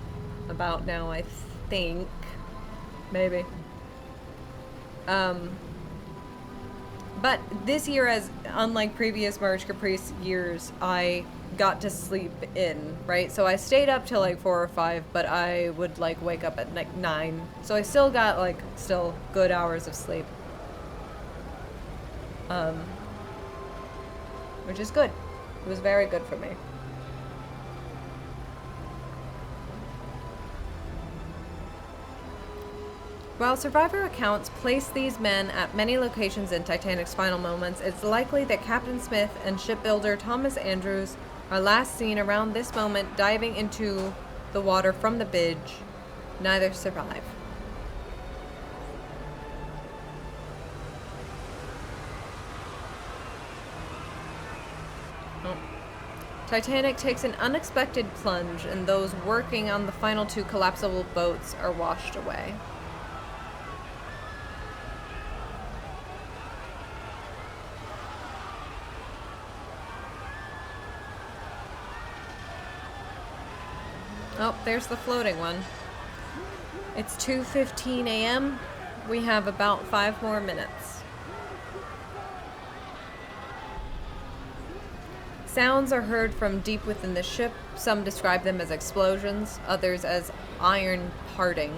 about now, I think. Maybe. But this year, as unlike previous March Caprice years, I got to sleep in, right? So I stayed up till like 4 or 5, but I would like wake up at like 9. So I still got like good hours of sleep. Which is good. It was very good for me. While survivor accounts place these men at many locations in Titanic's final moments, it's likely that Captain Smith and shipbuilder Thomas Andrews are last seen around this moment diving into the water from the bridge. Neither survive. Titanic takes an unexpected plunge, and those working on the final 2 collapsible boats are washed away. Oh, there's the floating one. It's 2:15 a.m. We have about 5 more minutes. Sounds are heard from deep within the ship. Some describe them as explosions, others as iron parting.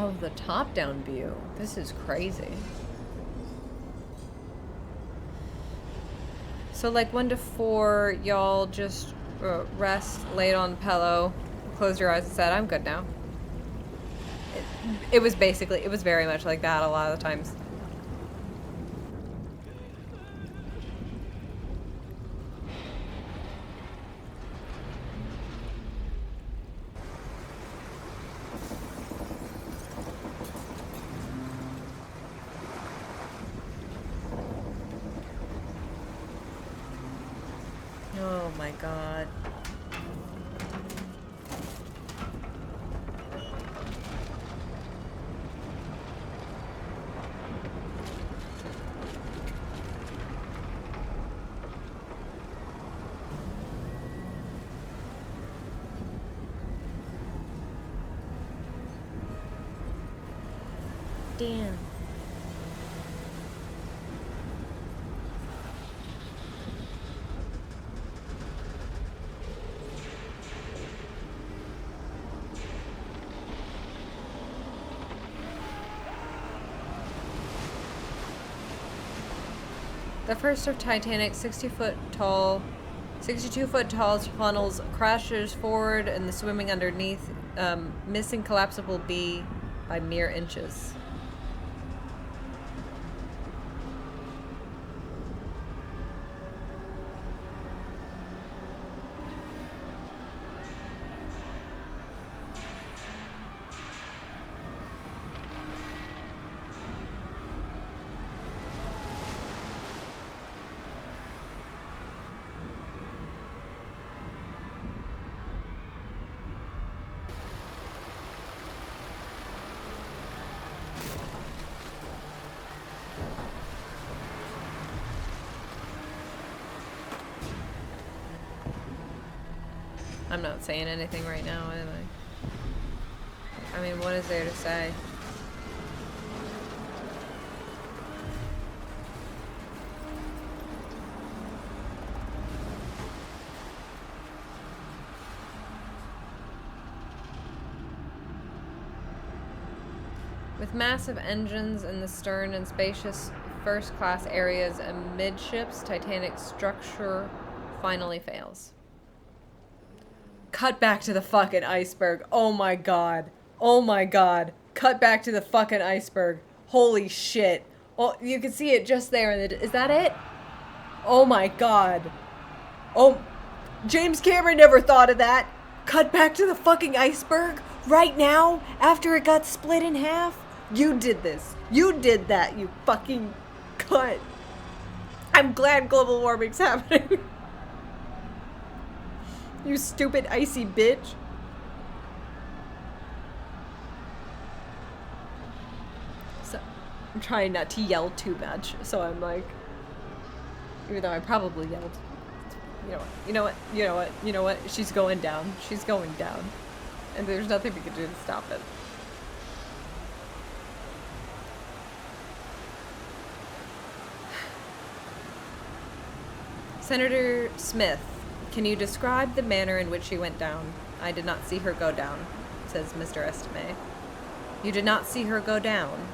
Oh, the top-down view. This is crazy. So like 1 to 4, y'all just rest, laid on pillow, closed your eyes and said, I'm good now. It was basically, it was very much like that a lot of the times. Oh my god. Damn. The first of Titanic 60-foot tall, 62-foot tall funnels crashes forward and the swimming underneath, missing collapsible B by mere inches. I'm not saying anything right now, am I? I mean, what is there to say? With massive engines in the stern and spacious first-class areas amidships, Titanic's structure finally fails. Cut back to the fucking iceberg. Oh my god. Oh my god. Cut back to the fucking iceberg. Holy shit. Oh, you can see it just there. Is that it? Oh my god. Oh, James Cameron never thought of that. Cut back to the fucking iceberg right now after it got split in half. You did this. You did that, you fucking cunt. I'm glad global warming's happening. You stupid icy bitch. So, I'm trying not to yell too much, so I'm like, even though I probably yelled. You know what? She's going down. She's going down. And there's nothing we can do to stop it. Senator Smith, can you describe the manner in which she went down? I did not see her go down, says Mr. Estime. You did not see her go down?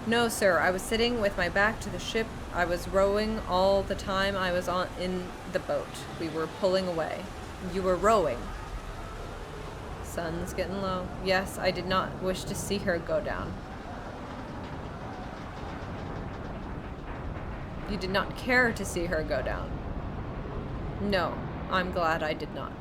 No, sir. I was sitting with my back to the ship. I was rowing all the time I was in the boat. We were pulling away. You were rowing. Sun's getting low. Yes, I did not wish to see her go down. You did not care to see her go down? No, I'm glad I did not.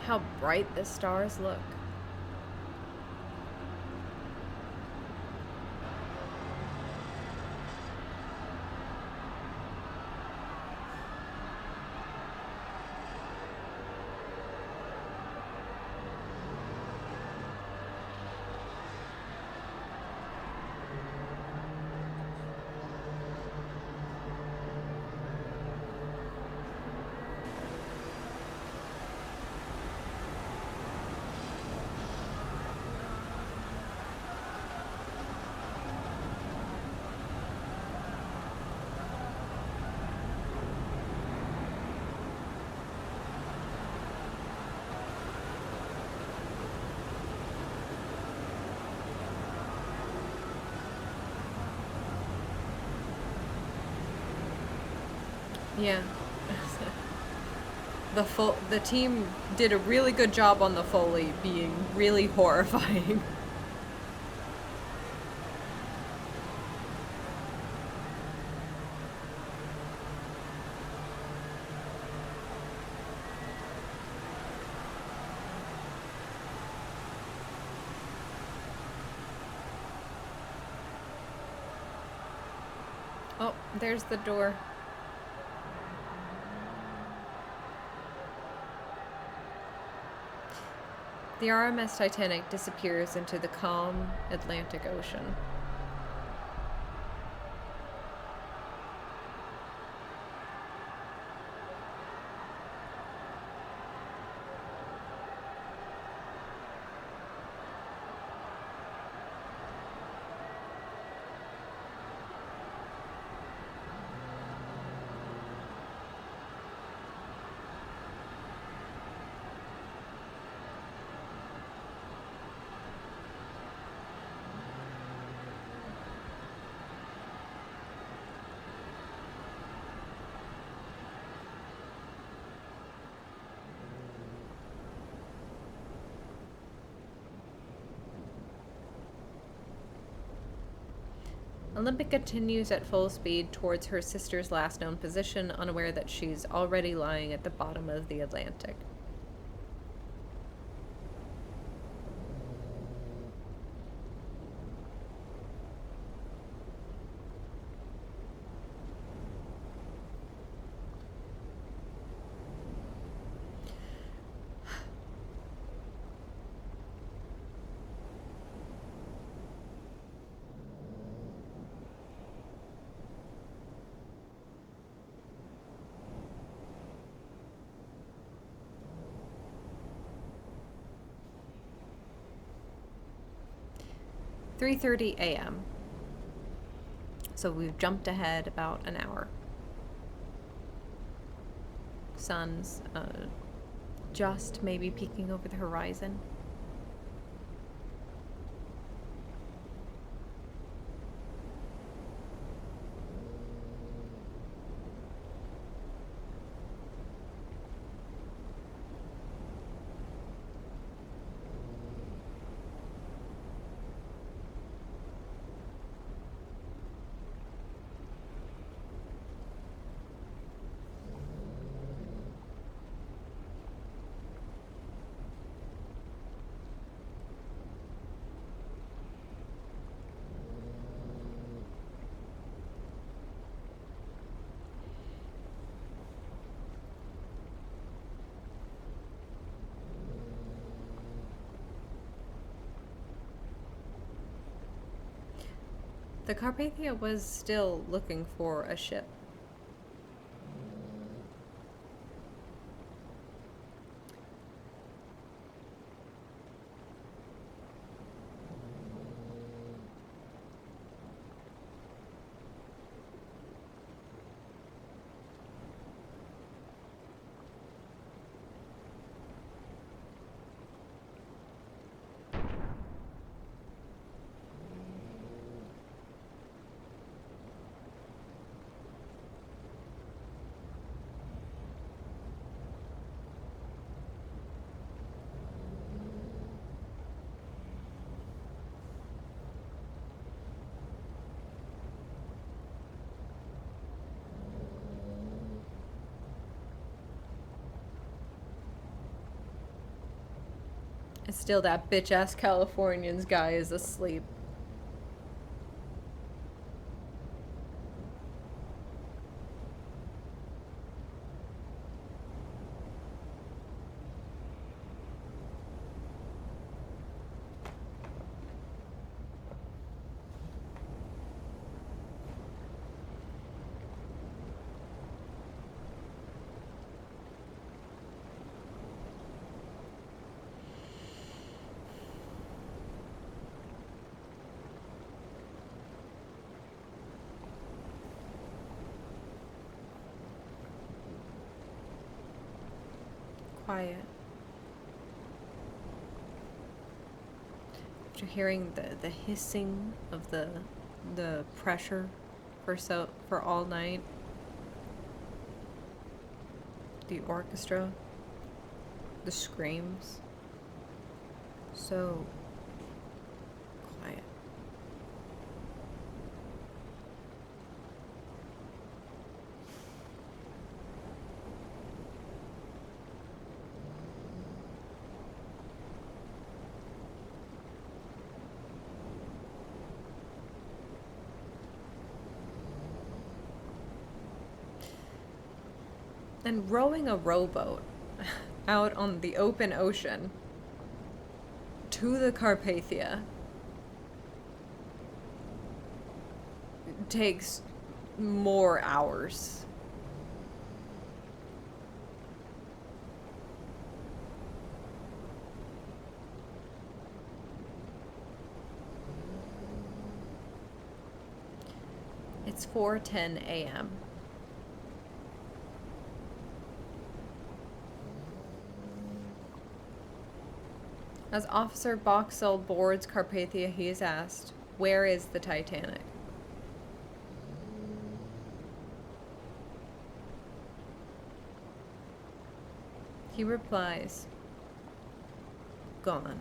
How bright the stars look. Yeah. The team did a really good job on the Foley being really horrifying. Oh, there's the door. The RMS Titanic disappears into the calm Atlantic Ocean. Olympic continues at full speed towards her sister's last known position, unaware that she's already lying at the bottom of the Atlantic. "3:30 a.m. So we've jumped ahead about an hour. Sun's just maybe peeking over the horizon. The Carpathia was still looking for a ship. And still that bitch-ass Californians guy is asleep. Quiet. After hearing the hissing of the pressure for all night, the orchestra, the screams, so quiet. And rowing a rowboat out on the open ocean to the Carpathia takes more hours. It's 4:10 a.m. As Officer Boxall boards Carpathia, he is asked, "Where is the Titanic?" He replies, "Gone."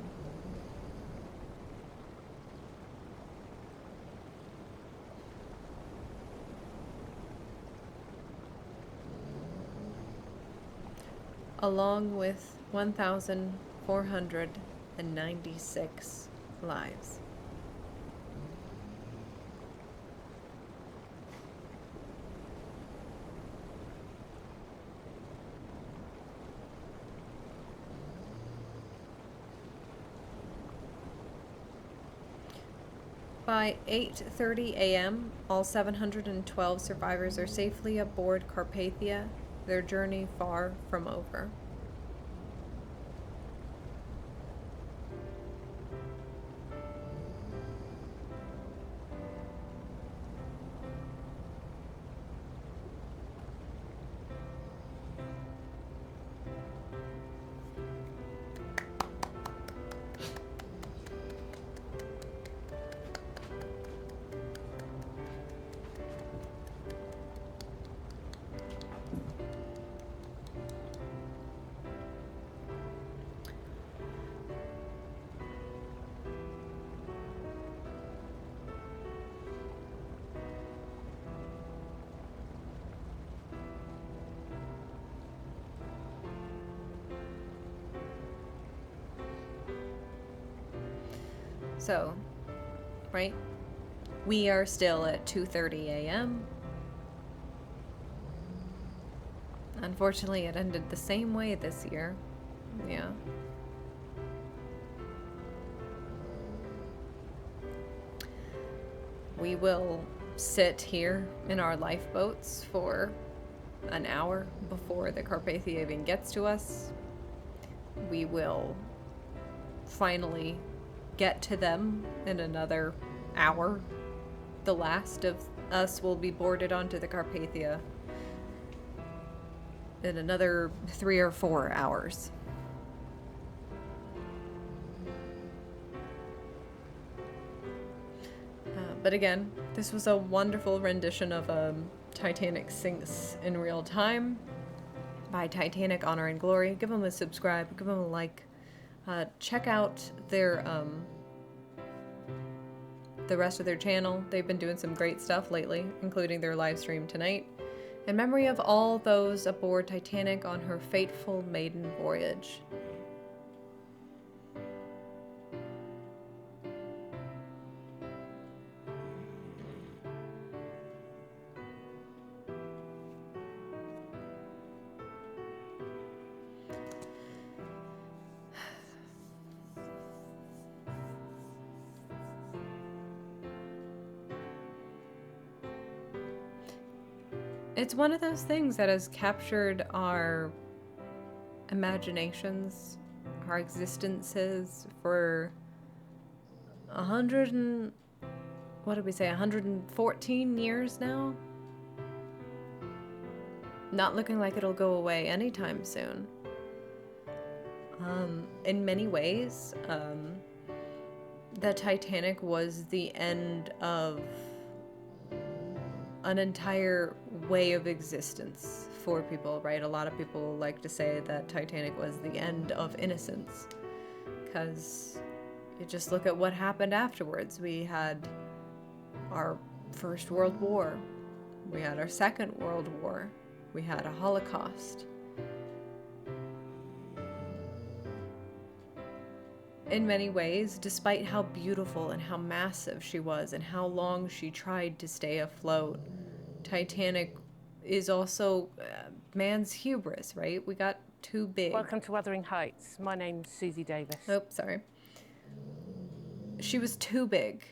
Along with 1,496 lives. By 8:30 a.m., all 712 survivors are safely aboard Carpathia, their journey far from over. So, right? We are still at 2:30 a.m. Unfortunately, it ended the same way this year. Yeah. We will sit here in our lifeboats for an hour before the Carpathia even gets to us. We will finally get to them in another hour. The last of us will be boarded onto the Carpathia in another 3 or 4 hours. But again, this was a wonderful rendition of Titanic Sinks in Real Time by Titanic Honor and Glory. Give them a subscribe, give them a like. Check out their the rest of their channel. They've been doing some great stuff lately, including their live stream tonight. In memory of all those aboard Titanic on her fateful maiden voyage. It's one of those things that has captured our imaginations, our existences for 114 years now? Not looking like it'll go away anytime soon. In many ways, the Titanic was the end of an entire way of existence for people, right? A lot of people like to say that Titanic was the end of innocence, because you just look at what happened afterwards. We had our First World War, we had our Second World War, we had a Holocaust. In many ways, despite how beautiful and how massive she was and how long she tried to stay afloat, Titanic is also man's hubris, right? We got too big. Welcome to Wuthering Heights. My name's Susie Davis. Oh, sorry. She was too big.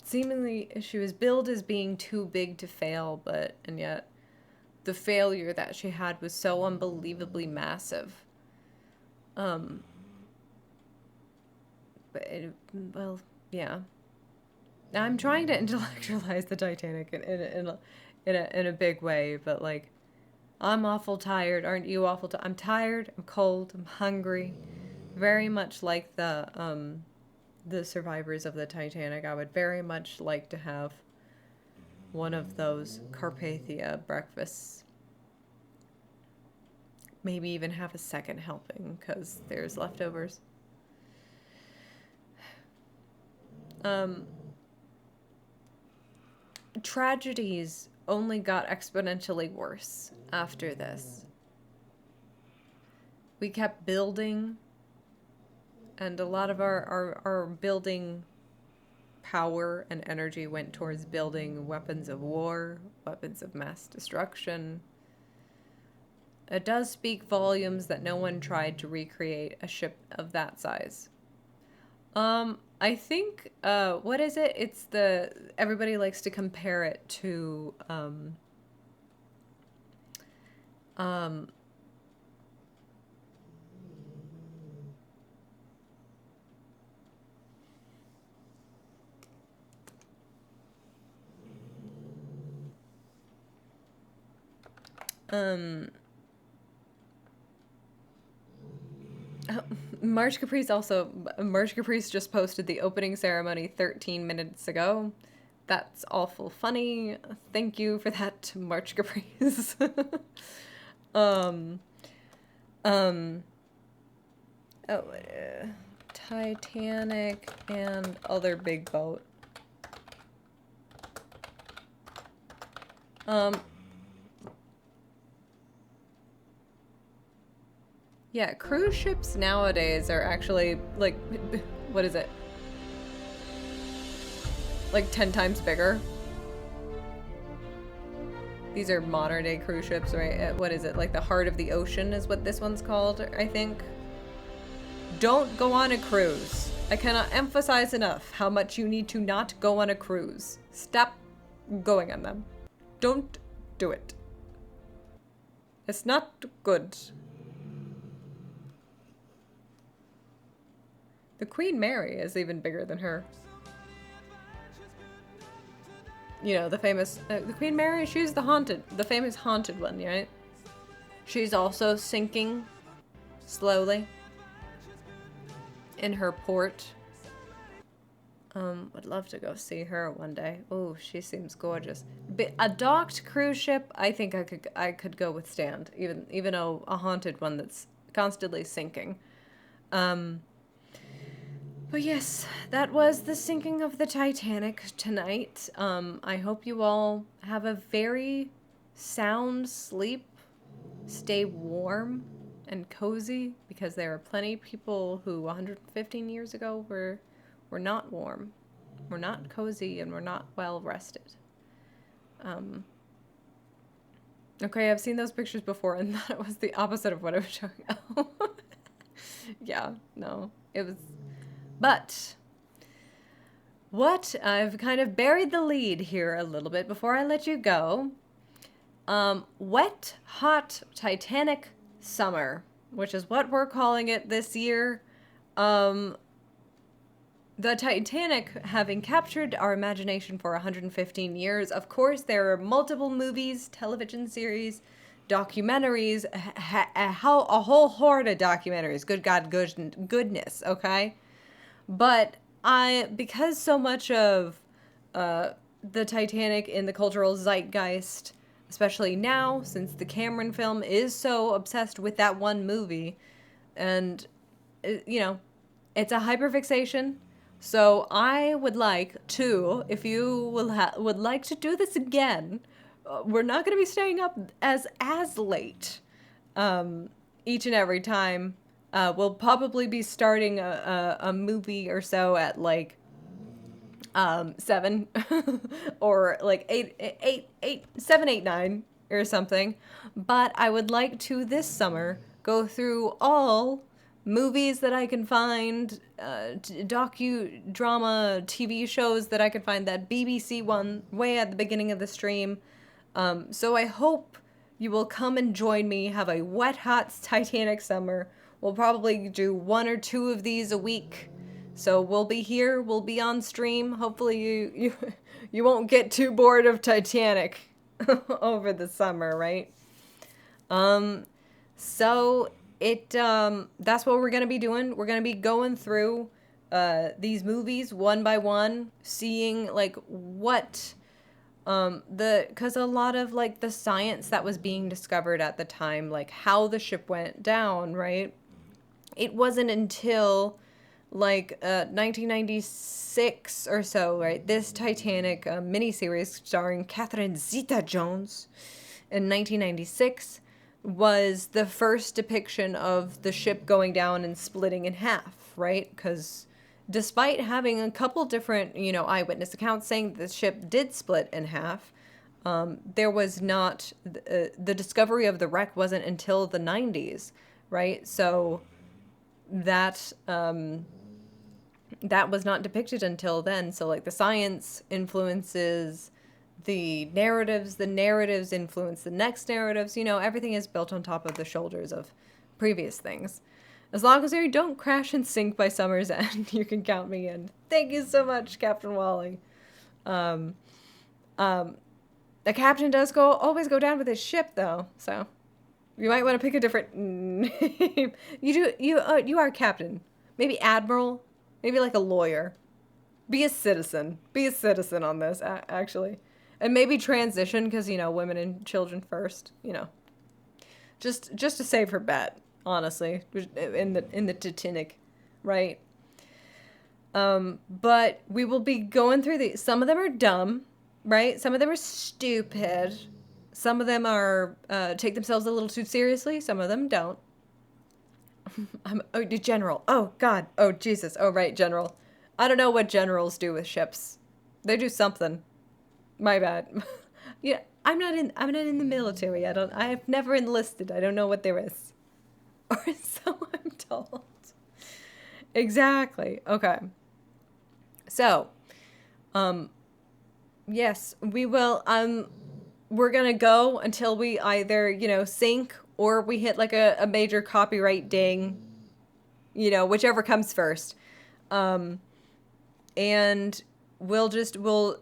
Seemingly, she was billed as being too big to fail, and yet the failure that she had was so unbelievably massive. Well, yeah. I'm trying to intellectualize the Titanic in a big way, but like, I'm awful tired. Aren't you awful tired? I'm tired. I'm cold. I'm hungry. Very much like the survivors of the Titanic. I would very much like to have one of those Carpathia breakfasts. Maybe even have a second helping, because there's leftovers. Tragedies only got exponentially worse after this. We kept building, and a lot of our building power and energy went towards building weapons of war, weapons of mass destruction. It does speak volumes that no one tried to recreate a ship of that size. I think, what is it? It's everybody likes to compare it to, Marge Caprice just posted the opening ceremony 13 minutes ago. That's awful funny. Thank you for that, Marge Caprice. Titanic and other big boat. Yeah, cruise ships nowadays are actually, like, what is it? Like 10 times bigger. These are modern day cruise ships, right? What is it? Like the heart of the ocean is what this one's called, I think. Don't go on a cruise. I cannot emphasize enough how much you need to not go on a cruise. Stop going on them. Don't do it. It's not good. The Queen Mary is even bigger than her. You know, the famous... the Queen Mary, she's the famous haunted one, right? She's also sinking slowly in her port. Would love to go see her one day. Oh, she seems gorgeous. But a docked cruise ship, I think I could go withstand, even a haunted one that's constantly sinking. But yes, that was the sinking of the Titanic tonight. I hope you all have a very sound sleep. Stay warm and cozy, because there are plenty of people who 115 years ago were not warm, were not cozy, and were not well rested. Okay, I've seen those pictures before, and that was the opposite of what I was showing. Yeah, no, it was... But what I've kind of buried the lead here a little bit before I let you go. Wet, hot Titanic summer, which is what we're calling it this year. The Titanic having captured our imagination for 115 years. Of course, there are multiple movies, television series, documentaries, a whole horde of documentaries. Good God, goodness, okay? But because so much of the Titanic in the cultural zeitgeist, especially now, since the Cameron film is so obsessed with that one movie, and, it's a hyperfixation. So I would like to, if you would like to do this again, we're not going to be staying up as late each and every time. We'll probably be starting a movie or so at like 7 or like 7, 8, 9 or something. But I would like to this summer go through all movies that I can find, docudrama, TV shows that I can find, that BBC one way at the beginning of the stream. So I hope you will come and join me, have a wet, hot Titanic summer. We'll probably do 1 or 2 of these a week. So we'll be here, we'll be on stream. Hopefully you won't get too bored of Titanic over the summer, right? So that's what we're going to be doing. We're going to be going through these movies one by one, seeing like what because a lot of like the science that was being discovered at the time, like how the ship went down, right? It wasn't until like 1996 or so, right? This Titanic miniseries starring Catherine Zeta-Jones in 1996 was the first depiction of the ship going down and splitting in half, right? Because despite having a couple different, eyewitness accounts saying the ship did split in half, there was not, the discovery of the wreck wasn't until the 90s, right? So that was not depicted until then. So like the science influences the narratives influence the next narratives. Everything is built on top of the shoulders of previous things. As long as you don't crash and sink by summer's end, you can count me in. Thank you so much, Captain Wally. The captain does always go down with his ship, though, so you might want to pick a different name. You are captain. Maybe admiral. Maybe like a lawyer. Be a citizen. Be a citizen on this, actually. And maybe transition, because, women and children first, Just to save her bet, honestly, in the Titanic, right? But we will be going through these. Some of them are dumb, right? Some of them are stupid. Some of them are take themselves a little too seriously. Some of them don't. General. Oh, God. Oh, Jesus. Oh, right, General. I don't know what generals do with ships. They do something. My bad. Yeah, I'm not in the military. I've never enlisted. I don't know what there is. Or so I'm told. Exactly. Okay. So, yes, we will, we're gonna go until we either, sink or we hit like a major copyright ding, whichever comes first. And we'll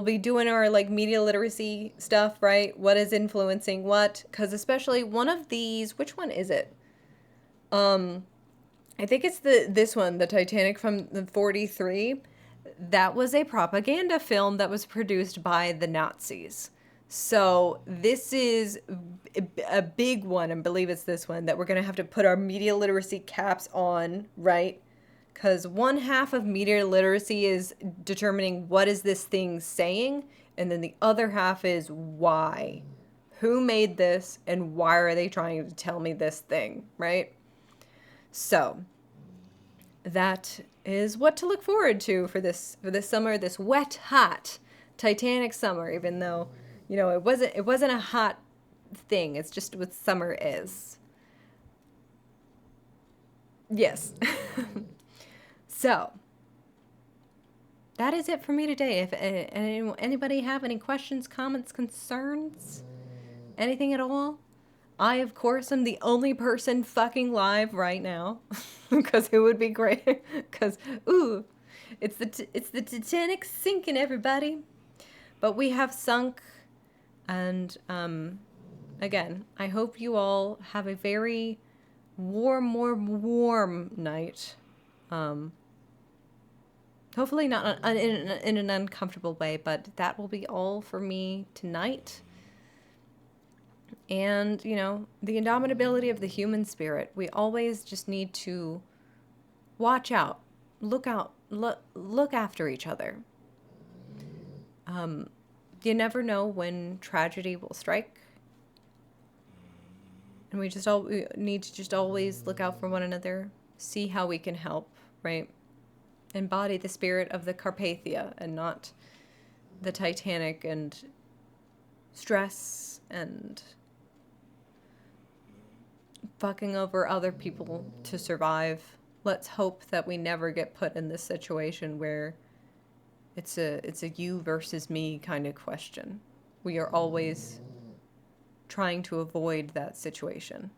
be doing our like media literacy stuff, right? What is influencing what? Because especially one of these, which one is it? I think it's this one, the Titanic from the 43. That was a propaganda film that was produced by the Nazis. So this is a big one, and believe it's this one that we're gonna have to put our media literacy caps on, right? Because one half of media literacy is determining what is this thing saying, and then the other half is why. Who made this, and why are they trying to tell me this thing, right? So, that is what to look forward to for this summer, this wet, hot Titanic summer, even though, it wasn't a hot thing. It's just what summer is. Yes. So, that is it for me today. If anybody have any questions, comments, concerns, anything at all, I, of course, am the only person fucking live right now. Because it would be great. Because, ooh, it's the Titanic sinking, everybody. But we have sunk. And, again, I hope you all have a very warm night. Hopefully not in an uncomfortable way, but that will be all for me tonight. And, you know, the indomitability of the human spirit. We always just need to watch out, look after each other. You never know when tragedy will strike. And we need to just always look out for one another, see how we can help, right? Embody the spirit of the Carpathia and not the Titanic and stress and fucking over other people to survive. Let's hope that we never get put in this situation where it's a you versus me kind of question. We are always trying to avoid that situation.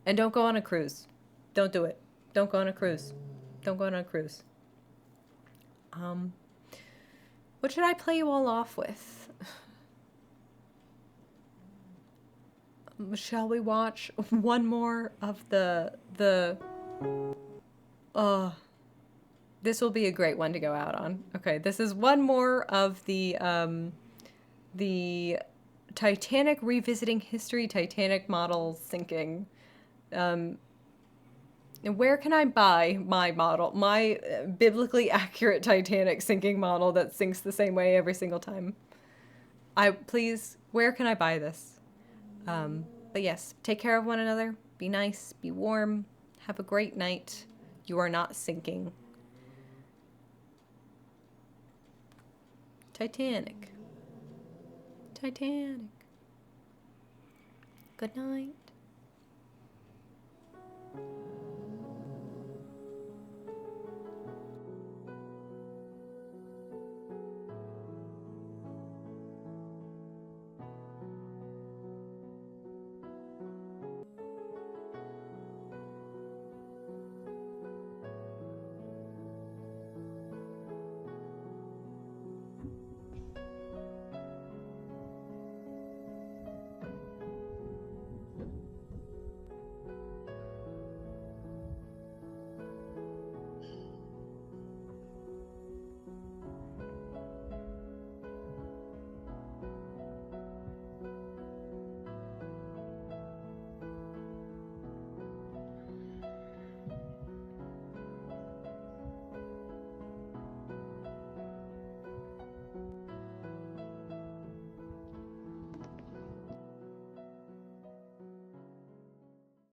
And don't go on a cruise. Don't do it. Don't go on a cruise. Don't go on a cruise. What should I play you all off with? Shall we watch one more of this will be a great one to go out on. Okay, this is one more of the Titanic revisiting history, Titanic model sinking. And where can I buy my model, my biblically accurate Titanic sinking model that sinks the same way every single time? Please, where can I buy this? But yes, take care of one another. Be nice, be warm, have a great night. You are not sinking. Titanic. Titanic. Good night.